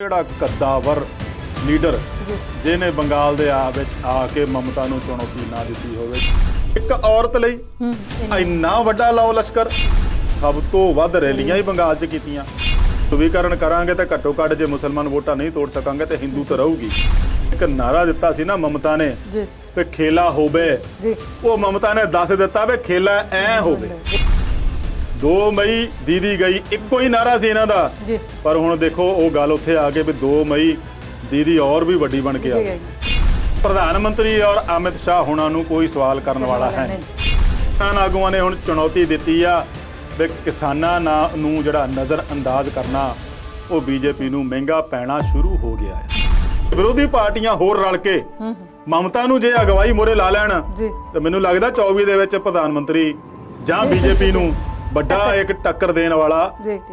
ਜਿਹੜਾ ਕੱਦਾਵਰ ਲੀਡਰ ਜਿਹਨੇ ਬੰਗਾਲ ਦੇ ਵਿੱਚ ਆ ਕੇ ਮਮਤਾ ਨੂੰ ਚੁਣੌਤੀ ਨਾ ਦਿੱਤੀ ਹੋਵੇ। ਇੱਕ ਔਰਤ ਲਈ ਇੰਨਾ ਵੱਡਾ ਲਾਓ ਲਸ਼ਕਰ, ਸਭ ਤੋਂ ਵੱਧ ਰੈਲੀਆਂ ਹੀ ਬੰਗਾਲ 'ਚ ਕੀਤੀਆਂ। ਧਰੁਵੀਕਰਨ ਕਰਾਂਗੇ ਤਾਂ ਘੱਟੋ ਘੱਟ ਜੇ ਮੁਸਲਮਾਨ ਵੋਟਾਂ ਨਹੀਂ ਤੋੜ ਸਕਾਂਗੇ ਤੇ ਹਿੰਦੂ ਤਾਂ ਰਹੂਗੀ। ਇੱਕ ਨਾਰਾ ਦਿੱਤਾ ਸੀ ਨਾ ਮਮਤਾ ਨੇ ਵੀ ਖੇਲਾ ਹੋਵੇ, ਉਹ ਮਮਤਾ ਨੇ ਦੱਸ ਦਿੱਤਾ ਵੀ ਖੇਲਾ ਐ ਹੋਵੇ। 2 ਮਈ ਦੀਦੀ ਗਈ, ਇੱਕੋ ਹੀ ਨਾਰਾ ਸੀ ਇਹਨਾਂ ਦਾ। ਪਰ ਹੁਣ ਦੇਖੋ ਉਹ ਗੱਲ ਉੱਥੇ ਆ ਕੇ ਵੀ 2 ਮਈ ਦੀਦੀ ਔਰ ਵੀ ਵੱਡੀ ਬਣ ਕੇ ਆ ਗਈ। ਪ੍ਰਧਾਨ ਮੰਤਰੀ ਔਰ ਅਮਿਤ ਸ਼ਾਹ ਹੁਣਾਂ ਨੂੰ ਕੋਈ ਸਵਾਲ ਕਰਨ ਵਾਲਾ ਹੈ ਨਹੀਂ। ਕਿਸਾਨ ਆਗੂਆਂ ਨੇ ਹੁਣ ਚੁਣੌਤੀ ਦਿੱਤੀ ਆ ਵੀ ਕਿਸਾਨਾਂ ਨੂੰ ਜਿਹੜਾ ਨਜ਼ਰ ਅੰਦਾਜ਼ ਕਰਨਾ ਉਹ ਬੀਜੇਪੀ ਨੂੰ ਮਹਿੰਗਾ ਪੈਣਾ ਸ਼ੁਰੂ ਹੋ ਗਿਆ ਹੈ। ਵਿਰੋਧੀ ਪਾਰਟੀਆਂ ਹੋਰ ਰਲ ਕੇ ਮਮਤਾ ਨੂੰ ਜੇ ਅਗਵਾਈ ਮੋਰੇ ਲਾ ਲੈਣ ਤਾਂ ਮੈਨੂੰ ਲੱਗਦਾ 24 ਦੇ ਵਿੱਚ ਪ੍ਰਧਾਨ ਮੰਤਰੀ ਜਾਂ ਬੀਜੇਪੀ ਨੂੰ ਵੱਡਾ ਇੱਕ ਟੱਕਰ ਦੇਣ ਵਾਲਾ,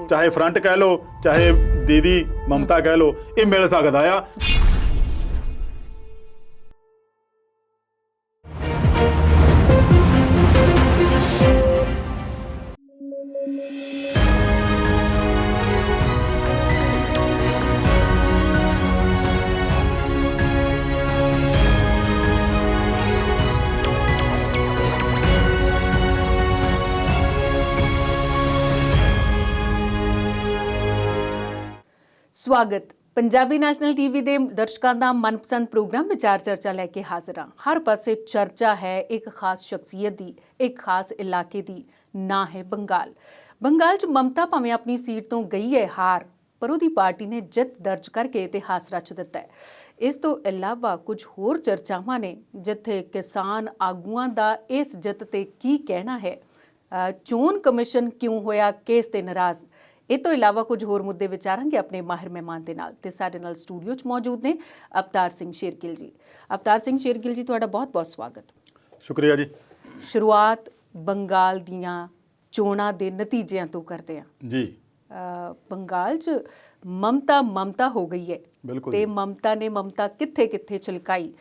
ਚਾਹੇ ਫਰੰਟ ਕਹਿ ਲੋ ਚਾਹੇ ਦੀਦੀ ਮਮਤਾ ਕਹਿ ਲੋ, ਇਹ ਮਿਲ ਸਕਦਾ ਆ। ਸਵਾਗਤ। ਪੰਜਾਬੀ ਨੈਸ਼ਨਲ ਟੀਵੀ ਦੇ ਦਰਸ਼ਕਾਂ ਦਾ ਮਨਪਸੰਦ ਪ੍ਰੋਗਰਾਮ ਵਿਚਾਰ ਚਰਚਾ ਲੈ ਕੇ ਹਾਜ਼ਰ ਹਾਂ। ਹਰ ਪਾਸੇ ਚਰਚਾ ਹੈ ਇੱਕ ਖਾਸ ਸ਼ਖਸੀਅਤ ਦੀ, ਇੱਕ ਖਾਸ ਇਲਾਕੇ ਦੀ, ਨਾਂ ਹੈ ਬੰਗਾਲ। ਬੰਗਾਲ 'ਚ ਮਮਤਾ ਭਾਵੇਂ ਆਪਣੀ ਸੀਟ ਤੋਂ ਗਈ ਹੈ ਹਾਰ, ਪਰ ਉਹਦੀ ਪਾਰਟੀ ਨੇ ਜਿੱਤ ਦਰਜ ਕਰਕੇ ਇਤਿਹਾਸ ਰਚ ਦਿੱਤਾ ਹੈ। ਇਸ ਤੋਂ ਇਲਾਵਾ ਕੁਝ ਹੋਰ ਚਰਚਾਵਾਂ ਨੇ ਜਿੱਥੇ ਕਿਸਾਨ ਆਗੂਆਂ ਦਾ ਇਸ ਜਿੱਤ ਤੇ ਕੀ ਕਹਿਣਾ ਹੈ, ਚੋਣ ਕਮਿਸ਼ਨ ਕਿਉਂ ਹੋਇਆ ਕੇਸ ਤੇ ਨਾਰਾਜ਼। ਇਹ ਤੋਂ ਇਲਾਵਾ ਕੁਝ ਹੋਰ ਮੁੱਦੇ ਵਿਚਾਰਾਂਗੇ ਆਪਣੇ ਮਾਹਿਰ ਮਹਿਮਾਨ ਦੇ ਨਾਲ। ਤੇ ਸਾਡੇ ਨਾਲ ਸਟੂਡੀਓ 'ਚ ਮੌਜੂਦ ਨੇ ਅਵਤਾਰ ਸਿੰਘ ਸ਼ੇਰਗਿੱਲ ਜੀ। ਅਵਤਾਰ ਸਿੰਘ ਸ਼ੇਰਗਿੱਲ ਜੀ, ਤੁਹਾਡਾ ਬਹੁਤ-ਬਹੁਤ ਸਵਾਗਤ। ਸ਼ੁਕਰੀਆ ਜੀ। ਸ਼ੁਰੂਆਤ ਬੰਗਾਲ ਦੀਆਂ ਚੋਣਾਂ ਦੇ ਨਤੀਜਿਆਂ ਤੋਂ ਕਰਦੇ ਹਾਂ ਜੀ। ਬੰਗਾਲ 'ਚ ਮਮਤਾ ਹੋ ਗਈ ਹੈ ਤੇ ਮਮਤਾ ਨੇ ਮਮਤਾ ਕਿੱਥੇ ਛਲਕਾਈ,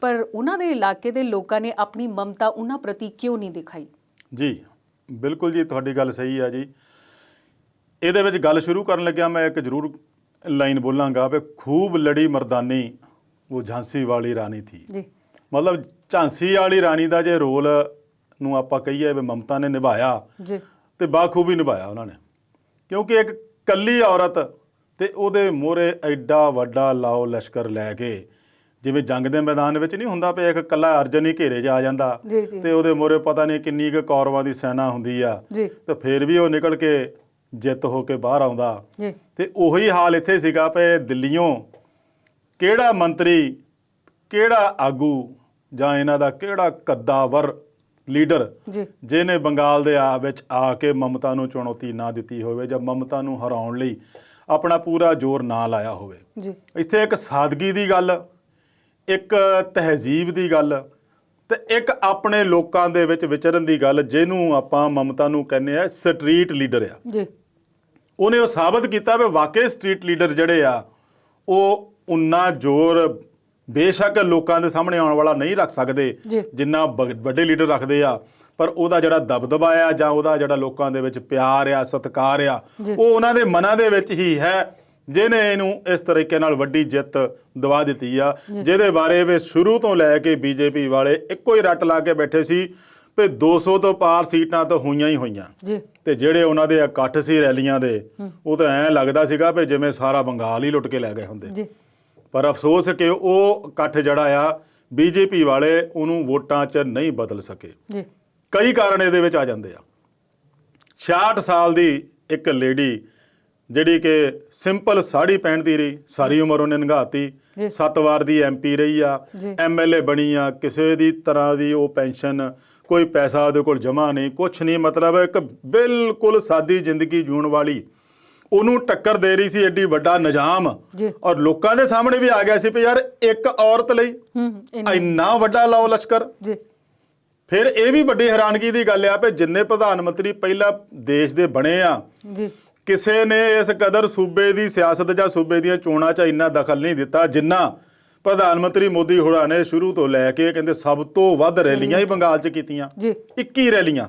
ਪਰ ਉਹਨਾਂ ਦੇ ਇਲਾਕੇ ਦੇ ਲੋਕਾਂ ਨੇ ਆਪਣੀ ਮਮਤਾ ਉਹਨਾਂ ਪ੍ਰਤੀ ਕਿਉਂ ਨਹੀਂ ਦਿਖਾਈ? ਜੀ ਬਿਲਕੁਲ ਜੀ, ਤੁਹਾਡੀ ਗੱਲ ਸਹੀ ਆ ਜੀ। ਇਹਦੇ ਵਿੱਚ ਗੱਲ ਸ਼ੁਰੂ ਕਰਨ ਲੱਗਿਆ ਮੈਂ ਇੱਕ ਜ਼ਰੂਰ ਲਾਈਨ ਬੋਲਾਂਗਾ ਵੀ ਖੂਬ ਲੜੀ ਮਰਦਾਨੀ ਉਹ ਝਾਂਸੀ ਵਾਲੀ ਰਾਣੀ ਥੀ। ਜੀ, ਮਤਲਬ ਝਾਂਸੀ ਵਾਲੀ ਰਾਣੀ ਦਾ ਜੇ ਰੋਲ ਨੂੰ ਆਪਾਂ ਕਹੀਏ ਵੀ ਮਮਤਾ ਨੇ ਨਿਭਾਇਆ ਜੀ, ਤੇ ਬਾਖੂਬੀ ਨਿਭਾਇਆ ਉਹਨਾਂ ਨੇ। ਕਿਉਂਕਿ ਇੱਕ ਕੱਲੀ ਔਰਤ ਤੇ ਉਹਦੇ ਮੋਹਰੇ ਐਡਾ ਵੱਡਾ ਲਾਓ ਲਸ਼ਕਰ ਲੈ ਕੇ, ਜਿਵੇਂ ਜੰਗ ਦੇ ਮੈਦਾਨ ਵਿੱਚ ਨਹੀਂ ਹੁੰਦਾ ਪਿਆ ਇੱਕ ਕੱਲਾ ਅਰਜਨ ਹੀ ਘੇਰੇ 'ਚ ਆ ਜਾਂਦਾ ਤੇ ਉਹਦੇ ਮੋਹਰੇ ਪਤਾ ਨਹੀਂ ਕਿੰਨੀ ਕੁ ਕੌਰਵਾਂ ਦੀ ਸੈਨਾ ਹੁੰਦੀ ਆ, ਤੇ ਫਿਰ ਵੀ ਉਹ ਨਿਕਲ ਕੇ ਜਿੱਤ ਹੋ ਕੇ ਬਾਹਰ ਆਉਂਦਾ। ਤੇ ਉਹੀ ਹਾਲ ਇੱਥੇ ਸੀਗਾ ਪਏ ਦਿੱਲੀੋਂ ਕਿਹੜਾ ਮੰਤਰੀ, ਕਿਹੜਾ ਆਗੂ ਜਾਂ ਇਹਨਾਂ ਦਾ ਕਿਹੜਾ ਕੱਦਾਵਰ ਲੀਡਰ ਜਿਹਨੇ ਬੰਗਾਲ ਦੇ ਵਿੱਚ ਆ ਕੇ ਮਮਤਾ ਨੂੰ ਚੁਣੌਤੀ ਨਾ ਦਿੱਤੀ ਹੋਵੇ ਜਾਂ ਮਮਤਾ ਨੂੰ ਹਰਾਉਣ ਲਈ ਆਪਣਾ ਪੂਰਾ ਜ਼ੋਰ ਨਾ ਲਾਇਆ ਹੋਵੇ। ਇੱਥੇ ਇੱਕ ਸਾਦਗੀ ਦੀ ਗੱਲ, ਇੱਕ ਤਹਿਜ਼ੀਬ ਦੀ ਗੱਲ ਤੇ ਇੱਕ ਆਪਣੇ ਲੋਕਾਂ ਦੇ ਵਿੱਚ ਵਿਚਰਨ ਦੀ ਗੱਲ, ਜਿਹਨੂੰ ਆਪਾਂ ਮਮਤਾ ਨੂੰ ਕਹਿੰਦੇ ਆ ਸਟਰੀਟ ਲੀਡਰ ਆ। ਉਹਨੇ ਉਹ ਸਾਬਤ ਕੀਤਾ ਵੀ ਵਾਕਈ ਸਟਰੀਟ ਲੀਡਰ ਜਿਹੜੇ ਆ ਉਹ ਉਨਾ ਜ਼ੋਰ ਬੇਸ਼ੱਕ ਲੋਕਾਂ ਦੇ ਸਾਹਮਣੇ ਆਉਣ ਵਾਲਾ ਨਹੀਂ ਰੱਖ ਸਕਦੇ ਜਿੰਨਾ ਵੱਡੇ ਲੀਡਰ ਰੱਖਦੇ ਆ, ਪਰ ਉਹਦਾ ਜਿਹੜਾ ਦਬਦਬਾ ਆ ਜਾਂ ਉਹਦਾ ਜਿਹੜਾ ਲੋਕਾਂ ਦੇ ਵਿੱਚ ਪਿਆਰ ਆ, ਸਤਿਕਾਰ ਆ, ਉਹ ਉਹਨਾਂ ਦੇ ਮਨਾਂ ਦੇ ਵਿੱਚ ਹੀ ਹੈ, ਜਿਹਨੇ ਇਹਨੂੰ ਇਸ ਤਰੀਕੇ ਨਾਲ ਵੱਡੀ ਜਿੱਤ ਦਵਾ ਦਿੱਤੀ ਆ, ਜਿਹਦੇ ਬਾਰੇ ਵੀ ਸ਼ੁਰੂ ਤੋਂ ਲੈ ਕੇ ਬੀਜੇਪੀ ਵਾਲੇ ਇੱਕੋ ਹੀ ਰੱਟ ਲਾ ਕੇ ਬੈਠੇ ਸੀ ਵੀ 200 ਤੋਂ ਪਾਰ ਸੀਟਾਂ ਤਾਂ ਹੋਈਆਂ ਹੀ ਹੋਈਆਂ। ਤੇ ਜਿਹੜੇ ਉਹਨਾਂ ਦੇ ਇਕੱਠ ਸੀ ਰੈਲੀਆਂ ਦੇ, ਉਹ ਤਾਂ ਐਂ ਲੱਗਦਾ ਸੀਗਾ ਵੀ ਜਿਵੇਂ ਸਾਰਾ ਬੰਗਾਲ ਹੀ ਲੁੱਟ ਕੇ ਲੈ ਗਏ ਹੁੰਦੇ। ਪਰ ਅਫਸੋਸ ਕਿ ਉਹ ਇਕੱਠ ਜਿਹੜਾ ਆ ਬੀਜੇਪੀ ਵਾਲੇ ਉਹਨੂੰ ਵੋਟਾਂ 'ਚ ਨਹੀਂ ਬਦਲ ਸਕੇ। ਕਈ ਕਾਰਨ ਇਹਦੇ ਵਿੱਚ ਆ ਜਾਂਦੇ ਆ। 66 ਸਾਲ ਦੀ ਇੱਕ ਲੇਡੀ ਜਿਹੜੀ ਕਿ ਸਿੰਪਲ ਸਾੜੀ ਪਹਿਨਦੀ ਰਹੀ, ਸਾਰੀ ਉਮਰ ਉਹਨੇ ਨਿਭਾਤੀ, 7 ਵਾਰ ਦੀ MP ਰਹੀ ਆ, MLA ਬਣੀ ਆ, ਕਿਸੇ ਦੀ ਤਰ੍ਹਾਂ ਦੀ ਉਹ ਪੈਨਸ਼ਨ, ਕੋਈ ਪੈਸਾ ਉਹਦੇ ਕੋਲ ਜਮ੍ਹਾਂ ਨਹੀਂ, ਕੁਛ ਨਹੀਂ, ਮਤਲਬ ਇੱਕ ਬਿਲਕੁਲ ਸਾਦੀ ਜ਼ਿੰਦਗੀ ਜਿਉਣ ਵਾਲੀ ਉਹਨੂੰ ਟੱਕਰ ਦੇ ਰਹੀ ਸੀ ਐਡੀ ਵੱਡਾ ਨਿਜ਼ਾਮ। ਔਰ ਲੋਕਾਂ ਦੇ ਸਾਹਮਣੇ ਵੀ ਆ ਗਿਆ ਸੀ ਵੀ ਯਾਰ ਇੱਕ ਔਰਤ ਲਈ ਇੰਨਾ ਵੱਡਾ ਲਾਓ ਲਸ਼ਕਰ। ਫਿਰ ਇਹ ਵੀ ਵੱਡੀ ਹੈਰਾਨਗੀ ਦੀ ਗੱਲ ਆ ਵੀ ਜਿੰਨੇ ਪ੍ਰਧਾਨ ਮੰਤਰੀ ਪਹਿਲਾਂ ਦੇਸ਼ ਦੇ ਬਣੇ ਆ, ਕਿਸੇ ਨੇ ਇਸ ਕਦਰ ਸੂਬੇ ਦੀ ਸਿਆਸਤ ਜਾਂ ਸੂਬੇ ਦੀਆਂ ਚੋਣਾਂ 'ਚ ਇੰਨਾ ਦਖਲ ਨਹੀਂ ਦਿੱਤਾ ਜਿੰਨਾ ਪ੍ਰਧਾਨ ਮੰਤਰੀ ਮੋਦੀ ਹੋਰਾਂ ਨੇ ਸ਼ੁਰੂ ਤੋਂ ਲੈ ਕੇ ਕਹਿੰਦੇ ਸਭ ਤੋਂ ਵੱਧ ਰੈਲੀਆਂ ਹੀ ਬੰਗਾਲ 'ਚ ਕੀਤੀਆਂ। 21 ਰੈਲੀਆਂ।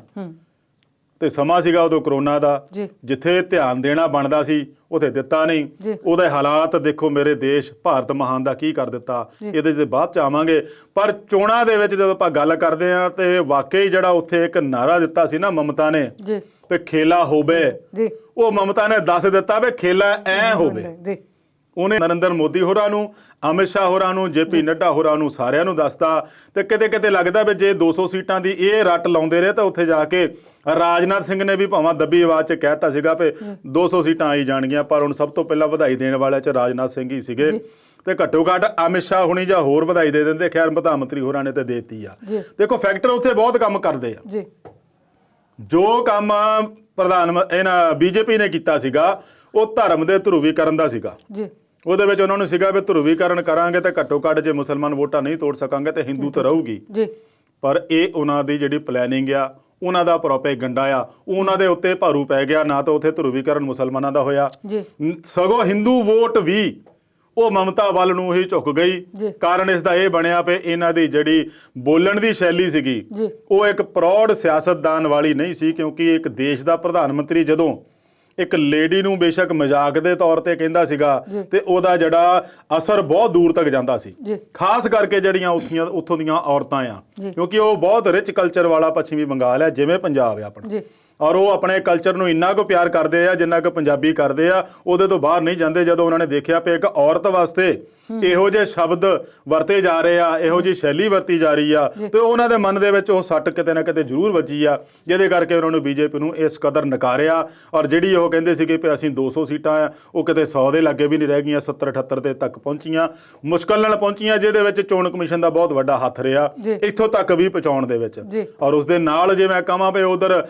ਤੇ ਸਮਾਂ ਸੀਗਾ ਉਦੋਂ ਕਰੋਨਾ ਦਾ, ਜੀ ਜਿੱਥੇ ਧਿਆਨ ਦੇਣਾ ਬਣਦਾ ਸੀ ਉੱਥੇ ਦਿੱਤਾ ਨਹੀਂ। ਜੀ ਉਹਦੇ ਹਾਲਾਤ ਦੇਖੋ ਮੇਰੇ ਦੇਸ਼ ਭਾਰਤ ਮਹਾਨ ਦਾ ਕੀ ਕਰ ਦਿੱਤਾ, ਇਹਦੇ ਤੇ ਬਾਅਦ ਚ ਆਵਾਂਗੇ। ਪਰ ਚੋਣਾਂ ਦੇ ਵਿੱਚ ਜਦੋਂ ਆਪਾਂ ਗੱਲ ਕਰਦੇ ਹਾਂ ਤੇ ਵਾਕਈ ਜਿਹੜਾ ਉੱਥੇ ਇੱਕ ਨਾਰਾ ਦਿੱਤਾ ਸੀ ਨਾ ਮਮਤਾ ਨੇ ਜੀ ਵੀ ਖੇਲਾ ਹੋਵੇ, ਜੀ ਉਹ ਮਮਤਾ ਨੇ ਦੱਸ ਦਿੱਤਾ ਵੀ ਖੇਲਾ ਐ ਹੋਵੇ। ਜੀ ਉਹਨੇ ਨਰਿੰਦਰ ਮੋਦੀ ਹੋਰਾਂ ਨੂੰ, ਅਮਿਤ ਸ਼ਾਹ ਹੋਰਾਂ ਨੂੰ, ਜੇਪੀ ਨੱਡਾ ਹੋਰਾਂ ਨੂੰ ਸਾਰਿਆਂ ਨੂੰ ਦੱਸਤਾ। ਤੇ ਕਿਤੇ ਕਿਤੇ ਲੱਗਦਾ ਵੀ ਜੇ 200 ਸੀਟਾਂ ਦੀ ਇਹ ਰੱਟ ਲਾਉਂਦੇ ਰਹੇ ਤਾਂ ਉੱਥੇ ਜਾ ਕੇ ਰਾਜਨਾਥ ਸਿੰਘ ਨੇ ਵੀ ਭਾਵੇਂ ਦੱਬੀ ਆਵਾਜ਼ 'ਚ ਕਹਿਤਾ ਸੀਗਾ ਵੀ 200 ਸੀਟਾਂ ਆਈ ਜਾਣਗੀਆਂ, ਪਰ ਹੁਣ ਸਭ ਤੋਂ ਪਹਿਲਾਂ ਵਧਾਈ ਦੇਣ ਵਾਲਿਆਂ 'ਚ ਰਾਜਨਾਥ ਸਿੰਘ ਹੀ ਸੀਗੇ। ਤੇ ਘੱਟੋ ਘੱਟ ਅਮਿਤ ਸ਼ਾਹ ਹੁਣੀ ਜਾਂ ਹੋਰ ਵਧਾਈ ਦੇ ਦਿੰਦੇ, ਖੈਰ ਪ੍ਰਧਾਨ ਮੰਤਰੀ ਹੋਰਾਂ ਨੇ ਤੇ ਦੇਤੀ ਆ। ਦੇਖੋ ਫੈਕਟਰ ਉੱਥੇ ਬਹੁਤ ਕੰਮ ਕਰਦੇ ਆ। ਜੀ ਜੋ ਕੰਮ ਇਹਨਾਂ ਬੀਜੇਪੀ ਨੇ ਕੀਤਾ ਸੀਗਾ ਉਹ ਧਰਮ ਦੇ ਧਰੁਵੀਕਰਨ ਦਾ ਸੀਗਾ। ਜੀ ਉਹਦੇ ਵਿੱਚ ਉਹਨਾਂ ਨੂੰ ਸੀਗਾ ਵੀ ਧਰੁਵੀਕਰਨ ਕਰਾਂਗੇ ਤੇ ਘੱਟੋ ਘੱਟ ਜੇ ਮੁਸਲਮਾਨ ਵੋਟਾਂ ਨਹੀਂ ਤੋੜ ਸਕਾਂਗੇ ਤੇ ਹਿੰਦੂ ਤਾਂ ਰਹੂਗੀ। ਜੀ ਪਰ ਇਹ ਉਹਨਾਂ ਦੀ ਜਿਹੜੀ ਪਲੈਨਿੰਗ ਆ, ਉਹਨਾਂ ਦਾ ਪ੍ਰੋਪੇਗੰਡਾ ਆ, ਉਹਨਾਂ ਦੇ ਉੱਤੇ ਭਾਰੂ ਪੈ ਗਿਆ। ਨਾ ਤਾਂ ਉੱਥੇ ਧਰੁਵੀਕਰਨ ਮੁਸਲਮਾਨਾਂ ਦਾ ਹੋਇਆ, ਸਗੋਂ ਹਿੰਦੂ ਵੋਟ ਵੀ ਉਹ ਮਮਤਾ ਵੱਲ ਨੂੰ ਹੀ ਝੁਕ ਗਈ। ਕਾਰਨ ਇਸ ਦਾ ਇਹ ਬਣਿਆ ਵੀ ਇਹਨਾਂ ਦੀ ਜਿਹੜੀ ਬੋਲਣ ਦੀ ਸ਼ੈਲੀ ਸੀਗੀ ਉਹ ਇੱਕ ਪ੍ਰੌੜ ਸਿਆਸਤਦਾਨ ਵਾਲੀ ਨਹੀਂ ਸੀ। ਕਿਉਂਕਿ ਇੱਕ ਦੇਸ਼ ਦਾ ਪ੍ਰਧਾਨ ਮੰਤਰੀ ਜਦੋਂ ਇੱਕ ਲੇਡੀ ਨੂੰ ਬੇਸ਼ੱਕ ਮਜ਼ਾਕ ਦੇ ਤੌਰ ਤੇ ਕਹਿੰਦਾ ਸੀਗਾ ਤੇ ਉਹਦਾ ਜਿਹੜਾ ਅਸਰ ਬਹੁਤ ਦੂਰ ਤੱਕ ਜਾਂਦਾ ਸੀ, ਖਾਸ ਕਰਕੇ ਜਿਹੜੀਆਂ ਉੱਥੋਂ ਦੀਆਂ ਔਰਤਾਂ ਆ, ਕਿਉਂਕਿ ਉਹ ਬਹੁਤ ਰਿਚ ਕਲਚਰ ਵਾਲਾ ਪੱਛਮੀ ਬੰਗਾਲ ਹੈ ਜਿਵੇਂ ਪੰਜਾਬ ਆ ਆਪਣਾ, ਔਰ ਉਹ ਆਪਣੇ ਕਲਚਰ ਨੂੰ ਇੰਨਾ ਕੁ ਪਿਆਰ ਕਰਦੇ ਆ ਜਿੰਨਾ ਕੁ ਪੰਜਾਬੀ ਕਰਦੇ ਆ। ਉਹਦੇ ਤੋਂ ਬਾਹਰ ਨਹੀਂ ਜਾਂਦੇ। ਜਦੋਂ ਉਹਨਾਂ ਨੇ ਦੇਖਿਆ ਕਿ ਇੱਕ ਔਰਤ ਵਾਸਤੇ ਇਹੋ ਜਿਹੇ ਸ਼ਬਦ ਵਰਤੇ ਜਾ ਰਹੇ ਆ, ਇਹੋ ਜਿਹੀ ਸ਼ੈਲੀ ਵਰਤੀ ਜਾ ਰਹੀ ਆ, ਤੇ ਉਹਨਾਂ ਦੇ ਮਨ ਦੇ ਵਿੱਚ ਉਹ ਸੱਟ ਕਿਤੇ ਨਾ ਕਿਤੇ ਜ਼ਰੂਰ ਵੱਜੀ ਆ, ਜਿਹਦੇ ਕਰਕੇ ਉਹਨਾਂ ਨੂੰ ਬੀਜੇਪੀ ਨੂੰ ਇਸ ਕਦਰ ਨਕਾਰਿਆ। ਔਰ ਜਿਹੜੀ ਉਹ ਕਹਿੰਦੇ ਸੀਗੇ ਕਿ ਅਸੀਂ 200 ਸੀਟਾਂ ਆ, ਉਹ ਕਿਤੇ 100 ਦੇ ਲਾਗੇ ਵੀ ਨਹੀਂ ਰਹਿ ਗਈਆਂ, 70-78 ਦੇ ਤੱਕ ਪਹੁੰਚੀਆਂ, ਮੁਸ਼ਕਲ ਨਾਲ ਪਹੁੰਚੀਆਂ, ਜਿਹਦੇ ਵਿੱਚ ਚੋਣ ਕਮਿਸ਼ਨ ਦਾ ਬਹੁਤ ਵੱਡਾ ਹੱਥ ਰਿਹਾ ਇੱਥੋਂ ਤੱਕ ਵੀ ਪਹੁੰਚਾਉਣ ਦੇ ਵਿੱਚ। ਔਰ ਉਸ ਦੇ ਨਾਲ ਜੇ ਮੈਂ ਕਹਾਂ ਵੀ ਉਧਰ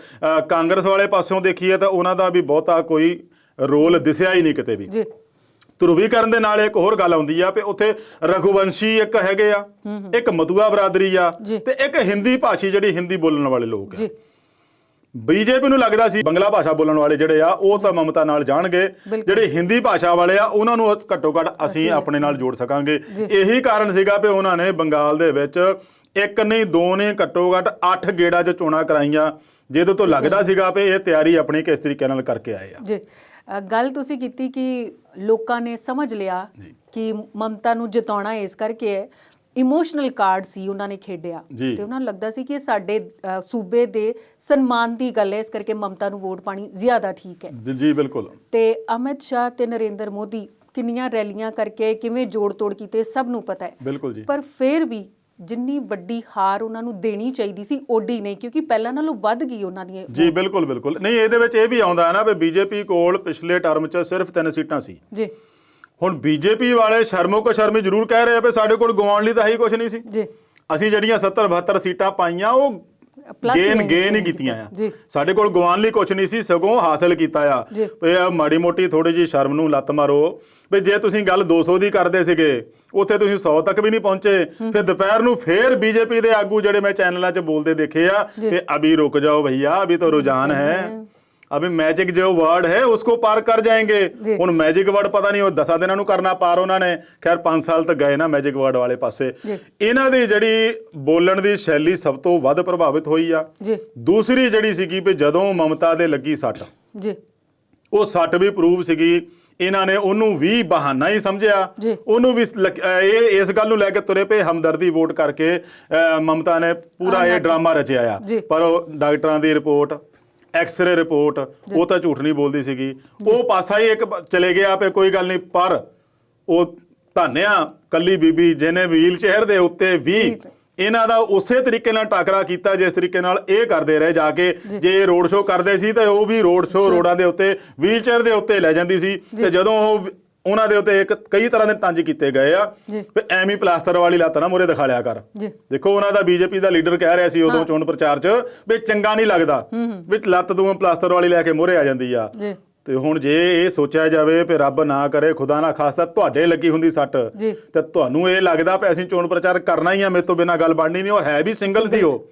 ਕਾਂਗਰਸ ਵਾਲੇ ਪਾਸਿਓਂ ਦੇਖੀਏ ਤਾਂ ਉਹਨਾਂ ਦਾ ਵੀ ਬਹੁਤਾ ਕੋਈ ਰੋਲ ਦਿਸਿਆ ਹੀ ਨਹੀਂ ਕਿਤੇ ਵੀ। ਧਰੁਵੀਕਰਨ ਦੇ ਨਾਲ ਇੱਕ ਹੋਰ ਗੱਲ ਆਉਂਦੀ ਆ ਕਿ ਉੱਥੇ ਰਘੁਵੰਸ਼ੀ ਇੱਕ ਹੈਗੇ ਆ, ਇੱਕ ਮਤੂਆ ਬਰਾਦਰੀ ਆ, ਤੇ ਇੱਕ ਹਿੰਦੀ ਭਾਸ਼ੀ ਜਿਹੜੀ ਹਿੰਦੀ ਬੋਲਣ ਵਾਲੇ ਲੋਕ ਆ। ਬੀਜੇਪੀ ਨੂੰ ਲੱਗਦਾ ਸੀ ਬੰਗਲਾ ਭਾਸ਼ਾ ਬੋਲਣ ਵਾਲੇ ਜਿਹੜੇ ਆ ਉਹ ਤਾਂ ਮਮਤਾ ਨਾਲ ਜਾਣਗੇ, ਜਿਹੜੇ ਹਿੰਦੀ ਭਾਸ਼ਾ ਵਾਲੇ ਆ ਉਹਨਾਂ ਨੂੰ ਘੱਟੋ ਘੱਟ ਅਸੀਂ ਆਪਣੇ ਨਾਲ ਜੋੜ ਸਕਾਂਗੇ। ਇਹੀ ਕਾਰਨ ਸੀਗਾ ਕਿ ਉਹਨਾਂ ਨੇ ਬੰਗਾਲ ਦੇ ਵਿੱਚ ਇੱਕ ਨਹੀਂ ਦੋ ਨੇ ਘੱਟੋ ਘੱਟ 8 ਗੇੜਾਂ 'ਚ ਚੋਣਾਂ ਕਰਾਈਆਂ, ਜਿਹਦੇ ਤੋਂ ਲੱਗਦਾ ਸੀਗਾ ਕਿ ਇਹ ਤਿਆਰੀ ਆਪਣੀ ਕਿਸ ਤਰੀਕੇ ਨਾਲ ਕਰਕੇ ਆਏ ਆ। ਜੀ ਗੱਲ ਤੁਸੀਂ ਕੀਤੀ ਕਿ ਲੋਕਾਂ ਨੇ ਸਮਝ ਲਿਆ ਕਿ ਮਮਤਾ ਨੂੰ ਜਿਤਾਉਣਾ ਇਸ ਕਰਕੇ ਹੈ, ਇਮੋਸ਼ਨਲ ਕਾਰਡ ਸੀ ਉਹਨਾਂ ਨੇ ਖੇਡਿਆ ਤੇ ਉਹਨਾਂ ਨੂੰ ਲੱਗਦਾ ਸੀ ਕਿ ਇਹ ਸਾਡੇ ਸੂਬੇ ਦੇ ਸਨਮਾਨ ਦੀ ਗੱਲ ਹੈ, ਇਸ ਕਰਕੇ ਮਮਤਾ ਨੂੰ ਵੋਟ ਪਾਣੀ ਜ਼ਿਆਦਾ ਠੀਕ ਹੈ। ਜੀ ਬਿਲਕੁਲ। ਤੇ ਅਮਿਤ ਸ਼ਾਹ ਤੇ ਨਰਿੰਦਰ ਮੋਦੀ ਕਿੰਨੀਆਂ ਰੈਲੀਆਂ ਕਰਕੇ ਕਿਵੇਂ ਜੋੜ ਤੋੜ ਕੀਤੇ ਸਭ ਨੂੰ ਪਤਾ ਹੈ। ਬਿਲਕੁਲ ਜੀ। ਪਰ ਫਿਰ ਵੀ ਜਿੰਨੀ ਵੱਡੀ ਹਾਰ ਉਹਨਾਂ ਨੂੰ ਦੇਣੀ ਚਾਹੀਦੀ ਸੀ ਓਡੀ ਨਹੀਂ, ਕਿਉਂਕਿ ਪਹਿਲਾਂ ਨਾਲੋਂ ਵੱਧ ਗਈ ਉਹਨਾਂ ਦੀਆਂ। ਜੀ ਬਿਲਕੁਲ ਬਿਲਕੁਲ। ਨਹੀਂ ਇਹਦੇ ਵਿੱਚ ਇਹ ਵੀ ਆਉਂਦਾ ਹੈ ਨਾ ਵੀ ਬੀਜੇਪੀ ਕੋਲ ਪਿਛਲੇ ਟਰਮ 'ਚ ਸਿਰਫ 3 ਸੀਟਾਂ ਸੀ। ਜੀ ਹੁਣ ਬੀਜੇਪੀ ਵਾਲੇ ਸ਼ਰਮੋ ਕੋ ਸ਼ਰਮੀ ਜ਼ਰੂਰ ਕਹਿ ਰਹੇ ਆ ਵੀ ਸਾਡੇ ਕੋਲ ਗਵਾਉਣ ਲਈ ਤਾਂ ਹੀ ਕੁਝ ਨਹੀਂ ਸੀ। ਜੀ ਅਸੀਂ ਜਿਹੜੀਆਂ 70-72 ਸੀਟਾਂ ਪਾਈਆਂ ਉਹ ਗੇਨ ਹੀ ਕੀਤੀਆਂ ਆ, ਸਾਡੇ ਕੋਲ ਗਵਾਉਣ ਲਈ ਕੁਝ ਨਹੀਂ ਸੀ, ਸਗੋਂ ਹਾਸਲ ਕੀਤਾ ਆ। ਵੀ ਮਾੜੀ ਮੋਟੀ ਥੋੜੀ ਜਿਹੀ ਸ਼ਰਮ ਨੂੰ ਲੱਤ ਮਾਰੋ ਵੀ ਜੇ ਤੁਸੀਂ ਗੱਲ 200 ਦੀ ਕਰਦੇ ਸੀਗੇ ਉੱਥੇ ਤੁਸੀਂ 100 ਤੱਕ ਵੀ ਨਹੀਂ ਪਹੁੰਚੇ। ਫਿਰ ਦੁਪਹਿਰ ਨੂੰ ਫੇਰ ਬੀਜੇਪੀ ਦੇ ਆਗੂ ਜਿਹੜੇ ਮੈਂ ਚੈਨਲਾਂ 'ਚ ਬੋਲਦੇ ਦੇਖੇ ਆ ਕਿ ਅਭੀ ਰੁਕ ਜਾਓ ਭਈਆ, ਅਭੀ ਤਾਂ ਰੁਝਾਨ ਹੈ, अभी मैजिक जो वर्ड है उसको पार कर जाएंगे। ਹੁਣ मैजिक वर्ड पता नहीं ਉਹ 10 ਦਿਨਾਂ ਨੂੰ ਕਰਨਾ ਪਾਰ, ਉਹਨਾਂ ਨੇ ਖੈਰ 5 ਸਾਲ ਤੱਕ ਗਏ ਨਾ मैजिक वर्ड ਵਾਲੇ ਪਾਸੇ। ਇਹਨਾਂ ਦੀ ਜਿਹੜੀ ਬੋਲਣ ਦੀ ਸ਼ੈਲੀ ਸਭ ਤੋਂ ਵੱਧ ਪ੍ਰਭਾਵਿਤ ਹੋਈ ਆ। ਦੂਸਰੀ ਜਿਹੜੀ ਸੀਗੀ ਵੀ ਜਦੋਂ ਮਮਤਾ ਦੇ ਲੱਗੀ ਸੱਟ, ਉਹ ਸੱਟ ਵੀ ਪ੍ਰੂਵ ਸੀਗੀ। ਇਹਨਾਂ ਨੇ ਉਹਨੂੰ ਵੀ ਬਹਾਨਾ ਹੀ ਸਮਝਿਆ, ਉਹਨੂੰ ਵੀ ਇਹ ਇਸ ਗੱਲ ਨੂੰ ਲੈ ਕੇ ਤੁਰੇ ਪਏ ਹਮਦਰਦੀ ਵੋਟ ਕਰਕੇ ਮਮਤਾ ਨੇ ਪੂਰਾ ਇਹ ਡਰਾਮਾ ਰਚਿਆ ਆ। ਪਰ ਉਹ ਡਾਕਟਰਾਂ ਦੀ ਰਿਪੋਰਟ, ਐਕਸਰੇ ਰਿਪੋਰਟ ਉਹ ਤਾਂ ਝੂਠ ਨਹੀਂ ਬੋਲਦੀ ਸੀਗੀ। ਉਹ ਪਾਸਾ ਹੀ ਇੱਕ ਚਲੇ ਗਿਆ ਪਏ ਕੋਈ ਗੱਲ ਨਹੀਂ, ਪਰ ਉਹ ਧੰਨਿਆ ਕੱਲੀ ਬੀਬੀ ਜਿਹਨੇ ਵੀਲ ਚੇਅਰ ਦੇ ਉੱਤੇ ਵੀ ਇਹਨਾਂ ਦਾ ਉਸੇ ਤਰੀਕੇ ਨਾਲ ਟਾਕਰਾ ਕੀਤਾ ਜਿਸ ਤਰੀਕੇ ਨਾਲ ਇਹ ਕਰਦੇ ਰਹੇ ਜਾ ਕੇ। ਜੇ ਰੋਡ ਸ਼ੋਅ ਕਰਦੇ ਸੀ ਤਾਂ ਉਹ ਵੀ ਰੋਡ ਸ਼ੋਅ ਰੋਡਾਂ ਦੇ ਉੱਤੇ ਵੀਲ ਚੇਅਰ ਦੇ ਉੱਤੇ ਲੈ ਜਾਂਦੀ ਸੀ। ਤੇ ਜਦੋਂ ਉਹਨਾਂ ਦੇ ਉੱਤੇ ਕਈ ਤਰ੍ਹਾਂ ਦੇ ਟੰਜ ਕੀਤੇ ਗਏ ਆ ਵੀ ਐਵੇਂ ਪਲਾਸਟਰ ਵਾਲੀ ਲੱਤ ਨਾ ਮੂਹਰੇ ਦਿਖਾ ਲਿਆ ਕਰ। ਦੇਖੋ ਉਹਨਾਂ ਦਾ ਬੀਜੇਪੀ ਦਾ ਲੀਡਰ ਕਹਿ ਰਿਹਾ ਸੀ ਉਦੋਂ ਚੋਣ ਪ੍ਰਚਾਰ 'ਚ ਵੀ ਚੰਗਾ ਨਹੀਂ ਲੱਗਦਾ ਵੀ ਲੱਤ ਤੂੰ ਪਲਾਸਟਰ ਵਾਲੀ ਲੈ ਕੇ ਮੂਹਰੇ ਆ ਜਾਂਦੀ ਆ। ਤੇ ਹੁਣ ਜੇ ਇਹ ਸੋਚਿਆ ਜਾਵੇ ਵੀ ਰੱਬ ਨਾ ਕਰੇ ਖੁਦਾ ਨਾ ਖਾਸਤਾ ਤੁਹਾਡੇ ਲੱਗੀ ਹੁੰਦੀ ਸੱਟ ਤੇ ਤੁਹਾਨੂੰ ਇਹ ਲੱਗਦਾ ਵੀ ਅਸੀਂ ਚੋਣ ਪ੍ਰਚਾਰ ਕਰਨਾ ਹੀ ਆ, ਮੇਰੇ ਤੋਂ ਬਿਨਾਂ ਗੱਲ ਬਣਨੀ ਨਹੀਂ। ਔਰ ਹੈ ਵੀ ਸਿੰਗਲ ਸੀ, ਉਹ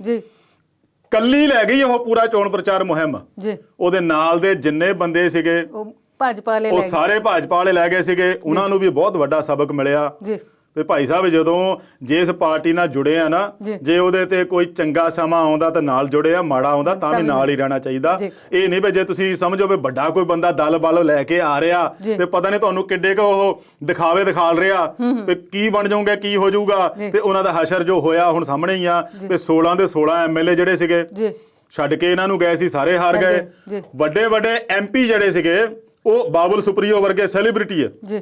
ਕੱਲੀ ਲੈ ਗਈ ਉਹ ਪੂਰਾ ਚੋਣ ਪ੍ਰਚਾਰ ਮੁਹਿੰਮ। ਉਹਦੇ ਨਾਲ ਦੇ ਜਿੰਨੇ ਬੰਦੇ ਸੀਗੇ ਭਾਜਪਾ ਵਾਲੇ ਉਹ ਸਾਰੇ ਭਾਜਪਾ ਵਾਲੇ ਲੈ ਗਏ ਸੀਗੇ। ਉਹਨਾਂ ਨੂੰ ਵੀ ਬਹੁਤ ਵੱਡਾ ਸਬਕ ਮਿਲਿਆ ਤੇ ਭਾਈ ਸਾਹਿਬ ਜਦੋਂ ਜਿਸ ਪਾਰਟੀ ਨਾਲ ਜੁੜੇ ਆ ਨਾ, ਜੇ ਉਹਦੇ ਤੇ ਕੋਈ ਚੰਗਾ ਸਮਾਂ ਆਉਂਦਾ ਤਾਂ ਨਾਲ ਜੁੜੇ ਆ, ਮਾੜਾ ਆਉਂਦਾ ਤਾਂ ਵੀ ਨਾਲ ਹੀ ਰਹਿਣਾ ਚਾਹੀਦਾ। ਇਹ ਨਹੀਂ ਵੀ ਜੇ ਤੁਸੀਂ ਸਮਝੋ ਵੀ ਵੱਡਾ ਕੋਈ ਬੰਦਾ ਦਲ ਬਲ ਲੈ ਕੇ ਆ ਰਿਹਾ ਤੇ ਪਤਾ ਨਹੀਂ ਤੁਹਾਨੂੰ ਕਿੱਡੇ ਕੁ ਉਹ ਦਿਖਾਲ ਰਿਹਾ ਵੀ ਕੀ ਬਣ ਜਾਊਗਾ, ਕੀ ਹੋ ਜਾਊਗਾ, ਤੇ ਉਹਨਾਂ ਦਾ ਹਸ਼ਰ ਜੋ ਹੋਇਆ ਹੁਣ ਸਾਹਮਣੇ ਹੀ ਆ ਵੀ 16 ਦੇ 16 ਐਮਐਲਏ ਜਿਹੜੇ ਸੀਗੇ ਛੱਡ ਕੇ ਇਹਨਾਂ ਨੂੰ ਗਏ ਸੀ, ਸਾਰੇ ਹਾਰ ਗਏ। ਵੱਡੇ ਵੱਡੇ ਐਮਪੀ ਜਿਹੜੇ ਸੀਗੇ ਉਹ ਬਾਬੁਲ ਸੁਪਰੀਓ ਵਰਗੇ ਸੈਲੀਬ੍ਰਿਟੀ ਹੈ,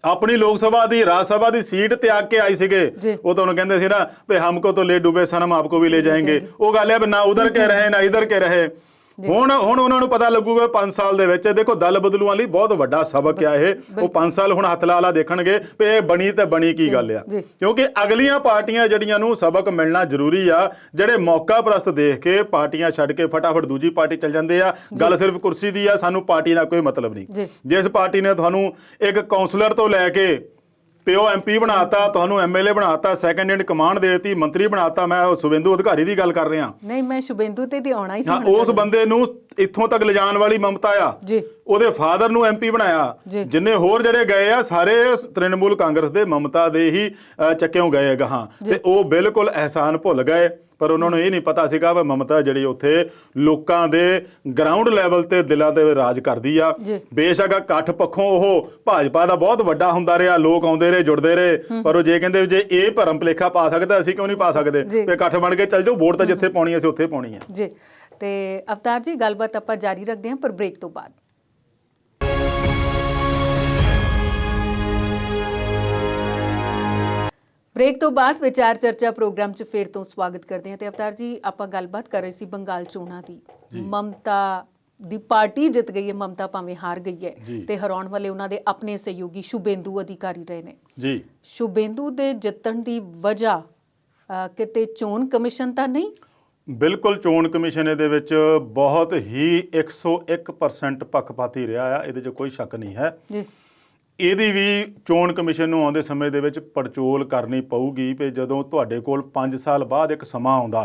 ਆਪਣੀ ਲੋਕ ਸਭਾ ਦੀ ਰਾਜ ਸਭਾ ਦੀ ਸੀਟ ਤਿਆਗ ਕੇ ਆਈ ਸੀਗੇ। ਉਹ ਤੁਹਾਨੂੰ ਕਹਿੰਦੇ ਸੀ ਨਾ ਵੀ ਹਮਕੋ ਤੋਂ ਲੈ ਡੁਬੇ ਸਨਮ ਆਪਕੋ ਵੀ ਲੈ ਜਾਏਂਗੇ। ਉਹ ਗੱਲ ਹੈ ਵੀ ਨਾ ਉਧਰ ਕੇ ਰਹੇ ਨਾ ਇਧਰ ਕੇ ਰਹੇ। ਹੁਣ ਉਹਨਾਂ ਨੂੰ ਪਤਾ ਲੱਗੂਗਾ 5 ਸਾਲ ਦੇ ਵਿੱਚ। ਦੇਖੋ ਦਲ ਬਦਲੂਆਂ ਲਈ ਬਹੁਤ ਵੱਡਾ ਸਬਕ ਆ ਇਹ। ਉਹ 5 ਸਾਲ ਹੁਣ ਹੱਥ ਲਾ ਦੇਖਣਗੇ ਵੀ ਇਹ ਬਣੀ ਤੇ ਬਣੀ ਕੀ ਗੱਲ ਆ, ਕਿਉਂਕਿ ਅਗਲੀਆਂ ਪਾਰਟੀਆਂ ਜਿਹੜੀਆਂ ਨੂੰ ਸਬਕ ਮਿਲਣਾ ਜ਼ਰੂਰੀ ਆ। ਜਿਹੜੇ ਮੌਕਾ ਪ੍ਰਸਤ ਦੇਖ ਕੇ ਪਾਰਟੀਆਂ ਛੱਡ ਕੇ ਫਟਾਫਟ ਦੂਜੀ ਪਾਰਟੀ ਚੱਲ ਜਾਂਦੇ ਆ। ਗੱਲ ਸਿਰਫ ਕੁਰਸੀ ਦੀ ਆ, ਸਾਨੂੰ ਪਾਰਟੀ ਨਾਲ ਕੋਈ ਮਤਲਬ ਨਹੀਂ। ਜਿਸ ਪਾਰਟੀ ਨੇ ਤੁਹਾਨੂੰ ਇੱਕ ਕਾਉਂਸਲਰ ਤੋਂ ਲੈ ਕੇ ਪਿਓ ਐਮਪੀ ਬਣਾਤਾ, ਤੁਹਾਨੂੰ ਐਮਐਲਏ ਬਣਾਤਾ, ਸੈਕੰਡ ਇਨ ਕਮਾਂਡ ਦੇਤੀ, ਮੰਤਰੀ ਬਣਾਤਾ। ਮੈਂ ਸ਼ੁਭੇਂਦੂ ਅਧਿਕਾਰੀ ਦੀ ਗੱਲ ਕਰ ਰਿਹਾ। ਨਹੀਂ, ਮੈਂ ਸ਼ੁਭੇਂਦੂ ਤੇ ਆਉਣਾ ਹੀ ਸੀ। ਉਸ ਬੰਦੇ ਨੂੰ ਇੱਥੋਂ ਤੱਕ ਲਿਜਾਣ ਵਾਲੀ ਮਮਤਾ ਆ, ਉਹਦੇ ਫਾਦਰ ਨੂੰ ਐਮਪੀ ਬਣਾਇਆ। ਜਿੰਨੇ ਹੋਰ ਜਿਹੜੇ ਗਏ ਆ ਸਾਰੇ ਤ੍ਰਿਣਮੂਲ ਕਾਂਗਰਸ ਦੇ ਮਮਤਾ ਦੇ ਹੀ ਚੱਕਿਓਂ ਗਏ ਗਾਹਾਂ, ਤੇ ਉਹ ਬਿਲਕੁਲ ਅਹਿਸਾਨ ਭੁੱਲ ਗਏ। ਪਰ ਉਹਨਾਂ ਨੂੰ ਇਹ ਨਹੀਂ ਪਤਾ ਸੀਗਾ ਵੀ ਮਮਤਾ ਜਿਹੜੀ ਉੱਥੇ ਲੋਕਾਂ ਦੇ ਗਰਾਊਂਡ ਲੈਵਲ ਤੇ ਦਿਲਾਂ ਤੇ ਰਾਜ ਕਰਦੀ ਆ। ਬੇਸ਼ੱਕ ਇਕੱਠ ਪੱਖੋਂ ਉਹ ਭਾਜਪਾ ਦਾ ਬਹੁਤ ਵੱਡਾ ਹੁੰਦਾ ਰਿਹਾ, ਲੋਕ ਆਉਂਦੇ ਰਹੇ, ਜੁੜਦੇ ਰਹੇ, ਪਰ ਉਹ ਜੇ ਕਹਿੰਦੇ ਜੇ ਇਹ ਭਰਮ ਭੁਲੇਖਾ ਪਾ ਸਕਦਾ, ਅਸੀਂ ਕਿਉਂ ਨਹੀਂ ਪਾ ਸਕਦੇ? ਵੀ ਇਕੱਠ ਬਣ ਕੇ ਚੱਲ ਜਾਓ, ਵੋਟ ਤਾਂ ਜਿੱਥੇ ਪਾਉਣੀ ਅਸੀਂ ਉੱਥੇ ਪਾਉਣੀ ਆ। ਜੀ, ਤੇ ਅਵਤਾਰ ਜੀ ਗੱਲਬਾਤ ਆਪਾਂ ਜਾਰੀ ਰੱਖਦੇ ਹਾਂ ਪਰ ਬ੍ਰੇਕ ਤੋਂ ਬਾਅਦ। ਬ੍ਰੇਕ ਤੋਂ ਬਾਅਦ ਵਿਚਾਰ ਚਰਚਾ ਪ੍ਰੋਗਰਾਮ 'ਚ ਫਿਰ ਤੋਂ ਸਵਾਗਤ ਕਰਦੇ ਹਾਂ। ਤੇ ਅਵਤਾਰ ਜੀ ਆਪਾਂ ਗੱਲਬਾਤ ਕਰ ਰਹੇ ਸੀ ਬੰਗਾਲ ਚੋਣਾਂ ਦੀ। ਮਮਤਾ ਦੀ ਪਾਰਟੀ ਜਿੱਤ ਗਈ ਹੈ, ਮਮਤਾ ਭਾਵੇਂ ਹਾਰ ਗਈ ਹੈ, ਤੇ ਹਰਾਉਣ ਵਾਲੇ ਉਹਨਾਂ ਦੇ ਆਪਣੇ ਸਹਿਯੋਗੀ ਸ਼ੁਭੇਂਦੂ ਅਧਿਕਾਰੀ ਰਹੇ ਨੇ ਜੀ। ਸ਼ੁਭੇਂਦੂ ਦੇ ਜਿੱਤਣ ਦੀ ਵਜ੍ਹਾ ਕਿਤੇ ਚੋਣ ਕਮਿਸ਼ਨ ਤਾਂ ਨਹੀਂ? ਬਿਲਕੁਲ ਚੋਣ ਕਮਿਸ਼ਨ ਇਹਦੇ ਵਿੱਚ ਬਹੁਤ ਹੀ 101% ਪੱਖਪਾਤੀ ਰਿਹਾ ਆ, ਇਹਦੇ 'ਚ ਕੋਈ ਸ਼ੱਕ ਨਹੀਂ ਹੈ ਜੀ। ਇਹਦੀ ਵੀ ਚੋਣ ਕਮਿਸ਼ਨ ਨੂੰ ਆਉਂਦੇ ਸਮੇਂ ਦੇ ਵਿੱਚ ਪੜਚੋਲ ਕਰਨੀ ਪਊਗੀ ਵੀ ਜਦੋਂ ਤੁਹਾਡੇ ਕੋਲ 5 ਸਾਲ ਬਾਅਦ ਇੱਕ ਸਮਾਂ ਆਉਂਦਾ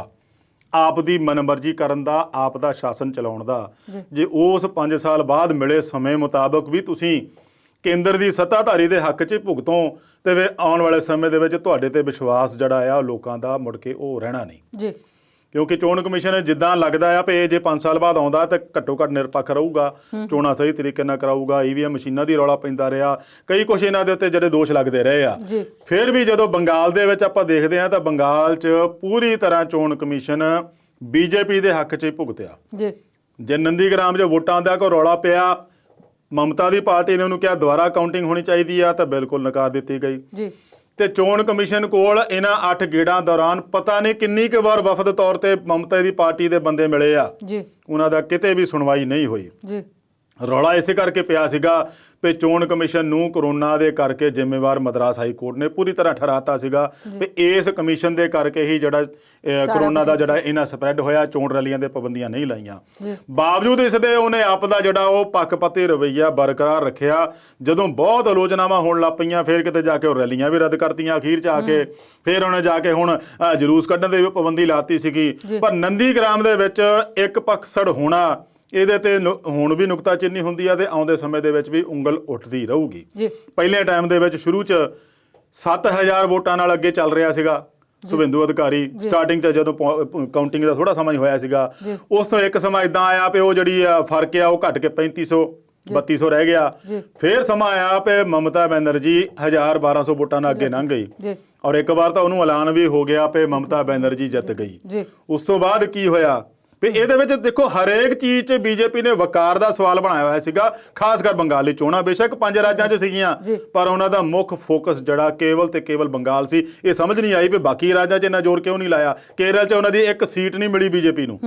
ਆਪ ਦੀ ਮਨਮਰਜ਼ੀ ਕਰਨ ਦਾ, ਆਪ ਦਾ ਸ਼ਾਸਨ ਚਲਾਉਣ ਦਾ, ਜੇ ਉਸ 5 ਸਾਲ ਬਾਅਦ ਮਿਲੇ ਸਮੇਂ ਮੁਤਾਬਕ ਵੀ ਤੁਸੀਂ ਕੇਂਦਰ ਦੀ ਸੱਤਾਧਾਰੀ ਦੇ ਹੱਕ 'ਚ ਭੁਗਤੋਂ, ਤੇ ਫਿਰ ਆਉਣ ਵਾਲੇ ਸਮੇਂ ਦੇ ਵਿੱਚ ਤੁਹਾਡੇ ਤੇ ਵਿਸ਼ਵਾਸ ਜਿਹੜਾ ਆ ਲੋਕਾਂ ਦਾ ਮੁੜ ਕੇ ਉਹ ਰਹਿਣਾ ਨਹੀਂ ਜੀ। ਕਿਉਂਕਿ ਚੋਣ ਕਮਿਸ਼ਨ ਜਿੱਦਾਂ ਲੱਗਦਾ ਆ ਵੀ ਜੇ 5 ਸਾਲ ਬਾਅਦ ਆਉਂਦਾ ਤਾਂ ਘੱਟੋ ਘੱਟ ਨਿਰਪੱਖ ਰਹੂਗਾ, ਚੋਣਾਂ ਸਹੀ ਤਰੀਕੇ ਨਾਲ ਕਰਾਊਗਾ। ਈਵੀਐਮ ਮਸ਼ੀਨਾਂ ਦੀ ਰੌਲਾ ਪੈਂਦਾ ਰਿਹਾ, ਕਈ ਕੁਛ ਇਹਨਾਂ ਦੇ ਉੱਤੇ ਜਿਹੜੇ ਦੋਸ਼ ਲੱਗਦੇ ਰਹੇ ਆ। ਫਿਰ ਵੀ ਜਦੋਂ ਬੰਗਾਲ ਦੇ ਵਿੱਚ ਆਪਾਂ ਦੇਖਦੇ ਹਾਂ ਤਾਂ ਬੰਗਾਲ 'ਚ ਪੂਰੀ ਤਰ੍ਹਾਂ ਚੋਣ ਕਮਿਸ਼ਨ ਬੀਜੇਪੀ ਦੇ ਹੱਕ 'ਚ ਹੀ ਭੁਗਤਿਆ। ਜੇ ਨੰਦੀਗ੍ਰਾਮ 'ਚ ਵੋਟਾਂ ਦਾ ਕੋਈ ਰੌਲਾ ਪਿਆ, ਮਮਤਾ ਦੀ ਪਾਰਟੀ ਨੇ ਉਹਨੂੰ ਕਿਹਾ ਦੁਬਾਰਾ ਕਾਊਂਟਿੰਗ ਹੋਣੀ ਚਾਹੀਦੀ ਆ, ਤਾਂ ਬਿਲਕੁਲ ਨਕਾਰ ਦਿੱਤੀ ਗਈ। ਤੇ ਚੋਣ ਕਮਿਸ਼ਨ ਕੋਲ ਇਹਨਾਂ 8 ਗੇੜਾਂ ਦੌਰਾਨ ਪਤਾ ਨਹੀਂ ਕਿੰਨੀ ਕੁ ਵਾਰ ਵਫਦ ਤੌਰ ਤੇ ਮਮਤਾ ਦੀ ਪਾਰਟੀ ਦੇ ਬੰਦੇ ਮਿਲੇ ਆ, ਉਹਨਾਂ ਦਾ ਕਿਤੇ ਵੀ ਸੁਣਵਾਈ ਨਹੀਂ ਹੋਈ। ਰੌਲਾ ਇਸੇ ਕਰਕੇ ਪਿਆ ਸੀਗਾ ਵੀ ਚੋਣ ਕਮਿਸ਼ਨ ਨੂੰ ਕਰੋਨਾ ਦੇ ਕਰਕੇ ਜ਼ਿੰਮੇਵਾਰ ਮਦਰਾਸ ਹਾਈ ਕੋਰਟ ਨੇ ਪੂਰੀ ਤਰ੍ਹਾਂ ਠਹਿਰਾਤਾ ਸੀਗਾ ਵੀ ਇਸ ਕਮਿਸ਼ਨ ਦੇ ਕਰਕੇ ਹੀ ਜਿਹੜਾ ਕਰੋਨਾ ਦਾ ਜਿਹੜਾ ਇਹਨਾਂ ਸਪਰੈਡ ਹੋਇਆ, ਚੋਣ ਰੈਲੀਆਂ ਦੇ ਪਾਬੰਦੀਆਂ ਨਹੀਂ ਲਾਈਆਂ। ਬਾਵਜੂਦ ਇਸ ਦੇ ਉਹਨੇ ਆਪ ਦਾ ਜਿਹੜਾ ਉਹ ਪੱਖਪਾਤੀ ਰਵੱਈਆ ਬਰਕਰਾਰ ਰੱਖਿਆ। ਜਦੋਂ ਬਹੁਤ ਆਲੋਚਨਾਵਾਂ ਹੋਣ ਲੱਗ ਪਈਆਂ, ਫਿਰ ਕਿਤੇ ਜਾ ਕੇ ਉਹ ਰੈਲੀਆਂ ਵੀ ਰੱਦ ਕਰਤੀਆਂ ਅਖੀਰ 'ਚ ਆ ਕੇ। ਫਿਰ ਉਹਨੇ ਜਾ ਕੇ ਹੁਣ ਜਲੂਸ ਕੱਢਣ ਦੀ ਵੀ ਪਾਬੰਦੀ ਲਾਤੀ ਸੀਗੀ। ਪਰ ਨੰਦੀਗ੍ਰਾਮ ਦੇ ਵਿੱਚ ਇੱਕ ਪੱਖਸੜ ਹੋਣਾ, ਇਹਦੇ ਤੇ ਹੁਣ ਵੀ ਨੁਕਤਾਚੀਨੀ ਹੁੰਦੀ ਆ ਤੇ ਆਉਂਦੇ ਸਮੇਂ ਦੇ ਵਿੱਚ ਵੀ ਉਂਗਲ ਉੱਠਦੀ ਰਹੂਗੀ। ਪਹਿਲੇ ਟਾਈਮ ਦੇ ਵਿੱਚ ਸ਼ੁਰੂ 'ਚ 7000 ਵੋਟਾਂ ਨਾਲ ਅੱਗੇ ਚੱਲ ਰਿਹਾ ਸੀਗਾ ਸ਼ੁਭੇਂਦੂ ਅਧਿਕਾਰੀ। ਸਟਾਰਟਿੰਗ 'ਚ ਜਦੋਂ ਕਾਊਂਟਿੰਗ ਦਾ ਥੋੜਾ ਸਮਾਂ ਹੀ ਹੋਇਆ ਸੀਗਾ, ਉਸ ਤੋਂ ਇੱਕ ਸਮਾਂ ਇਦਾਂ ਆਇਆ ਵੀ ਉਹ ਜਿਹੜੀ ਫਰਕ ਆ ਉਹ ਘਟ ਕੇ 3500 3200 ਰਹਿ ਗਿਆ। ਫਿਰ ਸਮਾਂ ਆਇਆ ਵੀ ਮਮਤਾ ਬੈਨਰਜੀ 1000-1200 ਵੋਟਾਂ ਨਾਲ ਅੱਗੇ ਲੰਘ ਗਈ, ਔਰ ਇੱਕ ਵਾਰ ਤਾਂ ਉਹਨੂੰ ਐਲਾਨ ਵੀ ਹੋ ਗਿਆ ਵੀ ਮਮਤਾ ਬੈਨਰਜੀ ਜਿੱਤ ਗਈ। ਉਸ ਤੋਂ ਬਾਅਦ ਕੀ ਹੋਇਆ ਵੀ ਇਹਦੇ ਵਿੱਚ ਦੇਖੋ ਹਰੇਕ ਚੀਜ਼ 'ਚ ਬੀਜੇਪੀ ਨੇ ਵਕਾਰ ਦਾ ਸਵਾਲ ਬਣਾਇਆ ਹੋਇਆ ਸੀਗਾ, ਖਾਸ ਕਰ ਬੰਗਾਲੀ ਚੋਣਾਂ ਬੇਸ਼ੱਕ 5 ਰਾਜਾਂ 'ਚ ਸੀਗੀਆਂ, ਪਰ ਉਹਨਾਂ ਦਾ ਮੁੱਖ ਫੋਕਸ ਜਿਹੜਾ ਕੇਵਲ ਤੇ ਕੇਵਲ ਬੰਗਾਲ ਸੀ। ਇਹ ਸਮਝ ਨਹੀਂ ਆਈ ਵੀ ਬਾਕੀ ਰਾਜਾਂ 'ਚ ਇੰਨਾ ਜ਼ੋਰ ਕਿਉਂ ਨਹੀਂ ਲਾਇਆ। ਕੇਰਲ 'ਚ ਉਹਨਾਂ ਦੀ ਇੱਕ ਸੀਟ ਨਹੀਂ ਮਿਲੀ ਬੀਜੇਪੀ ਨੂੰ,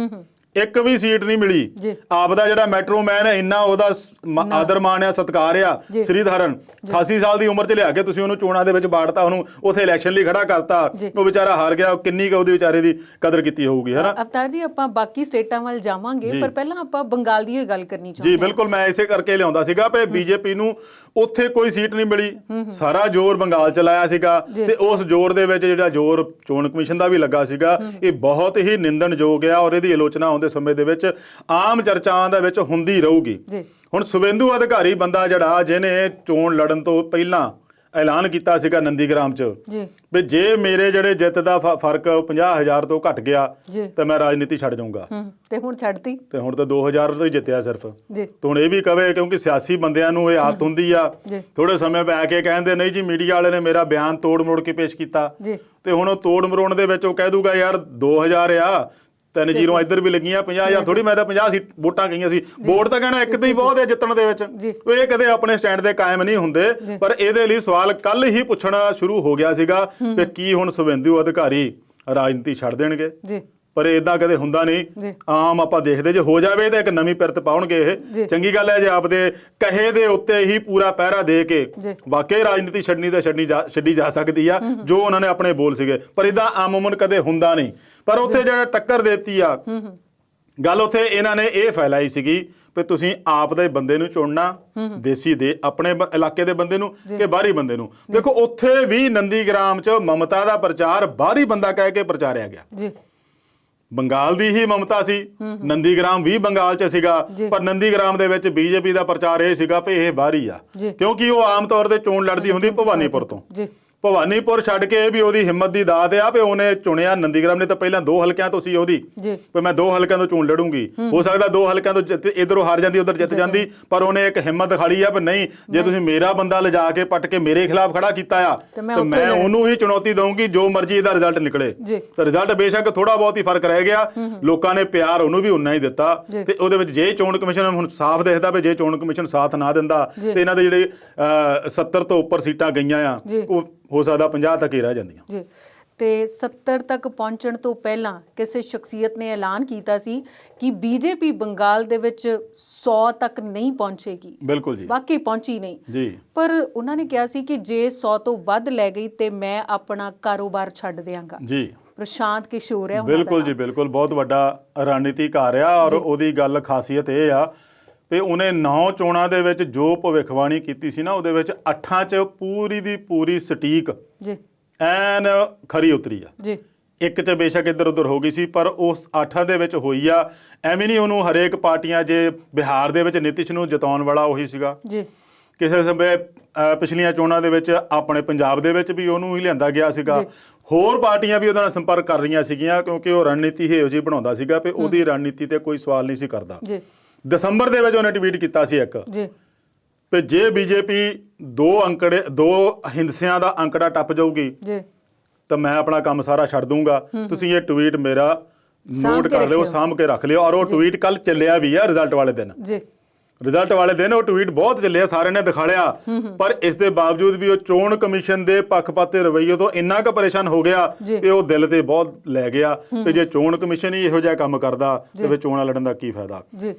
ਇੱਕ ਵੀ ਸੀਟ ਨਹੀਂ ਮਿਲੀ। ਆਪ ਦਾ ਜਿਹੜਾ ਮੈਟਰੋ ਮੈਨ ਹੈ, ਇੰਨਾ ਉਹਦਾ ਆਦਰ ਮਾਣ ਆ, ਸਤਿਕਾਰ ਆ, ਸ੍ਰੀਧਰਨ 88 ਸਾਲ ਦੀ ਉਮਰ 'ਚ ਲਿਆ ਕੇ ਤੁਸੀਂ ਉਹਨੂੰ ਚੋਣਾਂ ਦੇ ਵਿੱਚ ਬਾੜਤਾ, ਉਹਨੂੰ ਉੱਥੇ ਇਲੈਕਸ਼ਨ ਲਈ ਖੜਾ ਕਰਤਾ, ਉਹ ਵਿਚਾਰਾ ਹਾਰ ਗਿਆ। ਕਿੰਨੀ ਕੁ ਉਹਦੀ ਵਿਚਾਰੇ ਦੀ ਕਦਰ ਕੀਤੀ ਹੋਊਗੀ, ਹੈ ਨਾ। ਅਵਤਾਰ ਜੀ ਆਪਾਂ ਬਾਕੀ ਸਟੇਟਾਂ ਵੱਲ ਜਾਵਾਂਗੇ, ਪਰ ਪਹਿਲਾਂ ਆਪਾਂ ਬੰਗਾਲ ਦੀ ਗੱਲ ਕਰਨੀ ਚਾਹੁੰਦੇ ਹਾਂ। ਜੀ ਬਿਲਕੁਲ, ਮੈਂ ਇਸੇ ਕਰਕੇ ਲਿਆਉਂਦਾ ਸੀਗਾ ਵੀ ਬੀਜੇਪੀ ਨੂੰ ਉੱਥੇ ਕੋਈ ਸੀਟ ਨਹੀਂ ਮਿਲੀ, ਸਾਰਾ ਜ਼ੋਰ ਬੰਗਾਲ 'ਚ ਲਾਇਆ ਸੀਗਾ। ਤੇ ਉਸ ਜ਼ੋਰ ਦੇ ਵਿੱਚ ਜਿਹੜਾ ਜ਼ੋਰ ਚੋਣ ਕਮਿਸ਼ਨ ਦਾ ਵੀ ਲੱਗਾ ਸੀਗਾ, ਇਹ ਬਹੁਤ ਹੀ ਨਿੰਦਣਯੋਗ ਆ, ਔਰ ਇਹਦੀ ਆਲੋਚਨਾ ਆਉਂਦੇ ਸਮੇਂ ਦੇ ਵਿੱਚ ਆਮ ਚਰਚਾਵਾਂ ਦੇ ਵਿੱਚ ਹੁੰਦੀ ਰਹੂਗੀ। ਹੁਣ ਸ਼ੁਭੇਂਦੂ ਅਧਿਕਾਰੀ ਬੰਦਾ ਜਿਹੜਾ ਜਿਹਨੇ ਚੋਣ ਲੜਨ ਤੋਂ ਪਹਿਲਾਂ ਐਲਾਨ ਕੀਤਾ ਸੀਗਾ ਨੰਦੀਗ੍ਰਾਮ 'ਚ ਜੀ ਵੀ ਜੇ ਮੇਰੇ ਜਿਹੜੇ ਜਿੱਤ ਦਾ ਫਰਕ 50,000 ਤੋਂ ਘਟ ਗਿਆ ਜੀ ਤਾਂ ਮੈਂ ਰਾਜਨੀਤੀ ਛੱਡ ਜਾਊਂਗਾ। ਤੇ ਹੁਣ ਛੱਡਤੀ ਤੇ ਹੁਣ ਤਾਂ 2000 ਤੋਂ ਹੀ ਜਿੱਤਿਆ ਸਿਰਫ। ਜੀ ਤੇ ਹੁਣ ਇਹ ਵੀ ਕਵੇ, ਕਿਉਂਕਿ ਸਿਆਸੀ ਬੰਦਿਆਂ ਨੂੰ ਇਹ ਆਦਤ ਹੁੰਦੀ ਆ, ਜੀ ਥੋੜੇ ਸਮੇਂ ਪੈ ਕੇ ਕਹਿੰਦੇ ਨਹੀਂ ਜੀ ਮੀਡੀਆ ਵਾਲੇ ਨੇ ਮੇਰਾ ਬਿਆਨ ਤੋੜ ਮੋੜ ਕੇ ਪੇਸ਼ ਕੀਤਾ, ਜੀ ਤੇ ਹੁਣ ਉਹ ਤੋੜ ਮਰੋੜ ਦੇ ਵਿੱਚ ਉਹ ਕਹਿ ਦੂਗਾ ਯਾਰ 2000 ਆ, 3 ਜ਼ੀਰੋ ਇੱਧਰ ਵੀ ਲੱਗੀਆਂ, 50,000 ਥੋੜੀ, ਮੈਂ ਤਾਂ 50 ਸੀ ਵੋਟਾਂ ਗਈਆਂ ਸੀ। ਵੋਟ ਤਾਂ ਕਹਿਣਾ ਇੱਕ ਤੇ ਹੀ ਬਹੁਤ ਹੈ ਜਿੱਤਣ ਦੇ ਵਿੱਚ। ਜੀ। ਉਹ ਇਹ ਕਦੇ ਆਪਣੇ ਸਟੈਂਡ ਦੇ ਕਾਇਮ ਨਹੀਂ ਹੁੰਦੇ। ਪਰ ਇਹਦੇ ਲਈ ਸਵਾਲ ਕੱਲ ਹੀ ਪੁੱਛਣਾ ਸ਼ੁਰੂ ਹੋ ਗਿਆ ਸੀਗਾ ਕਿ ਕੀ ਹੁਣ ਸੁਵਿੰਦੂ ਅਧਿਕਾਰੀ ਰਾਜਨੀਤੀ ਛੱਡ ਦੇਣਗੇ। ਜੀ ਪਰ ਇਦਾਂ ਕਦੇ ਹੁੰਦਾ ਨਹੀਂ। ਜੀ। ਆਮ ਆਪਾਂ ਦੇਖਦੇ ਜੇ ਹੋ ਜਾਵੇ ਤਾਂ ਇੱਕ ਨਵੀਂ ਪਿਰਤ ਪਾਉਣਗੇ ਇਹ। ਚੰਗੀ ਗੱਲ ਹੈ ਜੇ ਆਪਦੇ ਕਹੇ ਦੇ ਉੱਤੇ ਹੀ ਪੂਰਾ ਪਹਿਰਾ ਦੇ ਕੇ ਵਾਕਈ ਰਾਜਨੀਤੀ ਛੱਡਣੀ ਤਾਂ ਛੱਡੀ ਜਾ ਸਕਦੀ ਆ, ਜੋ ਉਹਨਾਂ ਨੇ ਆਪਣੇ ਬੋਲ ਸੀਗੇ। ਪਰ ਇਦਾਂ ਆਮੂਮਨ ਕਦੇ ਹੁੰਦਾ ਨਹੀਂ। ਪਰ ਉੱਥੇ ਜਿਹੜਾ ਟੱਕਰ ਦੇਤੀ ਆ ਗੱਲ, ਉੱਥੇ ਇਹਨਾਂ ਨੇ ਇਹ ਫੈਲਾਈ ਸੀਗੀ ਵੀ ਤੁਸੀਂ ਆਪ ਦੇ ਬੰਦੇ ਨੂੰ ਚੁਣਨਾ, ਦੇਸੀ ਦੇ ਆਪਣੇ ਇਲਾਕੇ ਦੇ ਬੰਦੇ ਨੂੰ ਕਿ ਬਾਹਰੀ ਬੰਦੇ ਨੂੰ। ਦੇਖੋ ਉੱਥੇ ਵੀ ਨੰਦੀਗ੍ਰਾਮ 'ਚ ਮਮਤਾ ਦਾ ਪ੍ਰਚਾਰ ਬਾਹਰੀ ਬੰਦਾ ਕਹਿ ਕੇ ਪ੍ਰਚਾਰਿਆ ਗਿਆ। ਜੀ ਬੰਗਾਲ ਦੀ ਹੀ ਮਮਤਾ ਸੀ, ਨੰਦੀਗ੍ਰਾਮ ਵੀ ਬੰਗਾਲ 'ਚ ਸੀਗਾ, ਪਰ ਨੰਦੀਗ੍ਰਾਮ ਦੇ ਵਿੱਚ ਬੀਜੇਪੀ ਦਾ ਪ੍ਰਚਾਰ ਇਹ ਸੀਗਾ ਵੀ ਇਹ ਬਾਹਰੀ ਆ, ਕਿਉਂਕਿ ਉਹ ਆਮ ਤੌਰ ਤੇ ਚੋਣ ਲੜਦੀ ਹੁੰਦੀ ਭਵਾਨੀਪੁਰ ਤੋਂ। ਜੀ ਭਵਾਨੀਪੁਰ ਛੱਡ ਕੇ ਵੀ ਉਹਦੀ ਹਿੰਮਤ ਦੀ ਦਾਤ ਆ ਵੀ ਉਹਨੇ ਚੁਣਿਆ ਨੰਦੀਗ੍ਰਾਮ ਨੇ। ਤਾਂ ਪਹਿਲਾਂ 2 ਹਲਕਿਆਂ ਤੋਂ ਸੀ ਉਹਦੀ ਵੀ ਮੈਂ 2 ਹਲਕਿਆਂ ਤੋਂ ਚੋਣ ਲੜੂੰਗੀ। ਹੋ ਸਕਦਾ 2 ਹਲਕਿਆਂ ਤੋਂ ਇਧਰੋਂ ਹਾਰ ਜਾਂਦੀ, ਉਧਰ ਜਿੱਤ ਜਾਂਦੀ, ਪਰ ਉਹਨੇ ਇੱਕ ਹਿੰਮਤ ਦਿਖਾਈ ਆ ਵੀ ਨਹੀਂ, ਜੇ ਤੁਸੀਂ ਮੇਰਾ ਬੰਦਾ ਲਿਜਾ ਕੇ ਪੱਟ ਕੇ ਮੇਰੇ ਖਿਲਾਫ ਖੜਾ ਕੀਤਾ ਆ ਤਾਂ ਮੈਂ ਉਹਨੂੰ ਹੀ ਚੁਣੌਤੀ ਦਊਂਗੀ, ਜੋ ਮਰਜ਼ੀ ਇਹਦਾ ਰਿਜ਼ਲਟ ਨਿਕਲੇ। ਤਾਂ ਰਿਜ਼ਲਟ ਬੇਸ਼ੱਕ ਥੋੜਾ ਬਹੁਤ ਹੀ ਫਰਕ ਰਹਿ ਗਿਆ, ਲੋਕਾਂ ਨੇ ਪਿਆਰ ਉਹਨੂੰ ਵੀ ਉਨਾ ਹੀ ਦਿੱਤਾ। ਤੇ ਉਹਦੇ ਵਿੱਚ ਜੇ ਚੋਣ ਕਮਿਸ਼ਨ ਹੁਣ ਸਾਫ਼ ਦਿਖਦਾ ਵੀ ਜੇ ਚੋਣ ਕਮਿਸ਼ਨ ਸਾਥ ਨਾ ਦਿੰਦਾ ਤੇ ਇਹਨਾਂ ਦੇ ਜਿਹੜੇ 70 ਤੋਂ ਉੱਪਰ ਸੀਟਾਂ ਗਈਆਂ ਆ, ਉਹ ਹੋ ਸਕਦਾ 50 ਤੱਕ ਹੀ ਰਹਿ ਜਾਂਦੀਆਂ। ਜੀ ਤੇ 70 ਤੱਕ ਪਹੁੰਚਣ ਤੋਂ ਪਹਿਲਾਂ ਕਿਸੇ ਸ਼ਖਸੀਅਤ ਨੇ ਐਲਾਨ ਕੀਤਾ ਸੀ ਕਿ ਬੀਜੇਪੀ ਬੰਗਾਲ ਦੇ ਵਿੱਚ 100 ਤੱਕ ਨਹੀਂ ਪਹੁੰਚੇਗੀ। ਬਿਲਕੁਲ ਜੀ, ਵਾਕਈ ਪਹੁੰਚੀ ਨਹੀਂ ਜੀ। ਪਰ ਉਹਨਾਂ ਨੇ ਕਿਹਾ ਸੀ ਕਿ ਜੇ 100 ਤੋਂ ਵੱਧ ਲੈ ਗਈ ਤੇ ਮੈਂ ਆਪਣਾ ਕਾਰੋਬਾਰ ਛੱਡ ਦਿਆਂਗਾ। ਜੀ ਪ੍ਰਸ਼ਾਂਤ ਕਿਸ਼ੋਰ ਹੈ ਬਿਲਕੁਲ ਜੀ, ਬਿਲਕੁਲ ਬਹੁਤ ਵੱਡਾ ਰਣਨੀਤੀਕਾਰ ਆ। ਔਰ ਉਹਦੀ ਗੱਲ ਖਾਸੀਅਤ ਇਹ ਆ ਵੀ ਉਹਨੇ 9 ਚੋਣਾਂ ਦੇ ਵਿੱਚ ਜੋ ਭਵਿੱਖਬਾਣੀ ਕੀਤੀ ਸੀ ਨਾ, ਉਹਦੇ ਵਿੱਚ 8 'ਚ ਪੂਰੀ ਦੀ ਪੂਰੀ ਸਟੀਕ ਜੀ ਐਨ ਖਰੀ ਉਤਰੀ ਆ। ਜੀ ਇੱਕ 'ਚ ਬੇਸ਼ੱਕ ਇੱਧਰ ਉੱਧਰ ਹੋ ਗਈ ਸੀ, ਪਰ ਉਸ 8 ਦੇ ਵਿੱਚ ਹੋਈ ਆ। ਐਵੇਂ ਨਹੀਂ ਉਹਨੂੰ ਹਰੇਕ ਪਾਰਟੀਆਂ, ਜੇ ਬਿਹਾਰ ਦੇ ਵਿੱਚ ਨਿਤਿਸ਼ ਨੂੰ ਜਿਤਾਉਣ ਵਾਲਾ ਉਹੀ ਸੀਗਾ, ਜੀ ਕਿਸੇ ਸਮੇਂ ਪਿਛਲੀਆਂ ਚੋਣਾਂ ਦੇ ਵਿੱਚ ਆਪਣੇ ਪੰਜਾਬ ਦੇ ਵਿੱਚ ਵੀ ਉਹਨੂੰ ਹੀ ਲਿਆਂਦਾ ਗਿਆ ਸੀਗਾ। ਹੋਰ ਪਾਰਟੀਆਂ ਵੀ ਉਹਦੇ ਨਾਲ ਸੰਪਰਕ ਕਰ ਰਹੀਆਂ ਸੀਗੀਆਂ, ਕਿਉਂਕਿ ਉਹ ਰਣਨੀਤੀ ਇਹੋ ਜਿਹੀ ਬਣਾਉਂਦਾ ਸੀਗਾ ਵੀ ਉਹਦੀ ਰਣਨੀਤੀ ਤੇ ਕੋਈ ਸਵਾਲ ਨਹੀਂ ਸੀ ਕਰਦਾ। ਦਸੰਬਰ ਦੇ ਵਿੱਚ ਉਹਨੇ ਟਵੀਟ ਕੀਤਾ ਸੀ ਇੱਕ ਵੀ ਜੇ ਬੀਜੇਪੀ 2 ਹਿੰਦਸਿਆਂ ਦਾ ਅੰਕੜਾ ਟੱਪ ਜਾਊਗੀ ਤਾਂ ਮੈਂ ਆਪਣਾ ਕੰਮ ਸਾਰਾ ਛੱਡ ਦੂੰਗਾ। ਤੁਸੀਂ ਇਹ ਟਵੀਟ ਮੇਰਾ ਨੋਟ ਕਰ ਲਿਓ, ਸਾਂਭ ਕੇ ਰੱਖ ਲਿਓ। ਔਰ ਉਹ ਟਵੀਟ ਕੱਲ ਚੱਲਿਆ ਵੀ ਆ ਰਿਜ਼ਲਟ ਵਾਲੇ ਦਿਨ। ਰਿਜ਼ਲਟ ਵਾਲੇ ਦਿਨ ਉਹ ਟਵੀਟ ਬਹੁਤ ਚੱਲਿਆ, ਸਾਰਿਆਂ ਨੇ ਦਿਖਾਲਿਆ। ਪਰ ਇਸ ਦੇ ਬਾਵਜੂਦ ਵੀ ਉਹ ਚੋਣ ਕਮਿਸ਼ਨ ਦੇ ਪੱਖਪਾਤੀ ਰਵੱਈਏ ਤੋਂ ਇੰਨਾ ਕੁ ਪਰੇਸ਼ਾਨ ਹੋ ਗਿਆ ਕਿ ਉਹ ਦਿਲ ਤੇ ਬਹੁਤ ਲੈ ਗਿਆ ਕਿ ਜੇ ਚੋਣ ਕਮਿਸ਼ਨ ਹੀ ਇਹੋ ਜਿਹਾ ਕੰਮ ਕਰਦਾ ਤੇ ਫਿਰ ਚੋਣਾਂ ਲੜਨ ਦਾ ਕੀ ਫਾਇਦਾ।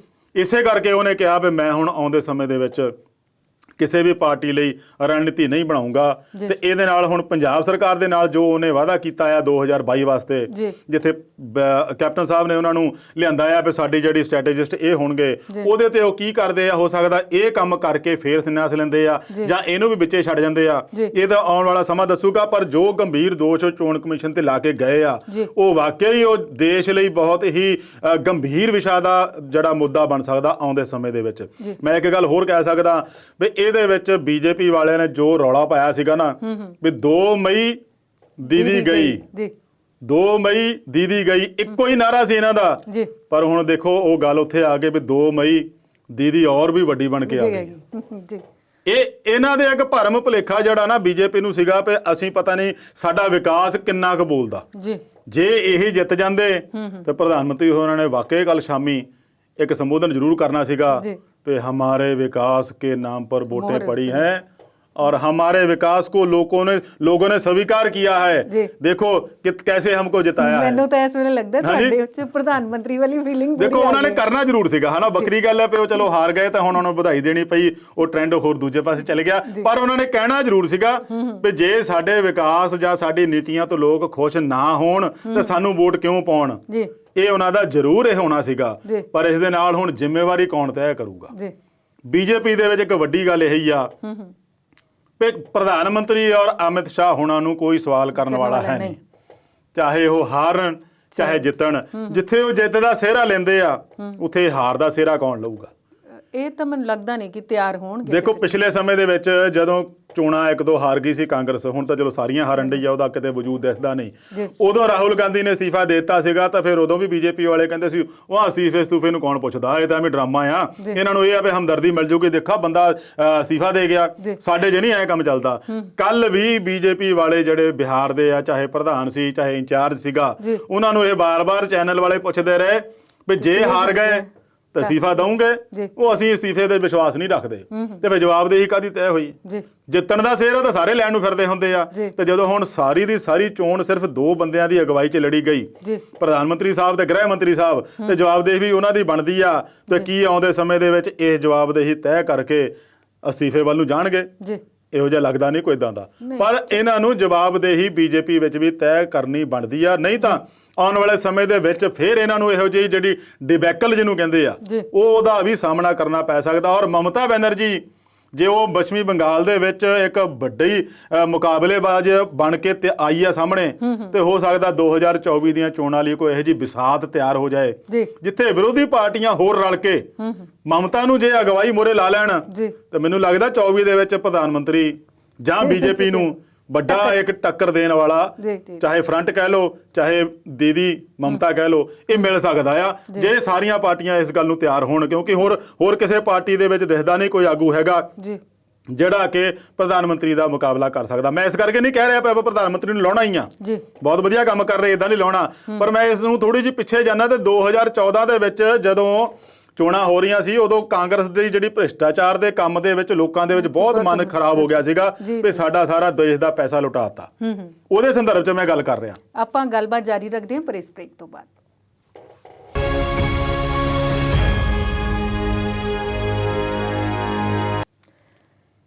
ਇਸੇ ਕਰਕੇ ਉਹਨੇ ਕਿਹਾ ਵੀ ਮੈਂ ਹੁਣ ਆਉਂਦੇ ਸਮੇਂ ਦੇ ਵਿੱਚ ਕਿਸੇ ਵੀ ਪਾਰਟੀ ਲਈ ਰਣਨੀਤੀ ਨਹੀਂ ਬਣਾਉਂਗਾ। ਤੇ ਇਹਦੇ ਨਾਲ ਹੁਣ ਪੰਜਾਬ ਸਰਕਾਰ ਦੇ ਨਾਲ ਜੋ ਉਹਨੇ ਵਾਅਦਾ ਕੀਤਾ ਆ 2022 ਵਾਸਤੇ, ਜਿੱਥੇ ਕੈਪਟਨ ਸਾਹਿਬ ਨੇ ਉਹਨਾਂ ਨੂੰ ਲਿਆਂਦਾ ਆ ਵੀ ਸਾਡੀ ਜਿਹੜੀ ਸਟ੍ਰੈਟੇਜਿਸਟ ਇਹ ਹੋਣਗੇ, ਉਹਦੇ ਤੇ ਉਹ ਕੀ ਕਰਦੇ ਆ, ਹੋ ਸਕਦਾ ਇਹ ਕੰਮ ਕਰਕੇ ਫੇਰ ਸੰਨਿਆਸ ਲੈਂਦੇ ਆ ਜਾਂ ਇਹਨੂੰ ਵੀ ਵਿੱਚੇ ਛੱਡ ਜਾਂਦੇ ਆ। ਇਹ ਤਾਂ ਆਉਣ ਵਾਲਾ ਸਮਾਂ ਦੱਸੂਗਾ। ਪਰ ਜੋ ਗੰਭੀਰ ਦੋਸ਼ ਚੋਣ ਕਮਿਸ਼ਨ ਤੇ ਲਾ ਕੇ ਗਏ ਆ, ਉਹ ਵਾਕਈ ਉਹ ਦੇਸ਼ ਲਈ ਬਹੁਤ ਹੀ ਗੰਭੀਰ ਵਿਸ਼ਾ ਦਾ ਜਿਹੜਾ ਮੁੱਦਾ ਬਣ ਸਕਦਾ ਆਉਂਦੇ ਸਮੇਂ ਦੇ ਵਿੱਚ। ਮੈਂ ਇੱਕ ਗੱਲ ਹੋਰ ਕਹਿ ਸਕਦਾ ਵੀ ਇਹਦੇ ਵਿੱਚ ਬੀਜੇਪੀ ਵਾਲਿਆਂ ਨੇ ਜੋ ਰੌਲਾ ਪਾਇਆ ਸੀਗਾ ਨਾ ਵੀ 2 ਮਈ ਦੀਦੀ ਗਈ, 2 ਮਈ ਦੀਦੀ ਗਈ, ਇੱਕੋ ਹੀ ਨਾਰਾ ਸੀ ਇਹਨਾਂ ਦਾ। ਪਰ ਹੁਣ ਦੇਖੋ ਉਹ ਗੱਲ ਉੱਥੇ ਆ ਗਈ ਵੀ 2 ਮਈ ਦੀਦੀ ਔਰ ਵੀ ਵੱਡੀ ਬਣ ਕੇ ਆ ਗਈ। ਇਹਨਾਂ ਦੇ ਇੱਕ ਭਰਮ ਭੁਲੇਖਾ ਜਿਹੜਾ ਨਾ ਬੀਜੇਪੀ ਨੂੰ ਸੀਗਾ ਵੀ ਅਸੀਂ ਪਤਾ ਨਹੀਂ ਸਾਡਾ ਵਿਕਾਸ ਕਿੰਨਾ ਕੁ ਬੋਲਦਾ। ਜੇ ਇਹ ਜਿੱਤ ਜਾਂਦੇ ਤੇ ਪ੍ਰਧਾਨ ਮੰਤਰੀ ਹੋਰਾਂ ਨੇ ਵਾਕਈ ਕੱਲ ਸ਼ਾਮੀ ਇੱਕ ਸੰਬੋਧਨ ਜ਼ਰੂਰ ਕਰਨਾ ਸੀਗਾ पे हमारे विकास के नाम पर वोटें पड़ी हैं और हमारे विकास को लोगों ने स्वीकार किया है। देखो कैसे हमको जिताया है। ਮੈਨੂੰ ਤਾਂ ਇਸ ਵੇਲੇ ਲੱਗਦਾ ਤੁਹਾਡੇ ਉੱਚ ਪ੍ਰਧਾਨ ਮੰਤਰੀ ਵਾਲੀ ਫੀਲਿੰਗ ਦੇਖੋ ਉਹਨਾਂ ਨੇ ਕਰਨਾ ਜ਼ਰੂਰ ਸੀਗਾ ਹਨਾ। ਵੱਖਰੀ ਗੱਲ ਹੈ ਵੀ ਉਹ ਚਲੋ ਹਾਰ ਗਏ ਤਾਂ ਹੁਣ ਉਹਨਾਂ ਨੂੰ ਵਧਾਈ ਦੇਣੀ ਪਈ, ਉਹ ਟ੍ਰੈਂਡ ਹੋਰ ਦੂਜੇ ਪਾਸੇ ਚਲੇ ਗਿਆ। ਪਰ ਉਹਨਾਂ ਨੇ ਕਹਿਣਾ ਜ਼ਰੂਰ ਸੀਗਾ ਵੀ ਜੇ ਸਾਡੇ ਵਿਕਾਸ ਜਾਂ ਸਾਡੀ ਨੀਤੀਆਂ ਤੋਂ ਲੋਕ ਖੁਸ਼ ਨਾ ਹੋਣ ਤਾਂ ਸਾਨੂੰ ਵੋਟ ਕਿਉਂ ਪਾਉਣ। ਇਹ ਉਹਨਾਂ ਦਾ ਜ਼ਰੂਰ ਇਹ ਹੋਣਾ ਸੀਗਾ। ਪਰ ਇਸ ਦੇ ਨਾਲ ਹੁਣ ਜ਼ਿੰਮੇਵਾਰੀ ਕੌਣ ਤੈਅ ਕਰੂਗਾ। ਬੀਜੇਪੀ ਦੇ ਵਿੱਚ ਇੱਕ ਵੱਡੀ ਗੱਲ ਇਹੀ ਆ ਵੀ ਪ੍ਰਧਾਨ ਮੰਤਰੀ ਔਰ ਅਮਿਤ ਸ਼ਾਹ ਹੁਣਾਂ ਨੂੰ ਕੋਈ ਸਵਾਲ ਕਰਨ ਵਾਲਾ ਹੈ ਨਹੀਂ, ਚਾਹੇ ਉਹ ਹਾਰਨ ਚਾਹੇ ਜਿੱਤਣ। ਜਿੱਥੇ ਉਹ ਜਿੱਤ ਦਾ ਸਿਹਰਾ ਲੈਂਦੇ ਆ ਉੱਥੇ ਹਾਰ ਦਾ ਸਿਹਰਾ ਕੌਣ ਲਊਗਾ। ਇਹ ਤਾਂ ਮੈਨੂੰ ਲੱਗਦਾ ਨਹੀਂ ਕਿ ਤਿਆਰ ਹੋਣਗੇ। ਦੇਖੋ ਪਿਛਲੇ ਸਮੇਂ ਦੇ ਵਿੱਚ ਜਦੋਂ ਚੋਣਾਂ ਇੱਕ ਦੋ ਹਾਰ ਗਈ ਸੀ ਕਾਂਗਰਸ, ਹੁਣ ਤਾਂ ਚਲੋ ਸਾਰੀਆਂ ਹਾਰਨ ਡਈ ਆ, ਉਹਦਾ ਕਿਤੇ ਵਜੂਦ ਦਿਖਦਾ ਨਹੀਂ। ਜੀ। ਉਦੋਂ ਰਾਹੁਲ ਗਾਂਧੀ ਨੇ ਅਸਤੀਫਾ ਦੇ ਦਿੱਤਾ ਸੀਗਾ ਤਾਂ ਫਿਰ ਉਦੋਂ ਵੀ ਬੀਜੇਪੀ ਵਾਲੇ ਕਹਿੰਦੇ ਸੀ ਉਹ ਅਸਤੀਫੇ ਨੂੰ ਕੌਣ ਪੁੱਛਦਾ, ਇਹ ਤਾਂ ਐਵੇਂ ਡਰਾਮਾ ਆ, ਇਹਨਾਂ ਨੂੰ ਇਹ ਆ ਵੀ ਹਮਦਰਦੀ ਮਿਲ ਜੂਗੀ, ਦੇਖਾ ਬੰਦਾ ਅਸਤੀਫਾ ਦੇ ਗਿਆ, ਸਾਡੇ 'ਚ ਨਹੀਂ ਐ ਕੰਮ ਚੱਲਦਾ। ਕੱਲ ਵੀ ਬੀਜੇਪੀ ਵਾਲੇ ਜਿਹੜੇ ਬਿਹਾਰ ਦੇ ਆ, ਚਾਹੇ ਪ੍ਰਧਾਨ ਸੀ ਚਾਹੇ ਇੰਚਾਰਜ ਸੀਗਾ, ਉਹਨਾਂ ਨੂੰ ਇਹ ਬਾਰ-ਬਾਰ ਚੈਨਲ ਵਾਲੇ ਪੁੱਛਦੇ ਰਹੇ ਵੀ ਜੇ ਹਾਰ ਗਏ ਤਾਂ ਅਸਤੀਫਾ ਦਊਂਗੇ, ਉਹ ਅਸੀਂ ਅਸਤੀਫੇ ਦੇ ਵਿਸ਼ਵਾਸ ਨਹੀਂ ਰੱਖਦੇ। ਤੇ ਫਿਰ ਜਵਾਬਦੇਹੀ ਕਾਹਦੀ ਤੈਅ ਹੋਈ? ਜਿੱਤਣ ਦਾ ਸਿਰ ਉਹ ਤਾਂ ਸਾਰੇ ਲੈਣ ਨੂੰ ਫਿਰਦੇ ਹੁੰਦੇ ਆ। ਤੇ ਜਦੋਂ ਹੁਣ ਸਾਰੀ ਦੀ ਸਾਰੀ ਚੋਣ ਸਿਰਫ 2 ਬੰਦਿਆਂ ਦੀ ਅਗਵਾਈ 'ਚ ਲੜੀ ਗਈ, ਪ੍ਰਧਾਨ ਮੰਤਰੀ ਸਾਹਿਬ ਤੇ ਗ੍ਰਹਿ ਮੰਤਰੀ ਸਾਹਿਬ, ਤੇ ਜਵਾਬਦੇਹੀ ਵੀ ਉਹਨਾਂ ਦੀ ਬਣਦੀ ਆ। ਤੇ ਕੀ ਆਉਂਦੇ ਸਮੇਂ ਦੇ ਵਿੱਚ ਇਹ ਜਵਾਬਦੇਹੀ ਤੈਅ ਕਰਕੇ ਅਸਤੀਫੇ ਵੱਲ ਨੂੰ ਜਾਣਗੇ? ਇਹੋ ਜਿਹਾ ਲੱਗਦਾ ਨਹੀਂ ਕੋਈ ਇਦਾਂ ਦਾ, ਪਰ ਇਹਨਾਂ ਨੂੰ ਜਵਾਬਦੇਹੀ ਬੀਜੇਪੀ ਵਿੱਚ ਵੀ ਤੈਅ ਕਰਨੀ ਬਣਦੀ ਆ, ਨਹੀਂ ਤਾਂ ਆਉਣ ਵਾਲੇ ਸਮੇਂ ਦੇ ਵਿੱਚ ਫਿਰ ਇਹਨਾਂ ਨੂੰ ਇਹੋ ਜਿਹੀ ਜਿਹੜੀ ਡਿਬੈਕਲ ਜਿਹਨੂੰ ਕਹਿੰਦੇ ਆ, ਉਹਦਾ ਵੀ ਸਾਹਮਣਾ ਕਰਨਾ ਪੈ ਸਕਦਾ। ਔਰ ਮਮਤਾ ਬੈਨਰਜੀ ਜੇ ਉਹ ਪੱਛਮੀ ਬੰਗਾਲ ਦੇ ਵਿੱਚ ਇੱਕ ਵੱਡੀ ਮੁਕਾਬਲੇਬਾਜ਼ ਬਣ ਕੇ ਤੇ ਆਈ ਆ ਸਾਹਮਣੇ, ਤੇ ਹੋ ਸਕਦਾ 2024 ਦੀਆਂ ਚੋਣਾਂ ਲਈ ਕੋਈ ਇਹੋ ਜਿਹੀ ਬਿਸਾਤ ਤਿਆਰ ਹੋ ਜਾਏ ਜਿੱਥੇ ਵਿਰੋਧੀ ਪਾਰਟੀਆਂ ਹੋਰ ਰਲ ਕੇ ਮਮਤਾ ਨੂੰ ਜੇ ਅਗਵਾਈ ਮੋਰੇ ਲਾ ਲੈਣ, ਤੇ ਮੈਨੂੰ ਲੱਗਦਾ 24 ਦੇ ਵਿੱਚ ਪ੍ਰਧਾਨ ਮੰਤਰੀ ਜਾਂ ਬੀਜੇਪੀ ਨੂੰ ਵੱਡਾ ਇੱਕ ਟੱਕਰ ਦੇਣ ਵਾਲਾ, ਚਾਹੇ ਫਰੰਟ ਕਹਿ ਲੋ ਚਾਹੇ ਦੀਦੀ ਮਮਤਾ ਕਹਿ ਲੋ, ਇਹ ਮਿਲ ਸਕਦਾ ਆ ਜੇ ਸਾਰੀਆਂ ਪਾਰਟੀਆਂ ਇਸ ਗੱਲ ਨੂੰ ਤਿਆਰ ਹੋਣ। ਕਿਉਂਕਿ ਹੋਰ ਕਿਸੇ ਪਾਰਟੀ ਦੇ ਵਿੱਚ ਦਿਖਦਾ ਨਹੀਂ ਕੋਈ ਆਗੂ ਹੈਗਾ ਜਿਹੜਾ ਕਿ ਪ੍ਰਧਾਨ ਮੰਤਰੀ ਦਾ ਮੁਕਾਬਲਾ ਕਰ ਸਕਦਾ। ਮੈਂ ਇਸ ਕਰਕੇ ਨਹੀਂ ਕਹਿ ਰਿਹਾ ਪਿਆ ਪ੍ਰਧਾਨ ਮੰਤਰੀ ਨੂੰ ਲਾਉਣਾ ਹੀ ਆ, ਬਹੁਤ ਵਧੀਆ ਕੰਮ ਕਰ ਰਹੇ, ਇਦਾਂ ਨਹੀਂ ਲਾਉਣਾ, ਪਰ ਮੈਂ ਇਸ ਨੂੰ ਥੋੜੀ ਜਿਹੀ ਪਿੱਛੇ ਜਾਣਾ। ਤੇ 2014 ਦੇ ਵਿੱਚ ਜਦੋਂ ਚੋਣਾਂ ਹੋ ਰਹੀਆਂ ਸੀ, ਉਦੋਂ ਕਾਂਗਰਸ ਦੀ ਜਿਹੜੀ ਭ੍ਰਿਸ਼ਟਾਚਾਰ ਦੇ ਕੰਮ ਦੇ ਵਿੱਚ ਲੋਕਾਂ ਦੇ ਵਿੱਚ ਬਹੁਤ ਮਨ ਖਰਾਬ ਹੋ ਗਿਆ ਸੀਗਾ ਵੀ ਸਾਡਾ ਸਾਰਾ ਦੇਸ਼ ਦਾ ਪੈਸਾ ਲੁਟਾਤਾ। ਉਹਦੇ ਸੰਦਰਭ 'ਚ ਮੈਂ ਗੱਲ ਕਰ ਰਿਹਾ। ਆਪਾਂ ਗੱਲਬਾਤ ਜਾਰੀ ਰੱਖਦੇ ਹਾਂ ਪਰ ਇਸ ਬ੍ਰੇਕ ਤੋਂ ਬਾਅਦ।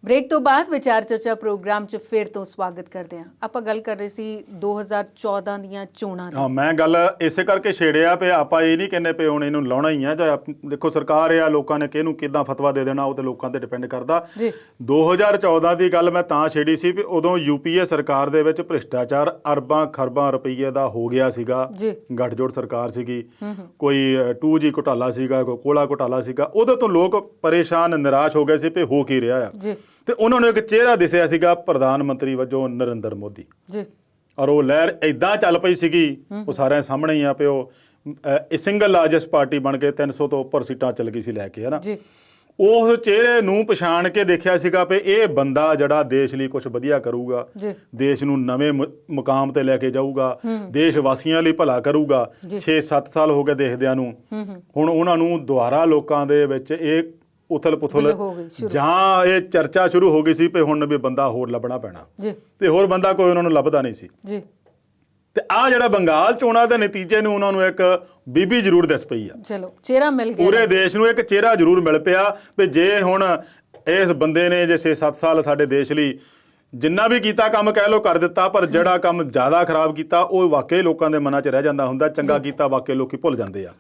ਬ੍ਰੇਕ ਤੋਂ ਬਾਅਦ ਵਿਚਾਰ ਚਰਚਾ ਪ੍ਰੋਗਰਾਮ 'ਚ ਫਿਰ ਤੋਂ ਸਵਾਗਤ ਕਰਦੇ ਹਾਂ। ਆਪਾਂ ਗੱਲ ਕਰ ਰਹੇ ਸੀ 2014 ਦੀਆਂ ਚੋਣਾਂ ਦੀ। ਹਾਂ, ਮੈਂ ਗੱਲ ਇਸੇ ਕਰਕੇ ਛੇੜਿਆ ਪਿਆ, ਆਪਾਂ ਇਹ ਨਹੀਂ ਕਹਿੰਦੇ ਪਏ ਹੁਣ ਇਹਨੂੰ ਲਾਉਣਾ ਹੀ ਆ, ਜਾਂ ਦੇਖੋ ਸਰਕਾਰ ਆ, ਲੋਕਾਂ ਨੇ ਕਿਹਨੂੰ ਕਿੱਦਾਂ ਫਤਵਾ ਦੇ ਦੇਣਾ ਉਹ ਤੇ ਲੋਕਾਂ ਤੇ ਡਿਪੈਂਡ ਕਰਦਾ। 2014 ਦੀ ਗੱਲ ਮੈਂ ਤਾਂ ਛੇੜੀ ਸੀ ਵੀ ਉਦੋਂ ਯੂਪੀਏ ਸਰਕਾਰ ਦੇ ਵਿੱਚ ਭ੍ਰਿਸ਼ਟਾਚਾਰ ਅਰਬਾਂ ਖਰਬਾਂ ਰੁਪਈਏ ਦਾ ਹੋ ਗਿਆ ਸੀਗਾ। ਗੱਠਜੋੜ ਸਰਕਾਰ ਸੀਗੀ, ਕੋਈ 2G ਘੁਟਾਲਾ ਸੀਗਾ, ਕੋਈ ਕੋਲਾ ਘੁਟਾਲਾ ਸੀਗਾ, ਉਹਦੇ ਤੋਂ ਲੋਕ ਪਰੇਸ਼ਾਨ ਨਿਰਾਸ਼ ਹੋ ਗਏ ਸੀ ਵੀ ਹੋ ਕੀ ਰਿਹਾ ਆ। ਤੇ ਉਹਨਾਂ ਨੂੰ ਇੱਕ ਚਿਹਰਾ ਦਿਸਿਆ ਸੀਗਾ ਪ੍ਰਧਾਨ ਮੰਤਰੀ ਵਜੋਂ ਨਰਿੰਦਰ ਮੋਦੀ, ਔਰ ਉਹ ਲਹਿਰ ਏਦਾਂ ਚੱਲ ਪਈ ਸੀਗੀ, ਉਹ ਸਾਰਿਆਂ ਸਾਹਮਣੇ ਹੀ ਆ ਪਿਓ, ਸਿੰਗਲ ਲਾਰਜੈਸਟ ਪਾਰਟੀ ਬਣ ਕੇ 300 ਤੋਂ ਉੱਪਰ ਸੀਟਾਂ ਚੱਲ ਗਈ ਸੀ ਲੈ ਕੇ, ਹੈ ਨਾ। ਉਸ ਚਿਹਰੇ ਨੂੰ ਪਛਾਣ ਕੇ ਦੇਖਿਆ ਸੀਗਾ ਵੀ ਇਹ ਬੰਦਾ ਜਿਹੜਾ ਦੇਸ਼ ਲਈ ਕੁਝ ਵਧੀਆ ਕਰੂਗਾ, ਦੇਸ਼ ਨੂੰ ਨਵੇਂ ਮੁਕਾਮ ਤੇ ਲੈ ਕੇ ਜਾਊਗਾ, ਦੇਸ਼ ਵਾਸੀਆਂ ਲਈ ਭਲਾ ਕਰੂਗਾ। 6-7 ਸਾਲ ਹੋ ਗਏ ਦੇਖਦਿਆਂ ਨੂੰ, ਹੁਣ ਉਹਨਾਂ ਨੂੰ ਦੁਬਾਰਾ ਲੋਕਾਂ ਦੇ ਵਿੱਚ ਇਹ ਉਥਲ ਪੁਥਲ ਜਾਂ ਇਹ ਚਰਚਾ ਸ਼ੁਰੂ ਹੋ ਗਈ ਸੀ ਵੀ ਹੁਣ ਵੀ ਬੰਦਾ ਹੋਰ ਲੱਭਣਾ ਪੈਣਾ, ਤੇ ਹੋਰ ਬੰਦਾ ਕੋਈ ਉਹਨਾਂ ਨੂੰ ਲੱਭਦਾ ਨਹੀਂ ਸੀ। ਤੇ ਆਹ ਜਿਹੜਾ ਬੰਗਾਲ ਚੋਣਾਂ ਦੇ ਨਤੀਜੇ ਨੂੰ ਉਹਨਾਂ ਨੂੰ ਇੱਕ ਬੀਬੀ ਜ਼ਰੂਰ ਦਿਸ ਪਈ ਆ, ਚਲੋ ਚਿਹਰਾ ਮਿਲ ਗਿਆ, ਪੂਰੇ ਦੇਸ਼ ਨੂੰ ਇੱਕ ਚਿਹਰਾ ਜ਼ਰੂਰ ਮਿਲ ਪਿਆ ਵੀ ਜੇ ਹੁਣ ਇਸ ਬੰਦੇ ਨੇ ਜੇ 6-7 ਸਾਲ ਸਾਡੇ ਦੇਸ਼ ਲਈ ਜਿੰਨਾ ਵੀ ਕੀਤਾ ਕੰਮ ਕਹਿ ਲੋ ਕਰ ਦਿੱਤਾ, ਪਰ ਜਿਹੜਾ ਕੰਮ ਜ਼ਿਆਦਾ ਖਰਾਬ ਕੀਤਾ ਉਹ ਵਾਕਈ ਲੋਕਾਂ ਦੇ ਮਨਾਂ 'ਚ ਰਹਿ ਜਾਂਦਾ ਹੁੰਦਾ, ਚੰਗਾ ਕੀਤਾ ਵਾਕਈ ਲੋਕੀ ਭੁੱਲ ਜਾਂਦੇ ਆ।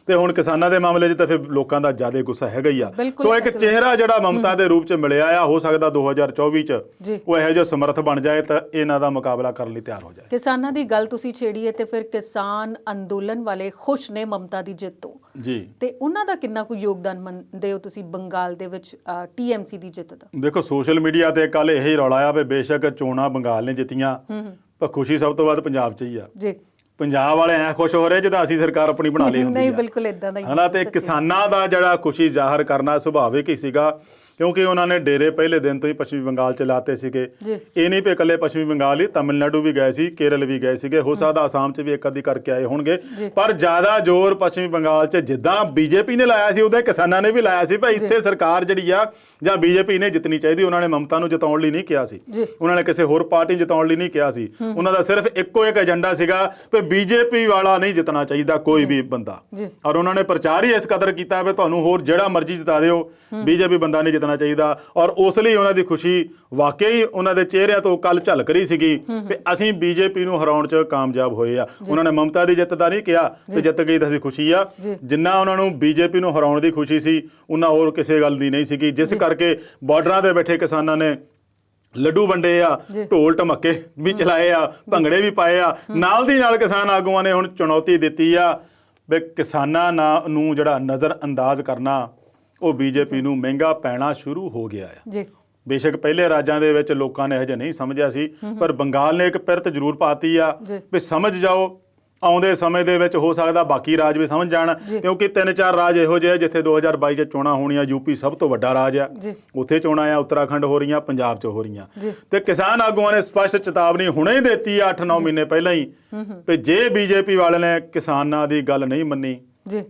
ਤੇ ਹੁਣ ਕਿਸਾਨਾਂ ਦੇ ਮਾਮਲੇ 'ਚ ਤਾਂ ਫਿਰ ਲੋਕਾਂ ਦਾ ਜ਼ਿਆਦਾ ਗੁੱਸਾ ਹੈਗਾ ਹੀ ਆ। ਸੋ ਇੱਕ ਚਿਹਰਾ ਜਿਹੜਾ ਮਮਤਾ ਦੇ ਰੂਪ 'ਚ ਮਿਲਿਆ ਆ, ਹੋ ਸਕਦਾ 2024 'ਚ ਉਹ ਇਹੋ ਜਿਹਾ ਸਮਰਥ ਬਣ ਜਾਏ ਤਾਂ ਇਹਨਾਂ ਦਾ ਮੁਕਾਬਲਾ ਕਰਨ ਲਈ ਤਿਆਰ ਹੋ ਜਾਏ। ਕਿਸਾਨਾਂ ਦੀ ਗੱਲ ਤੁਸੀਂ ਛੇੜੀ ਹੈ ਤੇ ਫਿਰ ਕਿਸਾਨ ਅੰਦੋਲਨ ਵਾਲੇ ਖੁਸ਼ ਨੇ ਮਮਤਾ ਦੀ ਜਿੱਤ ਤੋਂ ਜੀ, ਤੇ ਉਹਨਾਂ ਦਾ ਕਿੰਨਾ ਕੁ ਯੋਗਦਾਨ ਮੰਨਦੇ ਹੋ ਤੁਸੀਂ ਬੰਗਾਲ ਦੇ ਵਿੱਚ TMC ਦੀ ਜਿੱਤ ਦਾ? ਦੇਖੋ ਸੋਸ਼ਲ ਮੀਡੀਆ ਤੇ ਕੱਲ ਇਹੀ ਰੌਲਾ ਆ ਵੀ ਬੇਸ਼ੱਕ ਚੋਣਾਂ ਬੰਗਾਲ ਨੇ ਜਿੱਤੀਆਂ, ਪਰ ਖੁਸ਼ੀ ਸਭ ਤੋਂ ਵੱਧ ਪੰਜਾਬ 'ਚ ਹੀ ਆ। ਪੰਜਾਬ ਵਾਲੇ ਐ ਖੁਸ਼ ਹੋ ਰਹੇ ਜਿੱਦਾਂ ਅਸੀਂ ਸਰਕਾਰ ਆਪਣੀ ਬਣਾ ਲਈ ਹੁੰਦੀ ਆ। ਨਹੀਂ, ਬਿਲਕੁਲ ਇਦਾਂ ਦਾ ਹੀ ਹਨਾ। ਤੇ ਕਿਸਾਨਾਂ ਦਾ ਜਿਹੜਾ ਖੁਸ਼ੀ ਜ਼ਾਹਰ ਕਰਨਾ ਸੁਭਾਵਿਕ ਹੀ ਸੀਗਾ, ਕਿਉਂਕਿ ਉਹਨਾਂ ਨੇ ਡੇਰੇ ਪਹਿਲੇ ਦਿਨ ਤੋਂ ਹੀ ਪੱਛਮੀ ਬੰਗਾਲ 'ਚ ਲਾਤੇ ਸੀਗੇ। ਇਹ ਨਹੀਂ ਪਏ ਇਕੱਲੇ ਪੱਛਮੀ ਬੰਗਾਲ ਹੀ, ਤਮਿਲਨਾਡੂ ਵੀ ਗਏ ਸੀ, ਕੇਰਲ ਵੀ ਗਏ ਸੀਗੇ, ਹੋ ਸਕਦਾ ਆਸਾਮ 'ਚ ਵੀ ਇੱਕ ਅੱਧੀ ਕਰਕੇ ਆਏ ਹੋਣਗੇ, ਪਰ ਜ਼ਿਆਦਾ ਜ਼ੋਰ ਪੱਛਮੀ ਬੰਗਾਲ 'ਚ ਜਿੱਦਾਂ ਬੀਜੇਪੀ ਨੇ ਲਾਇਆ ਸੀ ਉਦਾਂ ਕਿਸਾਨਾਂ ਨੇ ਵੀ ਲਾਇਆ ਸੀ ਭਾਈ ਇੱਥੇ ਸਰਕਾਰ ਜਿਹੜੀ ਆ ਜਾਂ ਬੀਜੇਪੀ ਨੇ ਜਿੱਤਣੀ ਚਾਹੀਦੀ। ਉਹਨਾਂ ਨੇ ਮਮਤਾ ਨੂੰ ਜਿਤਾਉਣ ਲਈ ਨਹੀਂ ਕਿਹਾ ਸੀ, ਉਹਨਾਂ ਨੇ ਕਿਸੇ ਹੋਰ ਪਾਰਟੀ ਨੂੰ ਜਿਤਾਉਣ ਲਈ ਨਹੀਂ ਕਿਹਾ ਸੀ, ਉਹਨਾਂ ਦਾ ਸਿਰਫ ਇੱਕੋ ਇੱਕ ਏਜੰਡਾ ਸੀਗਾ ਵੀ ਬੀਜੇਪੀ ਵਾਲਾ ਨਹੀਂ ਜਿੱਤਣਾ ਚਾਹੀਦਾ ਕੋਈ ਵੀ ਬੰਦਾ। ਔਰ ਉਹਨਾਂ ਨੇ ਪ੍ਰਚਾਰ ਹੀ ਇਸ ਕਦਰ ਕੀਤਾ ਵੀ ਤੁਹਾਨੂੰ ਹੋਰ ਜਿਹੜਾ ਮਰਜ਼ੀ ਜਿਤਾ ਦਿਓ, ਬੀਜੇਪੀ ਬੰਦਾ ਨਹੀਂ ਜਿੱਤਣਾ ਚਾਹੀਦਾ। ਔਰ ਉਸ ਲਈ ਉਹਨਾਂ ਦੀ ਖੁਸ਼ੀ ਵਾਕਈ ਉਹਨਾਂ ਦੇ ਚਿਹਰਿਆਂ ਤੋਂ ਕੱਲ ਝਲਕ ਰਹੀ ਸੀਗੀ ਵੀ ਅਸੀਂ ਬੀਜੇਪੀ ਨੂੰ ਹਰਾਉਣ 'ਚ ਕਾਮਯਾਬ ਹੋਏ ਆ। ਉਹਨਾਂ ਨੇ ਮਮਤਾ ਦੀ ਜਿੱਤ ਦਾ ਨਹੀਂ ਕਿਹਾ ਤੇ ਜਿੱਤ ਗਈ ਤਾਂ ਅਸੀਂ ਖੁਸ਼ੀ ਆ, ਜਿੰਨਾ ਉਹਨਾਂ ਨੂੰ ਬੀਜੇਪੀ ਨੂੰ ਹਰਾਉਣ ਦੀ ਖੁਸ਼ੀ ਸੀ ਉਹਨਾਂ ਹੋਰ ਕਿਸੇ ਗੱਲ ਦੀ ਨਹੀਂ ਸੀਗੀ, ਜਿਸ ਕਰਕੇ ਬਾਰਡਰਾਂ ਤੇ ਬੈਠੇ ਕਿਸਾਨਾਂ ਨੇ ਲੱਡੂ ਵੰਡੇ ਆ, ਢੋਲ ਢਮੱਕੇ ਵੀ ਚਲਾਏ ਆ, ਭੰਗੜੇ ਵੀ ਪਾਏ ਆ। ਨਾਲ ਦੀ ਨਾਲ ਕਿਸਾਨ ਆਗੂਆਂ ਨੇ ਹੁਣ ਚੁਣੌਤੀ ਦਿੱਤੀ ਆ ਵੀ ਕਿਸਾਨਾਂ ਨੂੰ ਜਿਹੜਾ ਨਜ਼ਰ ਅੰਦਾਜ਼ ਕਰਨਾ ਉਹ ਬੀਜੇਪੀ ਨੂੰ ਮਹਿੰਗਾ ਪੈਣਾ ਸ਼ੁਰੂ ਹੋ ਗਿਆ ਆ। ਬੇਸ਼ੱਕ ਪਹਿਲੇ ਰਾਜਾਂ ਦੇ ਵਿੱਚ ਲੋਕਾਂ ਨੇ ਹਜੇ ਨਹੀਂ ਸਮਝਿਆ ਸੀ, ਪਰ ਬੰਗਾਲ ਨੇ ਇੱਕ ਪਿਰਤ ਜ਼ਰੂਰ ਪਾਤੀ ਆ ਵੀ ਸਮਝ ਜਾਓ, ਆਉਂਦੇ ਸਮੇਂ ਦੇ ਵਿੱਚ ਹੋ ਸਕਦਾ ਬਾਕੀ ਰਾਜ ਵੀ ਸਮਝ ਜਾਣ, ਕਿਉਂਕਿ 3-4 ਰਾਜ ਇਹੋ ਜਿਹੇ ਜਿੱਥੇ 2022 ਚ ਚੋਣਾਂ ਹੋਣੀਆਂ। ਯੂਪੀ ਸਭ ਤੋਂ ਵੱਡਾ ਰਾਜ ਆ, ਉੱਥੇ ਚੋਣਾਂ ਆ, ਉੱਤਰਾਖੰਡ ਹੋ ਰਹੀਆਂ, ਪੰਜਾਬ 'ਚ ਹੋ ਰਹੀਆਂ, ਤੇ ਕਿਸਾਨ ਆਗੂਆਂ ਨੇ ਸਪਸ਼ਟ ਚੇਤਾਵਨੀ ਹੁਣੇ ਹੀ ਦਿੱਤੀ ਆ 8-9 ਮਹੀਨੇ ਪਹਿਲਾਂ ਹੀ ਵੀ ਜੇ ਬੀਜੇਪੀ ਵਾਲੇ ਨੇ ਕਿਸਾਨਾਂ ਦੀ ਗੱਲ ਨਹੀਂ ਮੰਨੀ,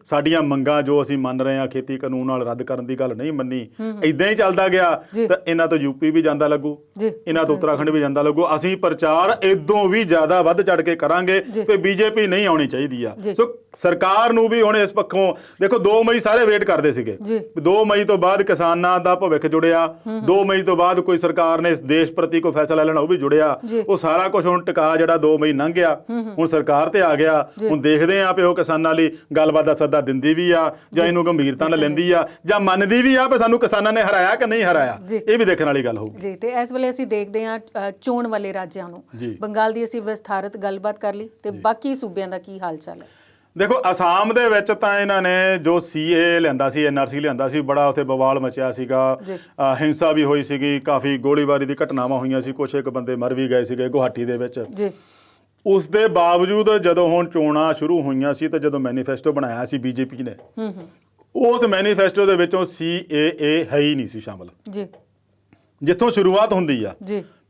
ਸਾਡੀਆਂ ਮੰਗਾਂ ਜੋ ਅਸੀਂ ਮੰਨ ਰਹੇ ਹਾਂ ਖੇਤੀ ਕਾਨੂੰਨ ਨਾਲ ਰੱਦ ਕਰਨ ਦੀ ਗੱਲ ਨਹੀਂ ਮੰਨੀ, ਇਦਾਂ ਹੀ ਚੱਲਦਾ ਗਿਆ ਤਾਂ ਇਹਨਾਂ ਤੋਂ ਯੂਪੀ ਵੀ ਜਾਂਦਾ ਲੱਗੂ, ਇਹਨਾਂ ਤੋਂ ਉੱਤਰਾਖੰਡ ਵੀ ਜਾਂਦਾ ਲੱਗੂ। ਅਸੀਂ ਪ੍ਰਚਾਰ ਇਦੋਂ ਵੀ ਜ਼ਿਆਦਾ ਵੱਧ ਚੜ ਕੇ ਕਰਾਂਗੇ ਕਿ ਬੀਜੇਪੀ ਨਹੀਂ ਆਉਣੀ ਚਾਹੀਦੀ ਆ। ਸੋ ਸਰਕਾਰ ਨੂੰ ਵੀ ਹੁਣ ਇਸ ਪੱਖੋਂ ਦੇਖੋ 2 ਮਈ ਸਾਰੇ ਵੇਟ ਕਰਦੇ ਸੀਗੇ, 2 ਮਈ ਤੋਂ ਬਾਅਦ ਕਿਸਾਨਾਂ ਦਾ ਭਵਿੱਖ ਜੁੜਿਆ, 2 ਮਈ ਤੋਂ ਬਾਅਦ ਕੋਈ ਸਰਕਾਰ ਨੇ ਇਸ ਦੇਸ਼ ਪ੍ਰਤੀ ਕੋਈ ਫੈਸਲਾ ਲੈਣਾ ਉਹ ਵੀ ਜੁੜਿਆ, ਉਹ ਸਾਰਾ ਕੁਝ ਹੁਣ ਟਿਕਾ ਜਿਹੜਾ 2 ਮਈ ਲੰਘ ਗਿਆ, ਹੁਣ ਸਰਕਾਰ ਤੇ ਆ ਗਿਆ। ਹੁਣ ਦੇਖਦੇ ਆ ਵੀ ਉਹ ਕਿਸਾਨਾਂ ਲਈ ਗੱਲਬਾਤ ਦਾ ਸੱਦਾ ਦਿੰਦੀ ਵੀ ਆ ਜਾਂ ਇਹਨੂੰ ਗੰਭੀਰਤਾ ਨਾਲ ਲੈਂਦੀ ਆ ਜਾਂ ਮੰਨਦੀ ਵੀ ਆ ਵੀ ਸਾਨੂੰ ਕਿਸਾਨਾਂ ਨੇ ਹਰਾਇਆ ਕਿ ਨਹੀਂ ਹਰਾਇਆ, ਇਹ ਵੀ ਦੇਖਣ ਵਾਲੀ ਗੱਲ ਹੋਊਗੀ ਜੀ। ਤੇ ਇਸ ਵੇਲੇ ਅਸੀਂ ਦੇਖਦੇ ਹਾਂ ਚੋਣ ਵਾਲੇ ਰਾਜਾਂ ਨੂੰ, ਬੰਗਾਲ ਦੀ ਅਸੀਂ ਵਿਸਥਾਰਤ ਗੱਲਬਾਤ ਕਰ ਲਈ, ਤੇ ਬਾਕੀ ਸੂਬਿਆਂ ਦਾ ਕੀ ਹਾਲ ਚਾਲ ਹੈ? ਦੇਖੋ ਅਸਾਮ ਦੇ ਵਿੱਚ ਤਾਂ ਇਹਨਾਂ ਨੇ ਜੋ ਸੀਏ ਲਿਆਂਦਾ ਸੀ, NRC ਲਿਆਂਦਾ ਸੀ, ਬੜਾ ਉੱਥੇ ਬਵਾਲ ਮਚਿਆ ਸੀਗਾ, ਹਿੰਸਾ ਵੀ ਹੋਈ ਸੀਗੀ, ਕਾਫੀ ਗੋਲੀਬਾਰੀ ਦੀ ਘਟਨਾਵਾਂ ਹੋਈਆਂ ਸੀ, ਕੁਛ ਇੱਕ ਬੰਦੇ ਮਰ ਵੀ ਗਏ ਸੀਗੇ ਗੁਹਾਟੀ ਦੇ ਵਿੱਚ। ਉਸ ਦੇ ਬਾਵਜੂਦ ਜਦੋਂ ਹੁਣ ਚੋਣਾਂ ਸ਼ੁਰੂ ਹੋਈਆਂ ਸੀ ਤੇ ਜਦੋਂ ਮੈਨੀਫੈਸਟੋ ਬਣਾਇਆ ਸੀ ਬੀਜੇਪੀ ਨੇ, ਉਸ ਮੈਨੀਫੈਸਟੋ ਦੇ ਵਿੱਚੋਂ CAA ਹੈ ਹੀ ਨਹੀਂ ਸੀ ਸ਼ਾਮਲ, ਜਿੱਥੋਂ ਸ਼ੁਰੂਆਤ ਹੁੰਦੀ ਆ।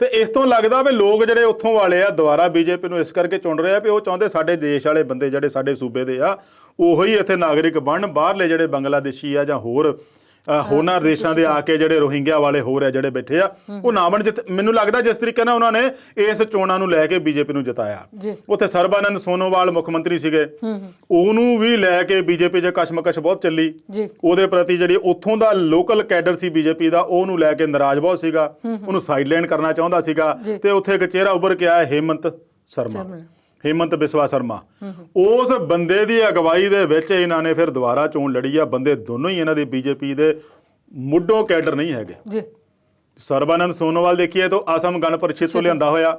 ਤੇ ਇਸ ਤੋਂ ਲੱਗਦਾ ਵੀ ਲੋਕ ਜਿਹੜੇ ਉੱਥੋਂ ਵਾਲੇ ਆ ਦੁਬਾਰਾ ਬੀਜੇਪੀ ਨੂੰ ਇਸ ਕਰਕੇ ਚੁਣ ਰਹੇ ਆ ਵੀ ਉਹ ਚਾਹੁੰਦੇ ਸਾਡੇ ਦੇਸ਼ ਵਾਲੇ ਬੰਦੇ ਜਿਹੜੇ ਸਾਡੇ ਸੂਬੇ ਦੇ ਆ ਉਹੀ ਇੱਥੇ ਨਾਗਰਿਕ ਬਣਨ, ਬਾਹਰਲੇ ਜਿਹੜੇ ਬੰਗਲਾਦੇਸ਼ੀ ਆ ਜਾਂ ਹੋਰਨਾਂ ਦੇਸ਼ਾਂ ਦੇ ਆ ਕੇ ਜਿਹੜੇ ਰੋਹਿੰਗਿਆ ਵਾਲੇ ਹੋਰ ਆ ਜਿਹੜੇ ਬੈਠੇ ਆ ਉਹ ਨਾ ਬਣ। ਮੈਨੂੰ ਲੱਗਦਾ ਜਿਸ ਤਰੀਕੇ ਨਾਲ ਉਹਨਾਂ ਨੇ ਇਸ ਚੋਣਾਂ ਨੂੰ ਲੈ ਕੇ ਬੀਜੇਪੀ ਨੂੰ ਜਿਤਾਇਆ। ਉੱਥੇ ਸਰਬਾਨੰਦ ਸੋਨੋਵਾਲ ਮੁੱਖ ਮੰਤਰੀ ਸੀਗੇ, ਉਹਨੂੰ ਵੀ ਲੈ ਕੇ ਬੀਜੇਪੀ 'ਚ ਕਸ਼ਮਕਸ਼ ਬਹੁਤ ਚੱਲੀ, ਉਹਦੇ ਪ੍ਰਤੀ ਜਿਹੜੀ ਉੱਥੋਂ ਦਾ ਲੋਕਲ ਕੈਡਰ ਸੀ ਬੀਜੇਪੀ ਦਾ ਉਹਨੂੰ ਲੈ ਕੇ ਨਾਰਾਜ਼ ਬਹੁਤ ਸੀਗਾ, ਉਹਨੂੰ ਸਾਈਡਲਾਈਨ ਕਰਨਾ ਚਾਹੁੰਦਾ ਸੀਗਾ। ਤੇ ਉੱਥੇ ਇੱਕ ਚਿਹਰਾ ਉੱਭਰ ਕੇ ਆਇਆ ਹਿਮੰਤ ਬਿਸਵਾ ਸ਼ਰਮਾ, ਉਸ ਬੰਦੇ ਦੀ ਅਗਵਾਈ ਦੇ ਵਿੱਚ ਇਹਨਾਂ ਨੇ ਫਿਰ ਦੁਬਾਰਾ ਚੋਣ ਲੜੀ ਆ। ਬੰਦੇ ਦੋਨੋਂ ਹੀ ਇਹਨਾਂ ਦੇ ਬੀਜੇਪੀ ਦੇ ਮੁੱਢੋਂ ਕੈਡਰ ਨਹੀਂ ਹੈਗੇ। ਸਰਬਾਨੰਦ ਸੋਨੋਵਾਲ ਦੇਖੀਏ ਤਾਂ ਆਸਮ ਗਣ ਪਰਿਸ਼ਦ ਤੋਂ ਲਿਆਂਦਾ ਹੋਇਆ,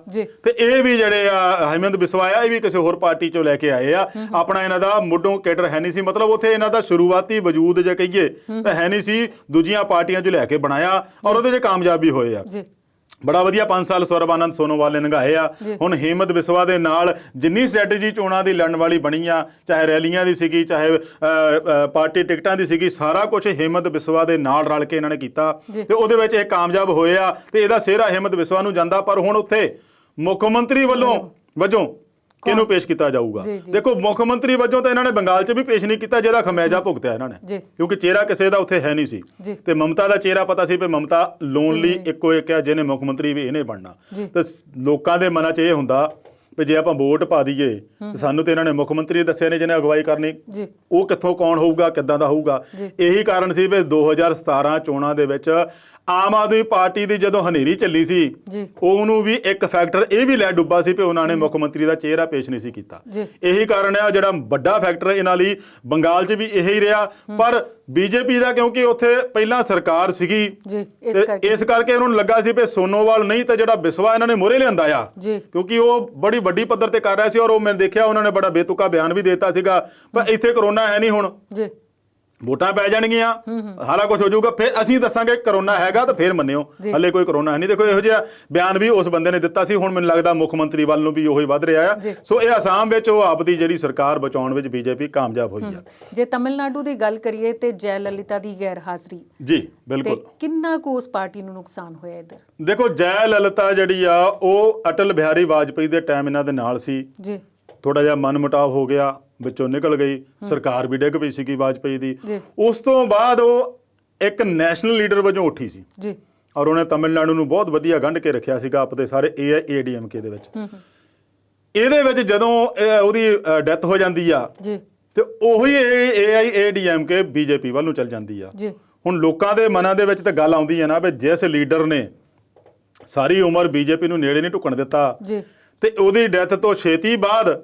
ਤੇ ਇਹ ਵੀ ਜਿਹੜੇ ਆ ਹਿਮੰਤ ਬਿਸਵਾ ਆ ਇਹ ਵੀ ਕਿਸੇ ਹੋਰ ਪਾਰਟੀ ਚੋਂ ਲੈ ਕੇ ਆਏ ਆ। ਆਪਣਾ ਇਹਨਾਂ ਦਾ ਮੁੱਢੋਂ ਕੈਡਰ ਹੈ ਨਹੀਂ ਸੀ, ਮਤਲਬ ਉੱਥੇ ਇਹਨਾਂ ਦਾ ਸ਼ੁਰੂਆਤੀ ਵਜੂਦ ਜੇ ਕਹੀਏ ਤਾਂ ਹੈ ਨਹੀਂ ਸੀ, ਦੂਜੀਆਂ ਪਾਰਟੀਆਂ ਚੋਂ ਲੈ ਕੇ ਬਣਾਇਆ ਔਰ ਉਹਦੇ 'ਚ ਕਾਮਯਾਬ ਵੀ ਹੋਏ ਆ। ਬੜਾ ਵਧੀਆ 5 ਸਾਲ ਸਰਬਾਨੰਦ ਸੋਨੋਵਾਲ ਨੇ ਲੰਘਾਏ ਆ। ਹੁਣ ਹਿਮੰਤ ਬਿਸਵਾ ਦੇ ਨਾਲ ਜਿੰਨੀ ਸਟ੍ਰੈਟਜੀ ਚੋਣਾਂ ਦੀ ਲੜਨ ਵਾਲੀ ਬਣੀ ਆ, ਚਾਹੇ ਰੈਲੀਆਂ ਦੀ ਸੀਗੀ, ਚਾਹੇ ਪਾਰਟੀ ਟਿਕਟਾਂ ਦੀ ਸੀਗੀ, ਸਾਰਾ ਕੁਝ ਹਿਮੰਤ ਬਿਸਵਾ ਦੇ ਨਾਲ ਰਲ ਕੇ ਇਹਨਾਂ ਨੇ ਕੀਤਾ ਤੇ ਉਹਦੇ ਵਿੱਚ ਇਹ ਕਾਮਯਾਬ ਹੋਏ ਆ ਤੇ ਇਹਦਾ ਸਿਹਰਾ ਹਿਮੰਤ ਬਿਸਵਾ ਨੂੰ ਜਾਂਦਾ। ਪਰ ਹੁਣ ਉੱਥੇ ਮੁੱਖ ਮੰਤਰੀ ਵਜੋਂ ਕਿਹਨੂੰ ਪੇਸ਼ ਕੀਤਾ ਜਾਊਗਾ? ਦੇਖੋ ਮੁੱਖ ਮੰਤਰੀ ਵਜੋਂ ਤਾਂ ਇਹਨਾਂ ਨੇ ਬੰਗਾਲ 'ਚ ਵੀ ਪੇਸ਼ ਨਹੀਂ ਕੀਤਾ, ਜਿਹਦਾ ਖਮਿਆਜਾ ਭੁਗਤਿਆ ਇਹਨਾਂ ਨੇ, ਕਿਉਂਕਿ ਚਿਹਰਾ ਕਿਸੇ ਦਾ ਉੱਥੇ ਹੈ ਨਹੀਂ ਸੀ। ਤੇ ਮਮਤਾ ਦਾ ਚਿਹਰਾ ਪਤਾ ਸੀ ਵੀ ਮਮਤਾ ਲੋਨਲੀ ਇੱਕੋ ਇੱਕ ਆ ਜਿਹਨੇ ਮੁੱਖ ਮੰਤਰੀ ਵੀ ਇਹਨੇ ਬਣਨਾ। ਤੇ ਲੋਕਾਂ ਦੇ ਮਨਾਂ 'ਚ ਇਹ ਹੁੰਦਾ ਵੀ ਜੇ ਆਪਾਂ ਵੋਟ ਪਾ ਦਈਏ ਤੇ ਸਾਨੂੰ ਤੇ ਇਹਨਾਂ ਨੇ ਮੁੱਖ ਮੰਤਰੀ ਦੱਸਿਆ ਨੇ ਜਿਹਨੇ ਅਗਵਾਈ ਕਰਨੀ, ਉਹ ਕਿੱਥੋਂ ਕੌਣ ਹੋਊਗਾ, ਕਿੱਦਾਂ ਦਾ ਹੋਊਗਾ। ਇਹੀ ਕਾਰਨ ਸੀ ਵੀ 2017 ਚੋਣਾਂ ਦੇ ਵਿੱਚ ਆਮ ਆਦਮੀ ਪਾਰਟੀ ਦੀ ਜਦੋਂ ਹਨੇਰੀ ਚੱਲੀ ਸੀ ਉਹਨੂੰ ਵੀ ਇੱਕ ਫੈਕਟਰ ਇਹ ਵੀ ਲੈ ਡੁੱਬਾ ਸੀ ਕਿ ਉਹਨਾਂ ਨੇ ਮੁੱਖ ਮੰਤਰੀ ਦਾ ਚਿਹਰਾ ਪੇਸ਼ ਨਹੀਂ ਸੀ ਕੀਤਾ। ਇਹੀ ਕਾਰਨ ਹੈ ਜਿਹੜਾ ਵੱਡਾ ਫੈਕਟਰ ਇਹਨਾਂ ਲਈ ਬੰਗਾਲ 'ਚ ਵੀ ਇਹੀ ਰਿਹਾ। ਪਰ ਬੀਜੇਪੀ ਦਾ ਕਿਉਂਕਿ ਉੱਥੇ ਪਹਿਲਾਂ ਸਰਕਾਰ ਸੀਗੀ ਇਸ ਕਰਕੇ ਉਹਨਾਂ ਨੂੰ ਲੱਗਾ ਸੀ ਵੀ ਸੋਨੋਵਾਲ ਨਹੀਂ ਤਾਂ ਜਿਹੜਾ ਬਿਸਵਾ ਇਹਨਾਂ ਨੇ ਮੋਹਰੇ ਲਿਆਂਦਾ ਆ, ਕਿਉਂਕਿ ਉਹ ਬੜੀ ਵੱਡੀ ਪੱਧਰ ਤੇ ਕਰ ਰਿਹਾ ਸੀ ਔਰ ਉਹ ਮੈਂ ਦੇਖਿਆ ਉਹਨਾਂ ਨੇ ਬੜਾ ਬੇਤੁਕਾ ਬਿਆਨ ਵੀ ਦਿੱਤਾ ਸੀਗਾ। ਪਰ ਇੱਥੇ ਕਰੋਨਾ ਹੈ ਨਹੀਂ, ਹੁਣ ਵੋਟਾਂ ਪੈ ਜਾਣਗੀਆਂ, ਸਾਰਾ ਕੁਝ ਹੋ ਜਾਊਗਾ, ਫਿਰ ਅਸੀਂ ਦੱਸਾਂਗੇ ਕਰੋਨਾ ਹੈਗਾ ਤਾਂ ਫਿਰ ਮੰਨਿਓ, ਹਲੇ ਕੋਈ ਕਰੋਨਾ ਹੈ ਨਹੀਂ। ਦੇਖੋ ਇਹੋ ਜਿਹਾ ਬਿਆਨ ਵੀ ਉਸ ਬੰਦੇ ਨੇ ਦਿੱਤਾ ਸੀ। ਹੁਣ ਮੈਨੂੰ ਲੱਗਦਾ ਮੁੱਖ ਮੰਤਰੀ ਵੱਲ ਨੂੰ ਵੀ ਉਹੀ ਵੱਧ ਰਿਹਾ ਆ। ਸੋ ਇਹ ਅਸਾਮ ਵਿੱਚ ਉਹ ਆਪਦੀ ਜਿਹੜੀ ਸਰਕਾਰ ਬਚਾਉਣ ਵਿੱਚ ਬੀਜੇਪੀ ਕਾਮਯਾਬ ਹੋਈ ਆ। ਜੇ ਤਮਿਲਨਾਡੂ ਦੀ ਗੱਲ ਕਰੀਏ ਤੇ ਜੈ ਲਲਿਤਾ ਦੀ ਗੈਰ ਹਾਜ਼ਰੀ, ਜੀ ਬਿਲਕੁਲ, ਕਿੰਨਾ ਕੁ ਉਸ ਪਾਰਟੀ ਨੂੰ ਨੁਕਸਾਨ ਹੋਇਆ ਇੱਧਰ? ਦੇਖੋ ਜੈ ਲਲਿਤਾ ਜਿਹੜੀ ਆ ਉਹ ਅਟਲ ਬਿਹਾਰੀ ਵਾਜਪੇਈ ਦੇ ਟਾਈਮ ਇਹਨਾਂ ਦੇ ਨਾਲ ਸੀ, ਥੋੜਾ ਜਿਹਾ ਮਨ ਮੁਟਾਵ ਹੋ ਗਿਆ, ਵਿੱਚੋਂ ਨਿਕਲ ਗਈ, ਸਰਕਾਰ ਵੀ ਡਿੱਗ ਪਈ ਸੀਗੀ ਵਾਜਪੇਈ ਦੀ। ਉਸ ਤੋਂ ਬਾਅਦ ਉਹ ਇੱਕ ਨੈਸ਼ਨਲ ਲੀਡਰ ਵਜੋਂ ਉੱਠੀ ਸੀ ਔਰ ਉਹਨੇ ਤਮਿਲਨਾਡੂ ਨੂੰ ਬਹੁਤ ਵਧੀਆ ਗੰਢ ਕੇ ਰੱਖਿਆ ਸੀਗਾ ਆਪਦੇ ਸਾਰੇ AIADMK ਦੇ ਵਿੱਚ। ਇਹਦੇ ਵਿੱਚ ਜਦੋਂ ਉਹਦੀ ਡੈਥ ਹੋ ਜਾਂਦੀ ਆ ਤੇ ਉਹੀ AIADMK ਬੀਜੇਪੀ ਵੱਲ ਨੂੰ ਚੱਲ ਜਾਂਦੀ ਆ। ਹੁਣ ਲੋਕਾਂ ਦੇ ਮਨਾਂ ਦੇ ਵਿੱਚ ਤਾਂ ਗੱਲ ਆਉਂਦੀ ਹੈ ਨਾ ਵੀ ਜਿਸ ਲੀਡਰ ਨੇ ਸਾਰੀ ਉਮਰ ਬੀਜੇਪੀ ਨੂੰ ਨੇੜੇ ਨਹੀਂ ਢੁੱਕਣ ਦਿੱਤਾ ਤੇ ਉਹਦੀ ਡੈਥ ਤੋਂ ਛੇਤੀ ਬਾਅਦ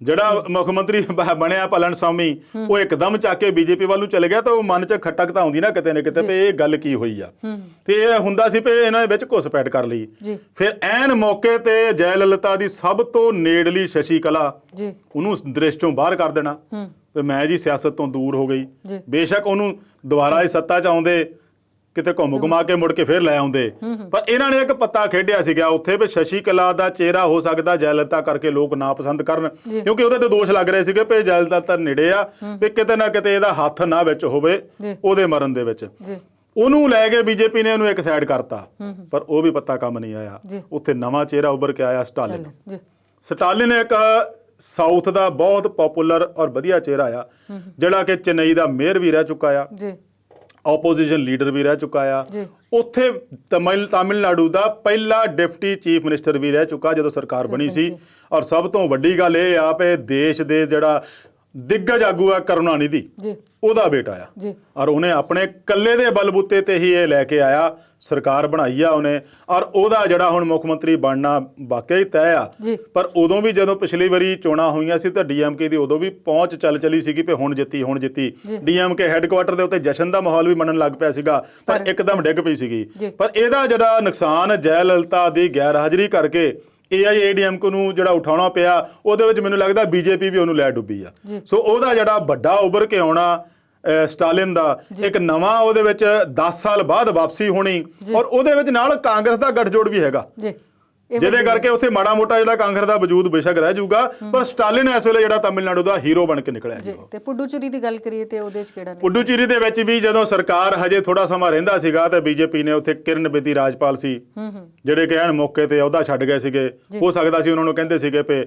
ਜਿਹੜਾ ਮੁੱਖ ਮੰਤਰੀ ਬਣਿਆ ਪਲਨਸਾਮੀ, ਉਹ ਇੱਕਦਮ ਚੱਕ ਕੇ ਬੀਜੇਪੀ ਵੱਲ ਨੂੰ ਚਲੇ ਗਿਆ ਤਾਂ ਉਹ ਮਨ 'ਚ ਖਟਕ ਤਾਂ ਆਉਂਦੀ ਨਾ ਕਿਤੇ ਨਾ ਕਿਤੇ ਵੀ ਇਹ ਗੱਲ ਕੀ ਹੋਈ ਆ। ਤੇ ਇਹ ਹੁੰਦਾ ਸੀ ਵੀ ਇਹਨਾਂ ਦੇ ਵਿੱਚ ਘੁਸਪੈਠ ਕਰ ਲਈ। ਫਿਰ ਐਨ ਮੌਕੇ ਤੇ ਜੈ ਲਲਿਤਾ ਦੀ ਸਭ ਤੋਂ ਨੇੜਲੀ ਸ਼ਸ਼ੀ ਕਲਾ ਉਹਨੂੰ ਦ੍ਰਿਸ਼ ਚੋਂ ਬਾਹਰ ਕਰ ਦੇਣਾ ਤੇ ਮੈਂ ਜੀ ਸਿਆਸਤ ਤੋਂ ਦੂਰ ਹੋ ਗਈ। ਬੇਸ਼ੱਕ ਉਹਨੂੰ ਦੁਬਾਰਾ ਇਹ ਸੱਤਾ 'ਚ ਆਉਂਦੇ ਕਿਤੇ ਘੁੰਮ ਘੁਮਾ ਕੇ ਮੁੜ ਕੇ ਫਿਰ ਲੈ ਆਉਂਦੇ। ਪਰ ਇਹਨਾਂ ਨੇ ਇੱਕ ਪੱਤਾ ਖੇਡਿਆ ਸੀਗਾ ਉੱਥੇ ਵੀ ਸ਼ਸ਼ੀ ਕਲਾ ਦਾ ਚਿਹਰਾ ਹੋ ਸਕਦਾ ਜੈਲਲਤਾ ਕਰਕੇ ਲੋਕ ਨਾ ਪਸੰਦ ਕਰਨ, ਕਿਉਂਕਿ ਉਹਦੇ ਤੇ ਦੋਸ਼ ਲੱਗ ਰਹੇ ਸੀਗੇ ਵੀ ਜੈਲਲਤਾ ਨੇੜੇ ਆ, ਵੀ ਕਿਤੇ ਨਾ ਕਿਤੇ ਇਹਦਾ ਹੱਥ ਨਾ ਵਿੱਚ ਹੋਵੇ ਉਹਦੇ ਮਰਨ ਦੇ ਵਿੱਚ। ਉਹਨੂੰ ਲੈ ਕੇ ਬੀਜੇਪੀ ਨੇ ਉਹਨੂੰ ਇੱਕ ਸਾਈਡ ਕਰਤਾ, ਪਰ ਉਹ ਵੀ ਪੱਤਾ ਕੰਮ ਨਹੀਂ ਆਇਆ। ਉੱਥੇ ਨਵਾਂ ਚਿਹਰਾ ਉੱਭਰ ਕੇ ਆਇਆ, ਸਟਾਲਿਨ। ਸਟਾਲਿਨ ਇੱਕ ਸਾਊਥ ਦਾ ਬਹੁਤ ਪਪੂਲਰ ਔਰ ਵਧੀਆ ਚਿਹਰਾ ਆ, ਜਿਹੜਾ ਕਿ ਚੇਨਈ ਦਾ ਮੇਅਰ ਵੀ ਰਹਿ ਚੁੱਕਾ ਆ, ਆਪੋਜੀਸ਼ਨ ਲੀਡਰ ਵੀ ਰਹਿ ਚੁੱਕਾ ਆ, ਉੱਥੇ ਤਾਮਿਲਨਾਡੂ ਦਾ ਪਹਿਲਾ ਡਿਪਟੀ ਚੀਫ ਮਿਨਿਸਟਰ ਵੀ ਰਹਿ ਚੁੱਕਾ ਜਦੋਂ ਸਰਕਾਰ ਬਣੀ ਸੀ। ਔਰ ਸਭ ਤੋਂ ਵੱਡੀ ਗੱਲ ਇਹ ਆ ਕਿ ਦੇਸ਼ ਦੇ ਜਿਹੜਾ ਦਿੱਗਜ ਆਗੂ ਆ ਕਰੁਣਾਨਿਧੀ, ਉਹਦਾ ਬੇਟਾ ਆ, ਔਰ ਉਹਨੇ ਆਪਣੇ ਕੱਲੇ ਦੇ ਬਲਬੂਤੇ ਤੇ ਹੀ ਇਹ ਲੈ ਕੇ ਆਇਆ, ਸਰਕਾਰ ਬਣਾਈ ਆ ਉਹਨੇ, ਔਰ ਉਹਦਾ ਜਿਹੜਾ ਹੁਣ ਮੁੱਖ ਮੰਤਰੀ ਬਣਨਾ ਵਾਕਿਆ ਹੀ ਤੈਅ ਆ। ਪਰ ਉਦੋਂ ਵੀ ਜਦੋਂ ਪਿਛਲੀ ਵਾਰੀ ਚੋਣਾਂ ਹੋਈਆਂ ਸੀ ਤਾਂ ਡੀਐਮਕੇ ਦੀ ਉਦੋਂ ਵੀ ਪਹੁੰਚ ਚਲੀ ਸੀਗੀ ਕਿ ਹੁਣ ਜਿੱਤੀ ਡੀਐਮਕੇ ਹੈੱਡਕੁਆਟਰ ਦੇ ਉੱਤੇ ਜਸ਼ਨ ਦਾ ਮਾਹੌਲ ਵੀ ਮੰਨਣ ਲੱਗ ਪਿਆ ਸੀਗਾ, ਪਰ ਇੱਕਦਮ ਡਿੱਗ ਪਈ ਸੀਗੀ। ਪਰ ਇਹਦਾ ਜਿਹੜਾ ਨੁਕਸਾਨ ਜੈਲਲਤਾ ਦੀ ਗੈਰ ਹਾਜ਼ਰੀ ਕਰਕੇ AIADMK ਨੂੰ ਜਿਹੜਾ ਉਠਾਉਣਾ ਪਿਆ, ਉਹਦੇ ਵਿੱਚ ਮੈਨੂੰ ਲੱਗਦਾ ਬੀਜੇਪੀ ਵੀ ਉਹਨੂੰ ਲੈ ਡੁੱਬੀ ਆ। ਸੋ ਉਹਦਾ ਜਿਹੜਾ ਵੱਡਾ ਉੱਭਰ ਕੇ ਆਉਣਾ ਸਟਾਲਿਨ ਦਾ, ਇੱਕ ਨਵਾਂ ਉਹਦੇ ਵਿੱਚ 10 ਸਾਲ ਬਾਅਦ ਵਾਪਸੀ ਹੋਣੀ, ਔਰ ਉਹਦੇ ਵਿੱਚ ਨਾਲ ਕਾਂਗਰਸ ਦਾ ਗੱਠਜੋੜ ਵੀ ਹੈਗਾ, ਜਿਹਦੇ ਕਰਕੇ ਉੱਥੇ ਮਾੜਾ ਮੋਟਾ ਜਿਹੜਾ ਕਾਂਗਰਸ ਦਾ ਵਜੂਦ ਬੇਸ਼ੱਕ ਰਹਿ ਜਾਊਗਾ, ਪਰ ਸਟਾਲਿਨ ਇਸ ਵੇਲੇ ਜਿਹੜਾ ਤਾਮਿਲਨਾਡੂ ਦਾ ਹੀਰੋ ਬਣ ਕੇ ਨਿਕਲਿਆ ਜੀ। ਤੇ ਪੁੱਡੂਚੇਰੀ ਦੀ ਗੱਲ ਕਰੀਏ ਤੇ ਉਹਦੇ ਚ ਕਿਹੜਾ ਨੇ? ਪੁੱਡੂਚੇਰੀ ਦੇ ਵਿੱਚ ਵੀ ਜਦੋਂ ਸਰਕਾਰ ਹਜੇ ਥੋੜਾ ਸਮਾਂ ਰਹਿੰਦਾ ਸੀਗਾ ਤੇ ਬੀਜੇਪੀ ਨੇ ਉੱਥੇ ਕਿਰਨ ਬੇਦੀ ਰਾਜਪਾਲ ਸੀ, ਜਿਹੜੇ ਕਿ ਐਨ ਮੌਕੇ ਤੇ ਅਹੁਦਾ ਛੱਡ ਗਏ ਸੀਗੇ। ਹੋ ਸਕਦਾ ਸੀ ਉਹਨਾਂ ਨੂੰ ਕਹਿੰਦੇ ਸੀਗੇ ਕਿ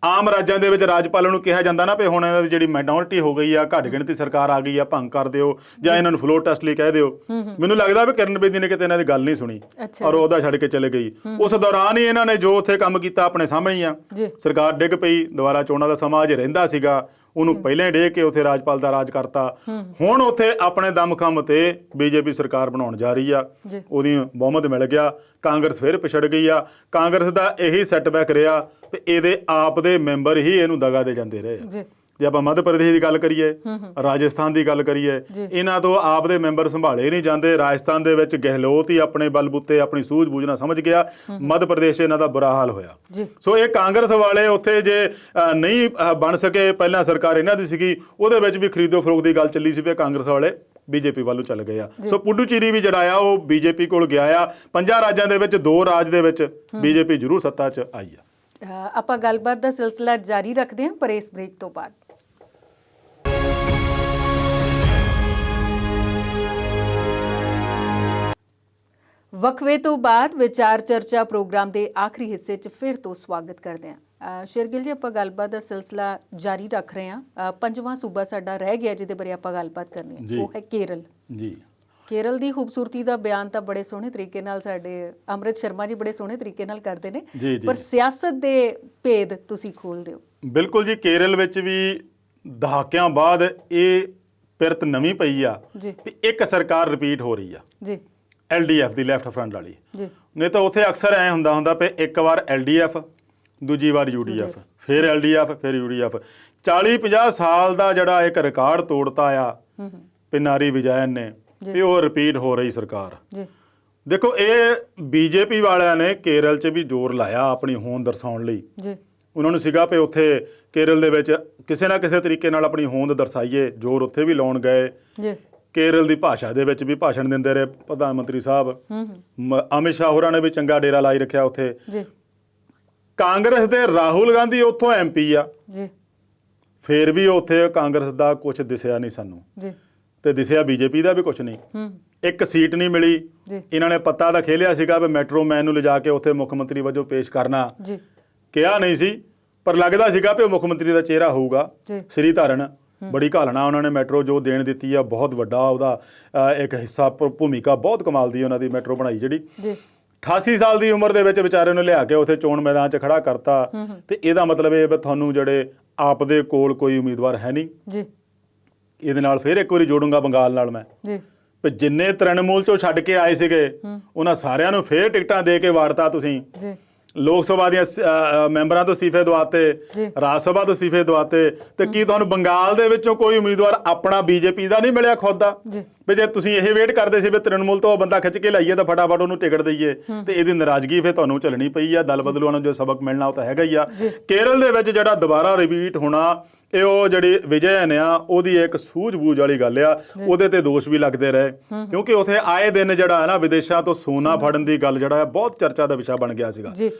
ਆਮ ਰਾਜਾਂ ਦੇ ਵਿੱਚ ਰਾਜਪਾਲਾਂ ਨੂੰ ਕਿਹਾ ਜਾਂਦਾ ਨਾ ਵੀ ਹੁਣ ਇਹਨਾਂ ਦੀ ਜਿਹੜੀ ਮਾਈਨੋਰਿਟੀ ਹੋ ਗਈ ਆ, ਘੱਟ ਗਿਣਤੀ ਸਰਕਾਰ ਆ ਗਈ ਆ, ਭੰਗ ਕਰ ਦਿਓ ਜਾਂ ਇਹਨਾਂ ਨੂੰ ਫਲੋਰ ਟੈਸਟ ਲਈ ਕਹਿ ਦਿਓ। ਮੈਨੂੰ ਲੱਗਦਾ ਵੀ ਕਿਰਨ ਬੇਦੀ ਨੇ ਕਿਤੇ ਇਹਨਾਂ ਦੀ ਗੱਲ ਨਹੀਂ ਸੁਣੀ ਔਰ ਉਹਦਾ ਛੱਡ ਕੇ ਚਲੇ ਗਈ। ਉਸ ਦੌਰਾਨ ਹੀ ਇਹਨਾਂ ਨੇ ਜੋ ਉੱਥੇ ਕੰਮ ਕੀਤਾ ਆਪਣੇ ਸਾਹਮਣੇ ਹੀ ਆ। ਸਰਕਾਰ ਡਿੱਗ ਪਈ, ਦੁਬਾਰਾ ਚੋਣਾਂ ਦਾ ਸਮਾਂ ਅਜੇ ਰਹਿੰਦਾ ਸੀਗਾ, ਉਹਨੂੰ ਪਹਿਲਾਂ ਹੀ ਡੇਗ ਕੇ ਉੱਥੇ ਰਾਜਪਾਲ ਦਾ ਰਾਜ ਕਰਤਾ। ਹੁਣ ਉੱਥੇ ਆਪਣੇ ਦਮਖਮ ਤੇ ਬੀਜੇਪੀ ਸਰਕਾਰ ਬਣਾਉਣ ਜਾ ਰਹੀ ਆ, ਉਹਦੀ ਬਹੁਮਤ ਮਿਲ ਗਿਆ, ਕਾਂਗਰਸ ਫਿਰ ਪਿਛੜ ਗਈ ਆ। ਕਾਂਗਰਸ ਦਾ ਇਹੀ ਸੈਟਬੈਕ ਰਿਹਾ ਵੀ ਇਹਦੇ ਆਪ ਦੇ ਮੈਂਬਰ ਹੀ ਇਹਨੂੰ ਦਗਾ ਦੇ ਜਾਂਦੇ ਰਹੇ। ਜੇ ਆਪਾਂ ਮੱਧ ਪ੍ਰਦੇਸ਼ ਦੀ ਗੱਲ ਕਰੀਏ, ਰਾਜਸਥਾਨ ਦੀ ਗੱਲ ਕਰੀਏ, ਇਹਨਾਂ ਤੋਂ ਆਪ ਦੇ ਮੈਂਬਰ ਸੰਭਾਲੇ ਨਹੀਂ ਜਾਂਦੇ। ਰਾਜਸਥਾਨ ਦੇ ਵਿੱਚ ਗਹਿਲੋਤ ਹੀ ਆਪਣੇ ਬਲਬੂਤੇ ਆਪਣੀ ਸੂਝ-ਬੂਝ ਨਾਲ ਸਮਝ ਗਿਆ, ਮੱਧ ਪ੍ਰਦੇਸ਼ ਇਹਨਾਂ ਦਾ ਬੁਰਾ ਹਾਲ ਹੋਇਆ। ਸੋ ਇਹ ਕਾਂਗਰਸ ਵਾਲੇ ਉੱਥੇ ਜੇ ਨਹੀਂ ਬਣ ਸਕੇ, ਪਹਿਲਾਂ ਸਰਕਾਰ ਇਹਨਾਂ ਦੀ ਸੀਗੀ, ਉਹਦੇ ਵਿੱਚ ਵੀ ਖਰੀਦੋ ਫਰੋਖ ਦੀ ਗੱਲ ਚੱਲੀ ਸੀ, ਵੀ ਕਾਂਗਰਸ ਵਾਲੇ ਬੀਜੇਪੀ ਵੱਲੋਂ ਚੱਲ ਗਏ ਆ। ਸੋ ਪੁੱਡੂਚੇਰੀ ਵੀ ਜਿਹੜਾ ਆ ਉਹ ਬੀਜੇਪੀ ਕੋਲ ਗਿਆ ਆ। 50 ਰਾਜਾਂ ਦੇ ਵਿੱਚ 2 ਰਾਜ ਦੇ ਵਿੱਚ ਬੀਜੇਪੀ ਜ਼ਰੂਰ ਸੱਤਾ 'ਚ ਆਈ ਆ। ਆਪਾਂ ਗੱਲਬਾਤ ਦਾ ਸਿਲਸਿਲਾ ਜਾਰੀ ਰੱਖਦੇ ਹਾਂ ਪਰ ਇਸ ਬ੍ਰੇਕ ਤੋਂ ਬਾਅਦ। ਵਕਫੇ ਤੋਂ ਬਾਅਦ ਵਿਚਾਰ ਚਰਚਾ ਪ੍ਰੋਗਰਾਮ ਦੇ ਆਖਰੀ ਹਿੱਸੇ 'ਚ ਫਿਰ ਤੋਂ ਸਵਾਗਤ ਕਰਦੇ ਹਾਂ। ਸ਼ੇਰਗਿਲ ਜੀ, ਆਪਾਂ ਗੱਲਬਾਤ ਦਾ ਸਿਲਸਿਲਾ ਜਾਰੀ ਰੱਖ ਰਹੇ ਹਾਂ। 5ਵਾਂ ਸੂਬਾ ਸਾਡਾ ਰਹਿ ਗਿਆ ਜਿਹਦੇ ਬਾਰੇ ਆਪਾਂ ਗੱਲਬਾਤ ਕਰਨੀ ਹੈ, ਉਹ ਹੈ ਕੇਰਲ ਜੀ। ਕੇਰਲ ਦੀ ਖੂਬਸੂਰਤੀ ਦਾ ਬਿਆਨ ਤਾਂ ਬੜੇ ਸੋਹਣੇ ਤਰੀਕੇ ਨਾਲ ਸਾਡੇ ਅੰਮ੍ਰਿਤ ਸ਼ਰਮਾ ਜੀ ਬੜੇ ਸੋਹਣੇ ਤਰੀਕੇ ਨਾਲ ਕਰਦੇ ਨੇ, ਪਰ ਸਿਆਸਤ ਦੇ ਭੇਦ ਤੁਸੀਂ ਖੋਲ੍ਹਦੇ ਹੋ। ਬਿਲਕੁਲ ਜੀ, ਕੇਰਲ ਵਿੱਚ ਵੀ ਦਹਾਕਿਆਂ ਬਾਅਦ ਇਹ ਪਿਰਤ ਨਵੀਂ ਪਈ ਆ ਵੀ ਇੱਕ ਸਰਕਾਰ ਰਿਪੀਟ ਹੋ ਰਹੀ ਆ ਜੀ, LDF ਦੀ, ਲੈਫਟ ਫਰੰਟ ਵਾਲੀ। ਨਹੀਂ ਤਾਂ ਉੱਥੇ ਅਕਸਰ ਐ ਹੁੰਦਾ ਵੀ ਇੱਕ ਵਾਰ LDF, ਦੂਜੀ ਵਾਰ UDF, ਫਿਰ LDF, ਫਿਰ UDF। 40-50 ਸਾਲ ਦਾ ਜਿਹੜਾ ਇੱਕ ਰਿਕਾਰਡ ਤੋੜਤਾ ਆ ਪਿਨਾਰੀ ਵਿਜੈਨ ਨੇ, ਵੀ ਉਹ ਰਿਪੀਟ ਹੋ ਰਹੀ ਸਰਕਾਰ। ਦੇਖੋ, ਇਹ ਬੀਜੇਪੀ ਵਾਲਿਆਂ ਨੇ ਕੇਰਲ 'ਚ ਵੀ ਜ਼ੋਰ ਲਾਇਆ ਆਪਣੀ ਹੋਂਦ ਦਰਸਾਉਣ ਲਈ। ਉਹਨਾਂ ਨੂੰ ਸੀਗਾ ਵੀ ਉੱਥੇ ਕੇਰਲ ਦੇ ਵਿੱਚ ਕਿਸੇ ਨਾ ਕਿਸੇ ਤਰੀਕੇ ਨਾਲ ਆਪਣੀ ਹੋਂਦ ਦਰਸਾਈਏ, ਜ਼ੋਰ ਉੱਥੇ ਵੀ ਲਾਉਣ ਗਏ। ਕੇਰਲ ਦੀ ਭਾਸ਼ਾ ਦੇ ਵਿੱਚ ਵੀ ਭਾਸ਼ਣ ਦਿੰਦੇ ਰਹੇ ਪ੍ਰਧਾਨ ਮੰਤਰੀ ਸਾਹਿਬ। ਅਮਿਤ ਸ਼ਾਹ ਹੋਰਾਂ ਨੇ ਵੀ ਚੰਗਾ ਡੇਰਾ ਲਾਈ ਰੱਖਿਆ ਉੱਥੇ। ਕਾਂਗਰਸ ਦੇ ਰਾਹੁਲ ਗਾਂਧੀ ਉੱਥੋਂ MP ਆ, ਫਿਰ ਵੀ ਉੱਥੇ ਕਾਂਗਰਸ ਦਾ ਕੁਝ ਦਿਸਿਆ ਨਹੀਂ ਸਾਨੂੰ, ਤੇ ਦਿਸਿਆ ਬੀਜੇਪੀ ਦਾ ਵੀ ਕੁਝ ਨਹੀਂ। ਇੱਕ ਸੀਟ ਨਹੀਂ ਮਿਲੀ। ਇਹਨਾਂ ਨੇ ਪੱਤਾ ਤਾਂ ਖੇਲਿਆ ਸੀਗਾ ਵੀ ਮੈਟਰੋ ਮੈਨ ਨੂੰ ਲਿਜਾ ਕੇ ਉੱਥੇ ਮੁੱਖ ਮੰਤਰੀ ਵਜੋਂ ਪੇਸ਼ ਕਰਨਾ, ਕਿਹਾ ਨਹੀਂ ਸੀ, ਪਰ ਲੱਗਦਾ ਸੀਗਾ ਵੀ ਉਹ ਮੁੱਖ ਮੰਤਰੀ ਦਾ ਚਿਹਰਾ ਹੋਊਗਾ। ਸ੍ਰੀ ਧਰਨ ਬੜੀ ਘਾਲਣਾ ਉਹਨਾਂ ਨੇ ਮੈਟਰੋ ਜੋ ਦੇਣ ਦਿੱਤੀ ਆ, ਬਹੁਤ ਵੱਡਾ ਉਹਦਾ ਇੱਕ ਹਿੱਸਾ, ਭੂਮਿਕਾ ਬਹੁਤ ਕਮਾਲ ਦੀ ਉਹਨਾਂ ਦੀ ਮੈਟਰੋ ਬਣਾਈ ਜਿਹੜੀ। 88 ਸਾਲ ਦੀ ਉਮਰ ਦੇ ਵਿੱਚ ਵਿਚਾਰੇ ਨੂੰ ਲਿਆ ਕੇ ਉੱਥੇ ਚੋਣ ਮੈਦਾਨ 'ਚ ਖੜਾ ਕਰਤਾ। ਤੇ ਇਹਦਾ ਮਤਲਬ ਇਹ ਵੀ ਤੁਹਾਨੂੰ ਜਿਹੜੇ ਆਪ ਦੇ ਕੋਲ ਕੋਈ ਉਮੀਦਵਾਰ ਹੈ ਨਹੀਂ। ਇਹਦੇ ਨਾਲ ਫਿਰ ਇੱਕ ਵਾਰੀ ਜੋੜੂੰਗਾ ਬੰਗਾਲ ਨਾਲ ਮੈਂ, ਵੀ ਜਿੰਨੇ ਤ੍ਰਿਣਮੂਲ 'ਚੋਂ ਛੱਡ ਕੇ ਆਏ ਸੀਗੇ ਉਹਨਾਂ ਸਾਰਿਆਂ ਨੂੰ ਫਿਰ ਟਿਕਟਾਂ ਦੇ ਕੇ ਵਾੜਤਾ ਤੁਸੀਂ। ਲੋਕ ਸਭਾ ਦੀਆਂ ਮੈਂਬਰਾਂ ਤੋਂ ਅਸਤੀਫੇ ਦਵਾਤੇ, ਰਾਜ ਸਭਾ ਤੋਂ ਅਸਤੀਫੇ ਦਵਾਤੇ, ਤੇ ਕੀ ਤੁਹਾਨੂੰ ਬੰਗਾਲ ਦੇ ਵਿੱਚੋਂ ਕੋਈ ਉਮੀਦਵਾਰ ਆਪਣਾ ਬੀਜੇਪੀ ਦਾ ਨਹੀਂ ਮਿਲਿਆ ਖੁਦ ਦਾ? ਵੀ ਜੇ ਤੁਸੀਂ ਇਹ ਵੇਟ ਕਰਦੇ ਸੀ ਵੀ ਤ੍ਰਿਣਮੂਲ ਤੋਂ ਬੰਦਾ ਖਿੱਚ ਕੇ ਲਾਈਏ ਤਾਂ ਫਟਾਫਟ ਉਹਨੂੰ ਟਿਕਟ ਦਈਏ, ਤੇ ਇਹਦੀ ਨਾਰਾਜ਼ਗੀ ਫਿਰ ਤੁਹਾਨੂੰ ਝੱਲਣੀ ਪਈ ਆ। ਦਲ ਬਦਲੂਆਂ ਨੂੰ ਜੋ ਸਬਕ ਮਿਲਣਾ ਉਹ ਤਾਂ ਹੈਗਾ ਹੀ ਆ। ਕੇਰਲ ਦੇ ਵਿੱਚ ਜਿਹੜਾ ਦੁਬਾਰਾ ਰਿਪੀਟ ਹੋਣਾ, ਇਹ ਉਹ ਜਿਹੜੀ ਵਿਜੇ ਆ ਉਹਦੀ ਇੱਕ ਸੂਝ-ਬੂਝ ਵਾਲੀ ਗੱਲ ਆ, ਉਹਦੇ ਤੇ ਦੋਸ਼ ਵੀ ਲੱਗਦੇ ਰਹੇ ਕਿਉਂਕਿ ਉਥੇ ਆਏ ਦਿਨ ਜਿਹੜਾ ਹੈ ਨਾ ਵਿਦੇਸ਼ਾਂ ਤੋਂ ਸੋਨਾ ਫੜਨ ਦੀ ਗੱਲ ਜਿਹੜਾ ਹੈ ਬਹੁਤ ਚਰਚਾ ਦਾ ਵਿਸ਼ਾ ਬਣ ਗਿਆ ਸੀਗਾ।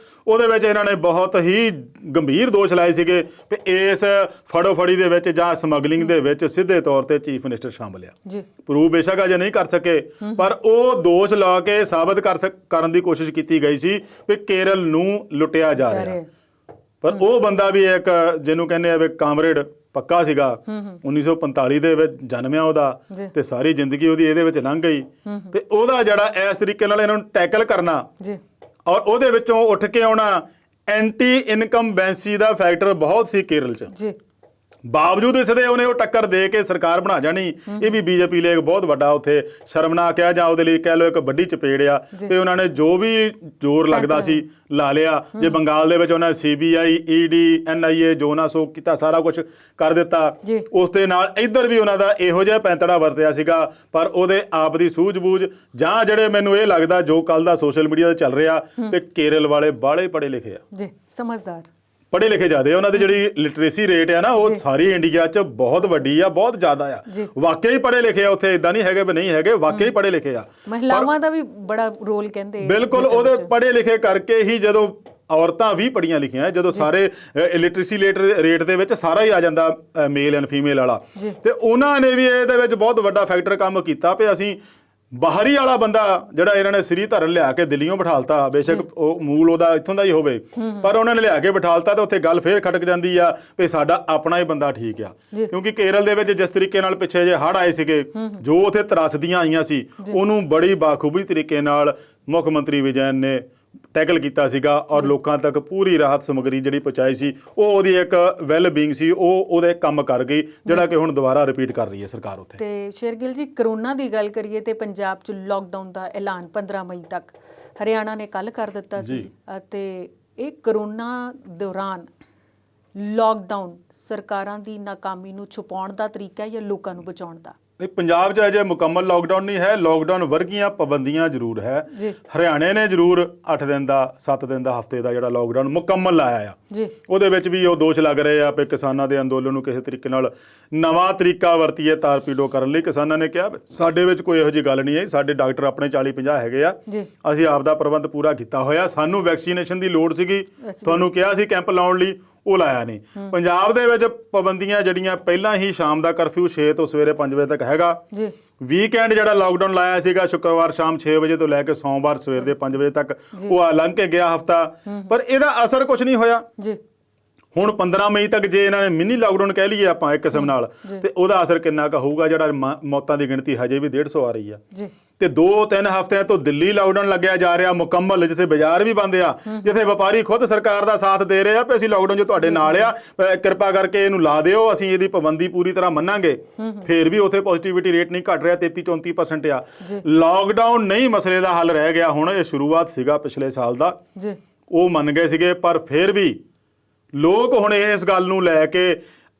ਉਹਦੇ ਵਿੱਚ ਇਹਨਾਂ ਨੇ ਬਹੁਤ ਹੀ ਗੰਭੀਰ ਦੋਸ਼ ਲਾਏ ਸੀਗੇ ਕਿ ਇਸ ਫੜੋ-ਫੜੀ ਦੇ ਵਿੱਚ ਜਾਂ ਸਮਗਲਿੰਗ ਦੇ ਵਿੱਚ ਸਿੱਧੇ ਤੌਰ ਤੇ ਚੀਫ ਮਿਨਿਸਟਰ ਸ਼ਾਮਲ ਆ। ਪ੍ਰੂਵ ਬੇਸ਼ੱਕ ਅਜੇ ਨਹੀਂ ਕਰ ਸਕੇ, ਪਰ ਉਹ ਦੋਸ਼ ਲਾ ਕੇ ਸਾਬਤ ਕਰਨ ਦੀ ਕੋਸ਼ਿਸ਼ ਕੀਤੀ ਗਈ ਸੀ ਕਿ ਕੇਰਲ ਨੂੰ ਲੁੱਟਿਆ ਜਾ ਰਿਹਾ। ਪਰ ਉਹ ਬੰਦਾ ਵੀ ਇੱਕ ਜਿਹਨੂੰ ਕਹਿੰਦੇ ਆ ਵੀ ਕਾਮਰੇਡ ਪੱਕਾ ਸੀਗਾ। 1945 ਦੇ ਵਿੱਚ ਜਨਮਿਆ ਉਹਦਾ ਤੇ ਸਾਰੀ ਜ਼ਿੰਦਗੀ ਉਹਦੀ ਇਹਦੇ ਵਿੱਚ ਲੰਘ ਗਈ ਤੇ ਉਹਦਾ ਜਿਹੜਾ ਇਸ ਤਰੀਕੇ ਨਾਲ ਇਹਨਾਂ ਨੂੰ ਟੈਕਲ ਕਰਨਾ ਔਰ ਉਹਦੇ ਵਿੱਚੋਂ ਉੱਠ ਕੇ ਆਉਣਾ, ਐਂਟੀ ਇਨਕੰਬੈਂਸੀ ਦਾ ਫੈਕਟਰ ਬਹੁਤ ਸੀ ਕੇਰਲ 'ਚ। ਬਾਵਜੂਦ ਇਸ ਦੇ ਉਹਨੇ ਉਹ ਟੱਕਰ ਦੇ ਕੇ ਸਰਕਾਰ ਬਣਾ ਜਾਣੀ, ਇਹ ਵੀ ਬੀਜੇਪੀ ਲਈ ਇੱਕ ਬਹੁਤ ਵੱਡਾ ਉੱਥੇ ਸ਼ਰਮਨਾਕ ਆ ਜਾਂ ਉਹਦੇ ਲਈ ਕਹਿ ਲਓ ਇੱਕ ਵੱਡੀ ਚਪੇੜ ਆ ਤੇ ਉਹਨਾਂ ਨੇ ਜੋ ਵੀ ਜ਼ੋਰ ਲੱਗਦਾ ਸੀ ਲਾ ਲਿਆ। ਜੇ ਬੰਗਾਲ ਦੇ ਵਿੱਚ ਉਹਨਾਂ CBI ED NIA ਜੋ ਨਾ ਸੋ ਕੀਤਾ, ਸਾਰਾ ਕੁਝ ਕਰ ਦਿੱਤਾ। ਉਸ ਦੇ ਨਾਲ ਇੱਧਰ ਵੀ ਉਹਨਾਂ ਦਾ ਇਹੋ ਜਿਹਾ ਪੈਂਤੜਾ ਵਰਤਿਆ ਸੀਗਾ, ਪਰ ਉਹਦੇ ਆਪ ਦੀ ਸੂਝ-ਬੂਝ ਜਾਂ ਜਿਹੜੇ ਮੈਨੂੰ ਇਹ ਲੱਗਦਾ ਜੋ ਕੱਲ ਦਾ ਸੋਸ਼ਲ ਮੀਡੀਆ ਤੇ ਚੱਲ ਰਿਹਾ ਤੇ ਕੇਰਲ ਵਾਲੇ ਬਾਹਲੇ ਪੜ੍ਹੇ ਲਿਖੇ ਆ, ਸਮਝਦਾਰ ਪੜ੍ਹੇ ਲਿਖੇ ਜ਼ਿਆਦੇ। ਉਹਨਾਂ ਦੀ ਜਿਹੜੀ ਲਿਟਰੇਸੀ ਰੇਟ ਹੈ ਨਾ ਉਹ ਸਾਰੀ ਇੰਡੀਆ 'ਚ ਬਹੁਤ ਵੱਡੀ ਆ, ਬਹੁਤ ਜ਼ਿਆਦਾ ਆ। ਵਾਕਈ ਪੜ੍ਹੇ ਲਿਖੇ ਆ ਉੱਥੇ, ਇਦਾਂ ਨਹੀਂ ਹੈਗੇ ਵੀ ਨਹੀਂ ਹੈਗੇ, ਵਾਕਈ ਪੜ੍ਹੇ ਲਿਖੇ ਆ। ਮਹਿਲਾਵਾਂ ਦਾ ਵੀ ਬੜਾ ਰੋਲ ਕਹਿੰਦੇ ਬਿਲਕੁਲ, ਉਹਦੇ ਪੜ੍ਹੇ ਲਿਖੇ ਕਰਕੇ ਹੀ ਜਦੋਂ ਔਰਤਾਂ ਵੀ ਪੜ੍ਹੀਆਂ ਲਿਖੀਆਂ, ਜਦੋਂ ਸਾਰੇ ਲਿਟਰੇਸੀ ਰੇਟ ਦੇ ਵਿੱਚ ਸਾਰਾ ਹੀ ਆ ਜਾਂਦਾ ਮੇਲ ਐਂਡ ਫੀਮੇਲ ਵਾਲਾ, ਤੇ ਉਹਨਾਂ ਨੇ ਵੀ ਇਹਦੇ ਵਿੱਚ ਬਹੁਤ ਵੱਡਾ ਫੈਕਟਰ ਕੰਮ ਕੀਤਾ ਵੀ ਅਸੀਂ ਬਾਹਰੀ ਵਾਲਾ ਬੰਦਾ ਜਿਹੜਾ ਇਹਨਾਂ ਨੇ ਸ੍ਰੀਧਰਨ ਲਿਆ ਕੇ ਦਿੱਲੀੋਂ ਬਿਠਾਲਤਾ, ਬੇਸ਼ੱਕ ਉਹ ਮੂਲ ਉਹਦਾ ਇੱਥੋਂ ਦਾ ਹੀ ਹੋਵੇ, ਪਰ ਉਹਨਾਂ ਨੇ ਲਿਆ ਕੇ ਬਿਠਾਲਤਾ ਤੇ ਉੱਥੇ ਗੱਲ ਫੇਰ ਖਟਕ ਜਾਂਦੀ ਆ ਵੀ ਸਾਡਾ ਆਪਣਾ ਹੀ ਬੰਦਾ ਠੀਕ ਆ। ਕਿਉਂਕਿ ਕੇਰਲ ਦੇ ਵਿੱਚ ਜਿਸ ਤਰੀਕੇ ਨਾਲ ਪਿੱਛੇ ਜੇ ਹੜ੍ਹ ਆਏ ਸੀਗੇ, ਜੋ ਉੱਥੇ ਤਰਾਸਦੀਆਂ ਆਈਆਂ ਸੀ, ਉਹਨੂੰ ਬੜੀ ਬਾਖੂਬੀ ਤਰੀਕੇ ਨਾਲ ਮੁੱਖ ਮੰਤਰੀ ਵਿਜੈਨ ਨੇ ਟੈਕਲ ਕੀਤਾ ਸੀਗਾ ਔਰ ਲੋਕਾਂ ਤੱਕ ਪੂਰੀ ਰਾਹਤ ਸਮੱਗਰੀ ਜਿਹੜੀ ਪਹੁੰਚਾਈ ਸੀ, ਉਹ ਉਹਦੀ ਇੱਕ ਵੈਲ ਬੀਇੰਗ ਸੀ, ਉਹ ਉਹਦੇ ਕੰਮ ਕਰ ਗਈ, ਜਿਹੜਾ ਕਿ ਹੁਣ ਦੁਬਾਰਾ ਰਿਪੀਟ ਕਰ ਰਹੀ ਹੈ ਸਰਕਾਰ ਉੱਥੇ। ਤੇ ਸ਼ੇਰਗਿੱਲ ਜੀ, ਕਰੋਨਾ ਦੀ ਗੱਲ ਕਰੀਏ ਤੇ ਪੰਜਾਬ 'ਚ ਲੋਕਡਾਊਨ ਦਾ ਐਲਾਨ 15 ਮਈ ਤੱਕ ਹਰਿਆਣਾ ਨੇ ਕੱਲ ਕਰ ਦਿੱਤਾ ਸੀ ਅਤੇ ਇਹ ਕਰੋਨਾ ਦੌਰਾਨ ਲੋਕਡਾਊਨ ਸਰਕਾਰਾਂ ਦੀ ਨਾਕਾਮੀ ਨੂੰ ਛੁਪਾਉਣ ਦਾ ਤਰੀਕਾ ਹੈ ਜਾਂ ਲੋਕਾਂ ਨੂੰ ਬਚਾਉਣ ਦਾ? ਪੰਜਾਬ 'ਚ ਅਜੇ ਮੁਕੰਮਲ ਲੋਕਡਾਊਨ ਨਹੀਂ ਹੈ, ਲੋਕਡਾਊਨ ਵਰਗੀਆਂ ਪਾਬੰਦੀਆਂ ਜ਼ਰੂਰ ਹੈ। ਹਰਿਆਣੇ ਨੇ ਜ਼ਰੂਰ 8 ਦਿਨ ਦਾ 7 ਦਿਨ ਦਾ ਹਫ਼ਤੇ ਦਾ ਜਿਹੜਾ ਲੋਕਡਾਊਨ ਮੁਕੰਮਲ ਲਾਇਆ ਆ। ਉਹਦੇ ਵਿੱਚ ਵੀ ਉਹ ਦੋਸ਼ ਲੱਗ ਰਹੇ ਆ ਕਿ ਕਿਸਾਨਾਂ ਦੇ ਅੰਦੋਲਨ ਨੂੰ ਕਿਸੇ ਤਰੀਕੇ ਨਾਲ ਨਵਾਂ ਤਰੀਕਾ ਵਰਤੀਏ ਤਾਰਪੀਡੋ ਕਰਨ ਲਈ। ਕਿਸਾਨਾਂ ਨੇ ਕਿਹਾ ਸਾਡੇ ਵਿੱਚ ਕੋਈ ਇਹੋ ਜਿਹੀ ਗੱਲ ਨਹੀਂ ਹੈ, ਸਾਡੇ ਡਾਕਟਰ ਆਪਣੇ 40-50 ਹੈਗੇ ਆ, ਅਸੀਂ ਆਪ ਦਾ ਪ੍ਰਬੰਧ ਪੂਰਾ ਕੀਤਾ ਹੋਇਆ, ਸਾਨੂੰ ਵੈਕਸੀਨੇਸ਼ਨ ਦੀ ਲੋੜ ਸੀਗੀ, ਤੁਹਾਨੂੰ ਕਿਹਾ ਸੀ ਕੈਂਪ ਲਾਉਣ ਲਈ, ਉਹ ਲਾਇਆ ਨਹੀਂ। ਪੰਜਾਬ ਦੇ ਵਿੱਚ ਪਾਬੰਦੀਆਂ ਜਿਹੜੀਆਂ ਪਹਿਲਾਂ ਹੀ ਸ਼ਾਮ ਦਾ ਕਰਫਿਊ 6 ਤੋਂ ਸਵੇਰੇ 5 ਵਜੇ ਤੱਕ ਹੈਗਾ। ਵੀਕਐਂਡ ਜਿਹੜਾ ਲਾਕਡਾਊਨ ਲਾਇਆ ਸੀਗਾ ਸ਼ੁੱਕਰਵਾਰ ਸ਼ਾਮ 6 ਵਜੇ ਤੋਂ ਲੈ ਕੇ ਸੋਮਵਾਰ ਸਵੇਰ ਦੇ 5 ਵਜੇ ਤੱਕ, ਉਹ ਲੰਘ ਕੇ ਗਿਆ ਹਫਤਾ, ਪਰ ਇਹਦਾ ਅਸਰ ਕੁਝ ਨਹੀਂ ਹੋਇਆ। ਹੁਣ 15 ਮਈ ਤੱਕ ਜੇ ਇਹਨਾਂ ਨੇ ਮਿਨੀ ਲਾਕਡਾਊਨ ਕਹਿ ਲਈਏ ਆਪਾਂ ਇੱਕ ਕਿਸਮ ਨਾਲ, ਤੇ ਉਹਦਾ ਅਸਰ ਕਿੰਨਾ ਕੁ ਹੋਊਗਾ? ਜਿਹੜਾ ਮੌਤਾਂ ਦੀ ਗਿਣਤੀ ਹਜੇ ਵੀ 150 ਆ ਰਹੀ ਆ ਤੇ 2-3 ਹਫ਼ਤਿਆਂ ਤੋਂ ਦਿੱਲੀ ਲਾਕਡਾਊਨ ਲੱਗਿਆ ਜਾ ਰਿਹਾ ਮੁਕੰਮਲ, ਜਿੱਥੇ ਬਾਜ਼ਾਰ ਵੀ ਬੰਦ ਆ, ਜਿੱਥੇ ਵਪਾਰੀ ਖੁਦ ਸਰਕਾਰ ਦਾ ਸਾਥ ਦੇ ਰਹੇ ਆ ਵੀ ਅਸੀਂ ਲਾਕਡਾਊਨ 'ਚ ਤੁਹਾਡੇ ਨਾਲ ਆ, ਕਿਰਪਾ ਕਰਕੇ ਇਹਨੂੰ ਲਾ ਦਿਓ, ਅਸੀਂ ਇਹਦੀ ਪਾਬੰਦੀ ਪੂਰੀ ਤਰ੍ਹਾਂ ਮੰਨਾਂਗੇ। ਫੇਰ ਵੀ ਉੱਥੇ ਪੋਜ਼ਿਟਿਵਿਟੀ ਰੇਟ ਨਹੀਂ ਘਟ ਰਿਹਾ, 33-34% ਆ। ਲਾਕਡਾਊਨ ਨਹੀਂ ਮਸਲੇ ਦਾ ਹੱਲ ਰਹਿ ਗਿਆ। ਹੁਣ ਇਹ ਸ਼ੁਰੂਆਤ ਸੀਗਾ ਪਿਛਲੇ ਸਾਲ ਦਾ, ਉਹ ਮੰਨ ਗਏ ਸੀਗੇ, ਪਰ ਫਿਰ ਵੀ ਲੋਕ ਹੁਣ ਇਸ ਗੱਲ ਨੂੰ ਲੈ ਕੇ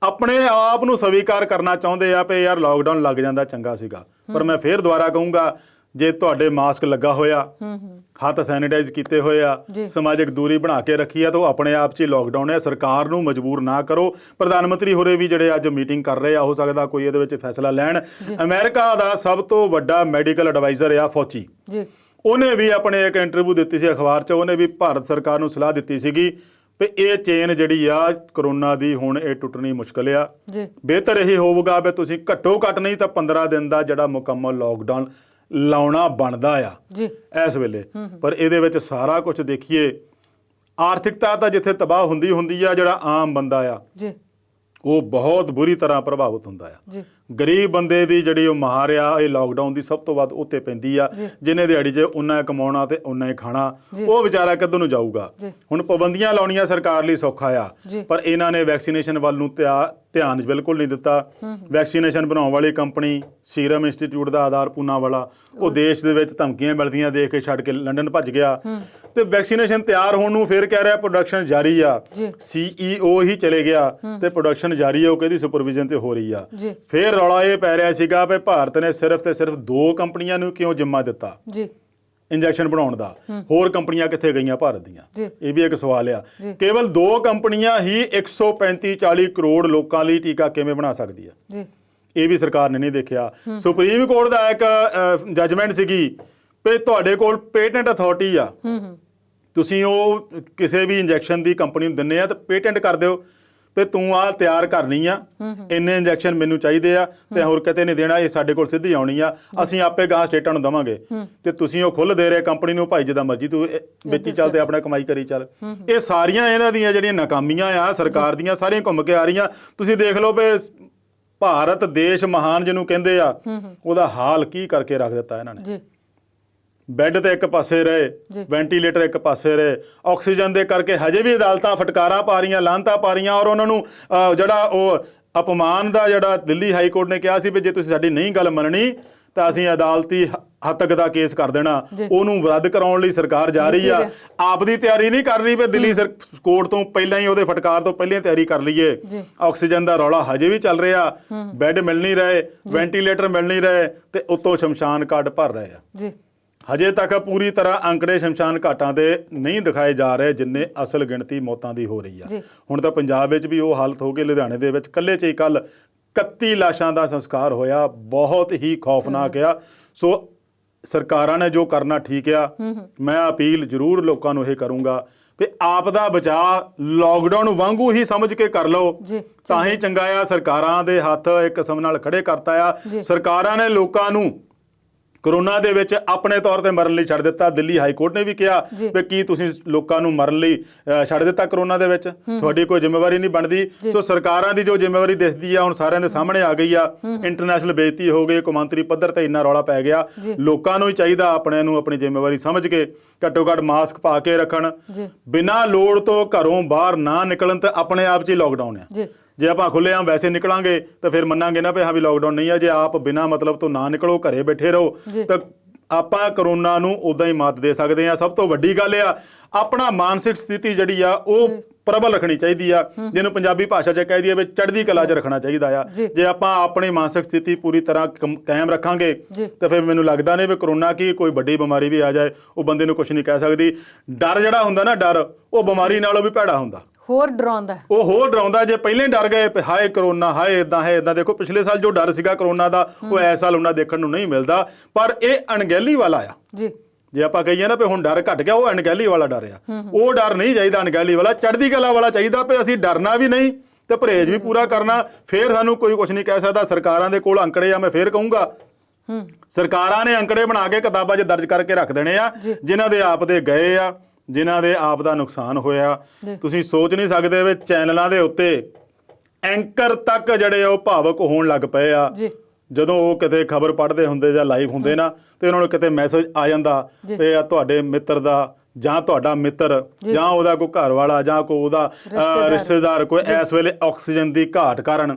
ਆਪਣੇ ਆਪ ਨੂੰ ਸਵੀਕਾਰ ਕਰਨਾ ਚਾਹੁੰਦੇ ਆ ਵੀ ਯਾਰ ਲਾਕਡਾਊਨ ਲੱਗ ਜਾਂਦਾ ਚੰਗਾ ਸੀਗਾ। ਪਰ ਮੈਂ ਫੇਰ ਦੁਬਾਰਾ ਕਹੂੰਗਾ, ਜੇ ਤੁਹਾਡੇ ਮਾਸਕ ਲੱਗਾ ਹੋਇਆ, ਹੱਥ ਸੈਨੀਟਾਈਜ਼ ਕੀਤੇ ਹੋਏ ਆ, ਸਮਾਜਿਕ ਦੂਰੀ ਬਣਾ ਕੇ ਰੱਖੀ ਆ, ਤਾਂ ਉਹ ਆਪਣੇ ਆਪ 'ਚ ਹੀ ਲਾਕਡਾਊਨ ਹੈ। ਸਰਕਾਰ ਨੂੰ ਮਜਬੂਰ ਨਾ ਕਰੋ। ਪ੍ਰਧਾਨ ਮੰਤਰੀ ਹੋਰੇ ਵੀ ਜਿਹੜੇ ਅੱਜ ਮੀਟਿੰਗ ਕਰ ਰਹੇ ਆ, ਹੋ ਸਕਦਾ ਕੋਈ ਇਹਦੇ ਵਿੱਚ ਫੈਸਲਾ ਲੈਣ। ਅਮਰੀਕਾ ਦਾ ਸਭ ਤੋਂ ਵੱਡਾ ਮੈਡੀਕਲ ਐਡਵਾਈਜ਼ਰ ਆ ਫੌਚੀ, ਉਹਨੇ ਵੀ ਆਪਣੇ ਇੱਕ ਇੰਟਰਵਿਊ ਦਿੱਤੀ ਸੀ ਅਖਬਾਰ 'ਚ, ਉਹਨੇ ਵੀ ਭਾਰਤ ਸਰਕਾਰ ਨੂੰ ਸਲਾਹ ਦਿੱਤੀ ਸੀਗੀ ਵੀ ਇਹ ਚੇਨ ਜਿਹੜੀ ਆ ਕਰੋਨਾ ਦੀ ਹੁਣ ਇਹ ਟੁੱਟਣੀ ਮੁਸ਼ਕਲ ਆ। ਬਿਹਤਰ ਇਹੀ ਹੋਊਗਾ ਵੀ ਤੁਸੀਂ ਘੱਟੋ ਘੱਟ ਨਹੀਂ ਤਾਂ 15 ਦਿਨ ਦਾ ਜਿਹੜਾ ਮੁਕੰਮਲ ਲਾਕਡਾਊਨ ਲਾਉਣਾ ਬਣਦਾ ਆ ਇਸ ਵੇਲੇ। ਪਰ ਇਹਦੇ ਵਿੱਚ ਸਾਰਾ ਕੁਝ ਦੇਖੀਏ, ਆਰਥਿਕਤਾ ਤਾਂ ਜਿੱਥੇ ਤਬਾਹ ਹੁੰਦੀ ਆ, ਜਿਹੜਾ ਆਮ ਬੰਦਾ ਆ ਉਹ ਬਹੁਤ ਬੁਰੀ ਤਰ੍ਹਾਂ ਪ੍ਰਭਾਵਿਤ ਹੁੰਦਾ ਆ। ਗਰੀਬ ਬੰਦੇ ਦੀ ਜਿਹੜੀ ਉਹ ਮਾਰ ਆ, ਇਹ ਲਾਕਡਾਊਨ ਦੀ ਸਭ ਤੋਂ ਵੱਧ ਉੱਤੇ ਪੈਂਦੀ ਆ। ਜਿਹਨੇ ਦਿਹਾੜੀ 'ਚ ਉਨਾ ਹੀ ਕਮਾਉਣਾ ਤੇ ਉਨਾ ਹੀ ਖਾਣਾ, ਉਹ ਵਿਚਾਰਾ ਕਿੱਧਰ ਨੂੰ ਜਾਊਗਾ? ਹੁਣ ਪਾਬੰਦੀਆਂ ਲਾਉਣੀਆਂ ਸਰਕਾਰ ਲਈ ਸੌਖਾ ਆ, ਪਰ ਇਹਨਾਂ ਨੇ ਵੈਕਸੀਨੇਸ਼ਨ ਵੱਲ ਨੂੰ ਧਿਆਨ ਬਿਲਕੁਲ ਨਹੀਂ ਦਿੱਤਾ। ਵੈਕਸੀਨੇਸ਼ਨ ਬਣਾਉਣ ਵਾਲੀ ਕੰਪਨੀ ਸੀਰਮ ਇੰਸਟੀਚਿਊਟ ਦਾ ਆਧਾਰ ਪੂਨਾ ਵਾਲਾ, ਉਹ ਦੇਸ਼ ਦੇ ਵਿੱਚ ਧਮਕੀਆਂ ਮਿਲਦੀਆਂ ਦੇਖ ਕੇ ਛੱਡ ਕੇ ਲੰਡਨ ਭੱਜ ਗਿਆ ਤੇ ਵੈਕਸੀਨੇਸ਼ਨ ਤਿਆਰ ਹੋਣ ਨੂੰ ਫਿਰ ਕਹਿ ਰਿਹਾ ਪ੍ਰੋਡਕਸ਼ਨ ਜਾਰੀ ਆ। CEO ਹੀ ਚਲੇ ਗਿਆ ਤੇ ਪ੍ਰੋਡਕਸ਼ਨ ਜਾਰੀ ਆ, ਉਹ ਕਿਹਦੀ ਸੁਪਰਵਿਜ਼ਨ ਤੇ ਹੋ ਰਹੀ ਆ। ਫਿਰ ਰੌਲਾ ਇਹ ਪੈ ਰਿਹਾ ਸੀਗਾ ਵੀ ਭਾਰਤ ਨੇ ਸਿਰਫ ਤੇ ਸਿਰਫ 2 ਕੰਪਨੀਆਂ ਨੂੰ ਕਿਉਂ ਜ਼ਿੰਮਾ ਦਿੱਤਾ। ਇੰਜੈਕਸ਼ਨ ਬਣਾਉਣ ਦਾ, ਹੋਰ ਕੰਪਨੀਆਂ ਕਿੱਥੇ ਗਈਆਂ ਭਾਰਤ ਦੀਆਂ? ਜੀ। ਇਹ ਵੀ ਇੱਕ ਸਵਾਲ ਆ। ਕੇਵਲ 2 ਕੰਪਨੀਆਂ ਹੀ 135-40 ਕਰੋੜ ਲੋਕਾਂ ਲਈ ਟੀਕਾ ਕਿਵੇਂ ਬਣਾ ਸਕਦੀ ਆ? ਜੀ। ਇਹ ਵੀ ਸਰਕਾਰ ਨੇ ਨਹੀਂ ਦੇਖਿਆ। ਸੁਪਰੀਮ ਕੋਰਟ ਦਾ ਇੱਕ ਜਜਮੈਂਟ ਸੀਗੀ ਵੀ ਤੁਹਾਡੇ ਕੋਲ ਪੇਟੈਂਟ ਅਥਾਰਟੀ ਆ, ਤੁਸੀਂ ਉਹ ਕਿਸੇ ਵੀ ਇੰਜੈਕਸ਼ਨ ਦੀ ਕੰਪਨੀ ਨੂੰ ਦਿੰਦੇ ਆ ਤਾਂ ਪੇਟੈਂਟ ਕਰ ਦਿਓ ਵੀ ਤੂੰ ਆਹ ਤਿਆਰ ਕਰਨੀ ਆ, ਇੰਨੇ ਇੰਜੈਕਸ਼ਨ ਮੈਨੂੰ ਚਾਹੀਦੇ ਆ ਤੇ ਹੋਰ ਕਿਤੇ ਨਹੀਂ ਦੇਣਾ, ਇਹ ਸਾਡੇ ਕੋਲ ਸਿੱਧੀ ਆਉਣੀ ਆ, ਅਸੀਂ ਆਪੇ ਗਾਂ ਸਟੇਟਾਂ ਨੂੰ ਦੇਵਾਂਗੇ ਤੇ ਤੁਸੀਂ ਉਹ ਖੁੱਲ੍ਹ ਦੇ ਰਹੇ ਕੰਪਨੀ ਨੂੰ, ਭਾਈ ਜਿੱਦਾਂ ਮਰਜ਼ੀ ਤੂੰ ਵਿੱਚ ਹੀ ਚੱਲ ਤੇ ਆਪਣਾ ਕਮਾਈ ਕਰੀ ਚੱਲ। ਇਹ ਸਾਰੀਆਂ ਇਹਨਾਂ ਦੀਆਂ ਜਿਹੜੀਆਂ ਨਾਕਾਮੀਆਂ ਆ ਸਰਕਾਰ ਦੀਆਂ, ਸਾਰੀਆਂ ਘੁੰਮ ਕੇ ਆ ਰਹੀਆਂ। ਤੁਸੀਂ ਦੇਖ ਲਓ ਵੀ ਭਾਰਤ ਦੇਸ਼ ਮਹਾਨ ਜਿਹਨੂੰ ਕਹਿੰਦੇ ਆ, ਉਹਦਾ ਹਾਲ ਕੀ ਕਰਕੇ ਰੱਖ ਦਿੱਤਾ ਇਹਨਾਂ ਨੇ। ਬੈੱਡ ਤੇ ਇੱਕ ਪਾਸੇ ਰਹੇ, ਵੈਂਟੀਲੇਟਰ ਇੱਕ ਪਾਸੇ ਰਹੇ, ਆਕਸੀਜਨ ਦੇ ਕਰਕੇ ਹਜੇ ਵੀ ਅਦਾਲਤਾਂ ਫਟਕਾਰਾਂ ਪਾ ਰਹੀਆਂ, ਲਾਹਨਤਾਂ ਪਾ ਰਹੀਆਂ, ਔਰ ਉਹਨਾਂ ਨੂੰ ਜਿਹੜਾ ਉਹ ਅਪਮਾਨ ਦਾ ਜਿਹੜਾ ਦਿੱਲੀ ਹਾਈ ਕੋਰਟ ਨੇ ਕਿਹਾ ਸੀ ਵੀ ਜੇ ਤੁਸੀਂ ਸਾਡੀ ਨਹੀਂ ਗੱਲ ਮੰਨਣੀ ਤਾਂ ਅਸੀਂ ਅਦਾਲਤੀ ਹੱਦ ਤੱਕ ਦਾ ਕੇਸ ਕਰ ਦੇਣਾ, ਉਹਨੂੰ ਰੱਦ ਕਰਾਉਣ ਲਈ ਸਰਕਾਰ ਜਾ ਰਹੀ ਆ। ਆਪ ਦੀ ਤਿਆਰੀ ਨਹੀਂ ਕਰ ਰਹੀ ਵੀ ਦਿੱਲੀ ਕੋਰਟ ਤੋਂ ਪਹਿਲਾਂ ਹੀ, ਉਹਦੇ ਫਟਕਾਰ ਤੋਂ ਪਹਿਲਾਂ ਹੀ ਤਿਆਰੀ ਕਰ ਲਈਏ। ਆਕਸੀਜਨ ਦਾ ਰੌਲਾ ਹਜੇ ਵੀ ਚੱਲ ਰਿਹਾ, ਬੈੱਡ ਮਿਲ ਨਹੀਂ ਰਹੇ, ਵੈਂਟੀਲੇਟਰ ਮਿਲ ਨਹੀਂ ਰਹੇ ਤੇ ਉੱਤੋਂ ਸ਼ਮਸ਼ਾਨ ਘਾਟ ਭਰ ਰਹੇ ਆ। ਹਜੇ ਤੱਕ ਪੂਰੀ ਤਰ੍ਹਾਂ ਅੰਕੜੇ ਸ਼ਮਸ਼ਾਨ ਘਾਟਾਂ ਦੇ ਨਹੀਂ ਦਿਖਾਏ ਜਾ ਰਹੇ ਜਿੰਨੇ ਅਸਲ ਗਿਣਤੀ ਮੌਤਾਂ ਦੀ ਹੋ ਰਹੀ ਆ। ਹੁਣ ਤਾਂ ਪੰਜਾਬ ਵਿੱਚ ਵੀ ਉਹ ਹਾਲਤ ਹੋ ਗਈ, ਲੁਧਿਆਣੇ ਦੇ ਵਿੱਚ ਇਕੱਲੇ 'ਚ ਹੀ ਕੱਲ 31 ਲਾਸ਼ਾਂ ਦਾ ਸੰਸਕਾਰ ਹੋਇਆ, ਬਹੁਤ ਹੀ ਖੌਫਨਾਕ ਆ। ਸੋ ਸਰਕਾਰਾਂ ਨੇ ਜੋ ਕਰਨਾ ਠੀਕ ਆ। ਮੈਂ ਅਪੀਲ ਜ਼ਰੂਰ ਲੋਕਾਂ ਨੂੰ ਇਹ ਕਰੂੰਗਾ ਵੀ ਆਪ ਦਾ ਬਚਾਅ ਲਾਕਡਾਊਨ ਵਾਂਗੂ ਹੀ ਸਮਝ ਕੇ ਕਰ ਲਓ ਤਾਂ ਹੀ ਚੰਗਾ ਆ। ਸਰਕਾਰਾਂ ਦੇ ਹੱਥ ਇੱਕ ਕਿਸਮ ਨਾਲ ਖੜੇ ਕਰਤਾ ਆ। ਸਰਕਾਰਾਂ ਨੇ ਲੋਕਾਂ ਨੂੰ ਕਰੋਨਾ ਦੇ ਵਿੱਚ ਆਪਣੇ ਤੌਰ ਤੇ ਮਰਨ ਲਈ ਛੱਡ ਦਿੱਤਾ। ਦਿੱਲੀ ਹਾਈ ਕੋਰਟ ਨੇ ਵੀ ਕਿਹਾ ਵੀ ਕੀ ਤੁਸੀਂ ਲੋਕਾਂ ਨੂੰ ਮਰਨ ਲਈ ਛੱਡ ਦਿੱਤਾ ਕਰੋਨਾ ਦੇ ਵਿੱਚ, ਤੁਹਾਡੀ ਕੋਈ ਜ਼ਿੰਮੇਵਾਰੀ ਨਹੀਂ ਬਣਦੀ। ਸੋ ਸਰਕਾਰਾਂ ਦੀ ਜੋ ਜ਼ਿੰਮੇਵਾਰੀ ਦਿਖਦੀ ਆ ਹੁਣ ਸਾਰਿਆਂ ਦੇ ਸਾਹਮਣੇ ਆ ਗਈ ਆ। ਇੰਟਰਨੈਸ਼ਨਲ ਬੇਇੱਜ਼ਤੀ ਹੋ ਗਈ, ਕੌਮਾਂਤਰੀ ਪੱਧਰ ਤੇ ਇੰਨਾ ਰੌਲਾ ਪੈ ਗਿਆ। ਲੋਕਾਂ ਨੂੰ ਹੀ ਚਾਹੀਦਾ ਆਪਣੇ ਨੂੰ ਆਪਣੀ ਜ਼ਿੰਮੇਵਾਰੀ ਸਮਝ ਕੇ ਘੱਟੋ ਘੱਟ ਮਾਸਕ ਪਾ ਕੇ ਰੱਖਣ, ਬਿਨਾਂ ਲੋੜ ਤੋਂ ਘਰੋਂ ਬਾਹਰ ਨਾ ਨਿਕਲਣ। ਤੇ ਆਪਣੇ ਆਪ 'ਚ ਹੀ ਲਾਕਡਾਊਨ ਆ। ਜੇ ਆਪਾਂ ਖੁੱਲ੍ਹੇਆਮ ਵੈਸੇ ਨਿਕਲਾਂਗੇ ਤਾਂ ਫਿਰ ਮੰਨਾਂਗੇ ਨਾ ਵੀ ਹਾਂ ਵੀ ਲਾਕਡਾਊਨ ਨਹੀਂ ਆ। ਜੇ ਆਪ ਬਿਨਾਂ ਮਤਲਬ ਤੋਂ ਨਾ ਨਿਕਲੋ, ਘਰੇ ਬੈਠੇ ਰਹੋ, ਤਾਂ ਆਪਾਂ ਕਰੋਨਾ ਨੂੰ ਉਦਾਂ ਹੀ ਮਾਤ ਦੇ ਸਕਦੇ ਹਾਂ। ਸਭ ਤੋਂ ਵੱਡੀ ਗੱਲ ਆ ਆਪਣਾ ਮਾਨਸਿਕ ਸਥਿਤੀ ਜਿਹੜੀ ਆ ਉਹ ਪ੍ਰਬਲ ਰੱਖਣੀ ਚਾਹੀਦੀ ਆ, ਜਿਹਨੂੰ ਪੰਜਾਬੀ ਭਾਸ਼ਾ 'ਚ ਕਹਿ ਦਈਏ ਵੀ ਚੜ੍ਹਦੀ ਕਲਾ 'ਚ ਰੱਖਣਾ ਚਾਹੀਦਾ ਆ। ਜੇ ਆਪਾਂ ਆਪਣੀ ਮਾਨਸਿਕ ਸਥਿਤੀ ਪੂਰੀ ਤਰ੍ਹਾਂ ਕਾਇਮ ਰੱਖਾਂਗੇ ਤਾਂ ਫਿਰ ਮੈਨੂੰ ਲੱਗਦਾ ਨਹੀਂ ਵੀ ਕਰੋਨਾ ਕੀ ਕੋਈ ਵੱਡੀ ਬਿਮਾਰੀ ਵੀ ਆ ਜਾਏ ਉਹ ਬੰਦੇ ਨੂੰ ਕੁਝ ਨਹੀਂ ਕਹਿ ਸਕਦੀ। ਡਰ ਜਿਹੜਾ ਹੁੰਦਾ ਨਾ, ਡਰ ਉਹ ਬਿਮਾਰੀ ਨਾਲੋਂ ਵੀ ਭੈੜਾ ਹੁੰਦਾ, ਹੋਰ ਡਰਾਉਂਦਾ, ਉਹ ਹੋਰ ਡਰਾਉਂਦਾ। ਜੇ ਪਹਿਲੇ ਡਰ ਗਏ ਹਾਏ ਕਰੋਨਾ, ਹਾਏ ਇਦਾਂ ਹੈ ਇਦਾਂ, ਦੇਖੋ ਪਿਛਲੇ ਸਾਲ ਜੋ ਡਰ ਸੀਗਾ ਕਰੋਨਾ ਦਾ ਉਹ ਇਸ ਸਾਲ ਉਹਨਾਂ ਦੇਖਣ ਨੂੰ ਨਹੀਂ ਮਿਲਦਾ। ਪਰ ਇਹ ਅਣਗਹਿਲੀ ਵਾਲਾ ਆ। ਜੇ ਆਪਾਂ ਕਹੀਏ ਨਾ ਵੀ ਹੁਣ ਡਰ ਘਟ ਗਿਆ, ਉਹ ਅਣਗਹਿਲੀ ਵਾਲਾ ਡਰ ਆ। ਉਹ ਡਰ ਨਹੀਂ ਚਾਹੀਦਾ, ਅਣਗਹਿਲੀ ਵਾਲਾ ਚੜ੍ਹਦੀ ਕਲਾ ਵਾਲਾ ਚਾਹੀਦਾ ਵੀ ਅਸੀਂ ਡਰਨਾ ਵੀ ਨਹੀਂ ਤੇ ਪਰਹੇਜ਼ ਵੀ ਪੂਰਾ ਕਰਨਾ। ਫੇਰ ਸਾਨੂੰ ਕੋਈ ਕੁਝ ਨਹੀਂ ਕਹਿ ਸਕਦਾ। ਸਰਕਾਰਾਂ ਦੇ ਕੋਲ ਅੰਕੜੇ ਆ, ਮੈਂ ਫੇਰ ਕਹੂੰਗਾ ਸਰਕਾਰਾਂ ਨੇ ਅੰਕੜੇ ਬਣਾ ਕੇ ਕਿਤਾਬਾਂ 'ਚ ਦਰਜ ਕਰਕੇ ਰੱਖ ਦੇਣੇ ਆ, ਜਿਨ੍ਹਾਂ ਦੇ ਆਪ ਦੇ ਗਏ ਆ, ਜਿਨ੍ਹਾਂ ਦੇ ਆਪ ਦਾ ਨੁਕਸਾਨ ਹੋਇਆ। ਤੁਸੀਂ ਸੋਚ ਨਹੀਂ ਸਕਦੇ ਵੀ ਚੈਨਲਾਂ ਦੇ ਉੱਤੇ ਐਂਕਰ ਤੱਕ ਜਿਹੜੇ ਉਹ ਭਾਵਕ ਹੋਣ ਲੱਗ ਪਏ ਆ ਜਦੋਂ ਉਹ ਕਿਤੇ ਖਬਰ ਪੜ੍ਹਦੇ ਹੁੰਦੇ ਜਾਂ ਲਾਈਵ ਹੁੰਦੇ ਨਾ, ਤੇ ਉਹਨਾਂ ਨੂੰ ਕਿਤੇ ਮੈਸੇਜ ਆ ਜਾਂਦਾ ਵੀ ਆ ਤੁਹਾਡੇ ਮਿੱਤਰ ਦਾ ਜਾਂ ਤੁਹਾਡਾ ਮਿੱਤਰ ਜਾਂ ਉਹਦਾ ਕੋਈ ਘਰ ਵਾਲਾ ਜਾਂ ਕੋਈ ਉਹਦਾ ਰਿਸ਼ਤੇਦਾਰ ਕੋਈ ਇਸ ਵੇਲੇ ਆਕਸੀਜਨ ਦੀ ਘਾਟ ਕਾਰਨ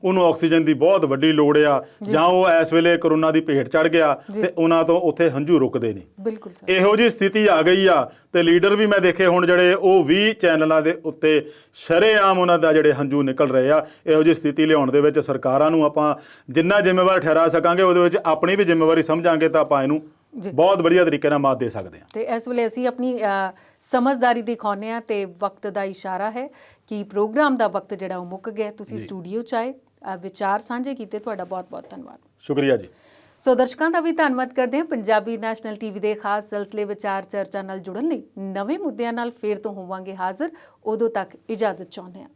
ਉਹਨੂੰ ਆਕਸੀਜਨ ਦੀ ਬਹੁਤ ਵੱਡੀ ਲੋੜ ਆ, ਜਾਂ ਉਹ ਇਸ ਵੇਲੇ ਕਰੋਨਾ ਦੀ ਭੇਟ ਚੜ ਗਿਆ ਤੇ ਉਹਨਾਂ ਤੋਂ ਉੱਥੇ ਹੰਝੂ ਰੁਕਦੇ ਨੇ। ਬਿਲਕੁਲ ਇਹੋ ਜਿਹੀ ਸਥਿਤੀ ਆ ਗਈ ਆ। ਤੇ ਲੀਡਰ ਵੀ ਮੈਂ ਦੇਖੇ ਹੁਣ ਜਿਹੜੇ ਉਹ ਵੀ ਚੈਨਲਾਂ ਦੇ ਉੱਤੇ ਸ਼ਰੇਆਮ ਉਹਨਾਂ ਦਾ ਜਿਹੜੇ ਹੰਝੂ ਨਿਕਲ ਰਹੇ ਆ। ਇਹੋ ਜਿਹੀ ਸਥਿਤੀ ਲਿਆਉਣ ਦੇ ਵਿੱਚ ਸਰਕਾਰਾਂ ਨੂੰ ਆਪਾਂ ਜਿੰਨਾ ਜ਼ਿੰਮੇਵਾਰ ਠਹਿਰਾ ਸਕਾਂਗੇ ਉਹਦੇ ਵਿੱਚ ਆਪਣੀ ਵੀ ਜ਼ਿੰਮੇਵਾਰੀ ਸਮਝਾਂਗੇ ਤਾਂ ਆਪਾਂ ਇਹਨੂੰ ਬਹੁਤ ਵਧੀਆ ਤਰੀਕੇ ਨਾਲ ਮਾਤ ਦੇ ਸਕਦੇ ਹਾਂ। ਤੇ ਇਸ ਵੇਲੇ ਅਸੀਂ ਆਪਣੀ ਸਮਝਦਾਰੀ ਦਿਖਾਉਂਦੇ ਹਾਂ ਤੇ ਵਕਤ ਦਾ ਇਸ਼ਾਰਾ ਹੈ ਕਿ ਪ੍ਰੋਗਰਾਮ ਦਾ ਵਕਤ ਜਿਹੜਾ ਉਹ ਮੁੱਕ ਗਿਆ। ਤੁਸੀਂ ਸਟੂਡੀਓ 'ਚ ਆਏ, ਵਿਚਾਰ ਸਾਂਝੇ ਕੀਤੇ, ਤੁਹਾਡਾ ਬਹੁਤ ਬਹੁਤ ਧੰਨਵਾਦ। ਸ਼ੁਕਰੀਆ ਜੀ। ਸੋ ਦਰਸ਼ਕਾਂ ਦਾ ਵੀ ਧੰਨਵਾਦ ਕਰਦੇ ਹਾਂ। ਪੰਜਾਬੀ ਨੈਸ਼ਨਲ ਟੀਵੀ ਦੇ ਖਾਸ ਸਿਲਸਿਲੇ ਵਿਚਾਰ ਚਰਚਾ ਨਾਲ ਜੁੜਨ ਲਈ ਨਵੇਂ ਮੁੱਦਿਆਂ ਨਾਲ ਫੇਰ ਤੋਂ ਹੋਵਾਂਗੇ ਹਾਜ਼ਰ। ਉਦੋਂ ਤੱਕ ਇਜਾਜ਼ਤ ਚਾਹੁੰਦੇ ਹਾਂ।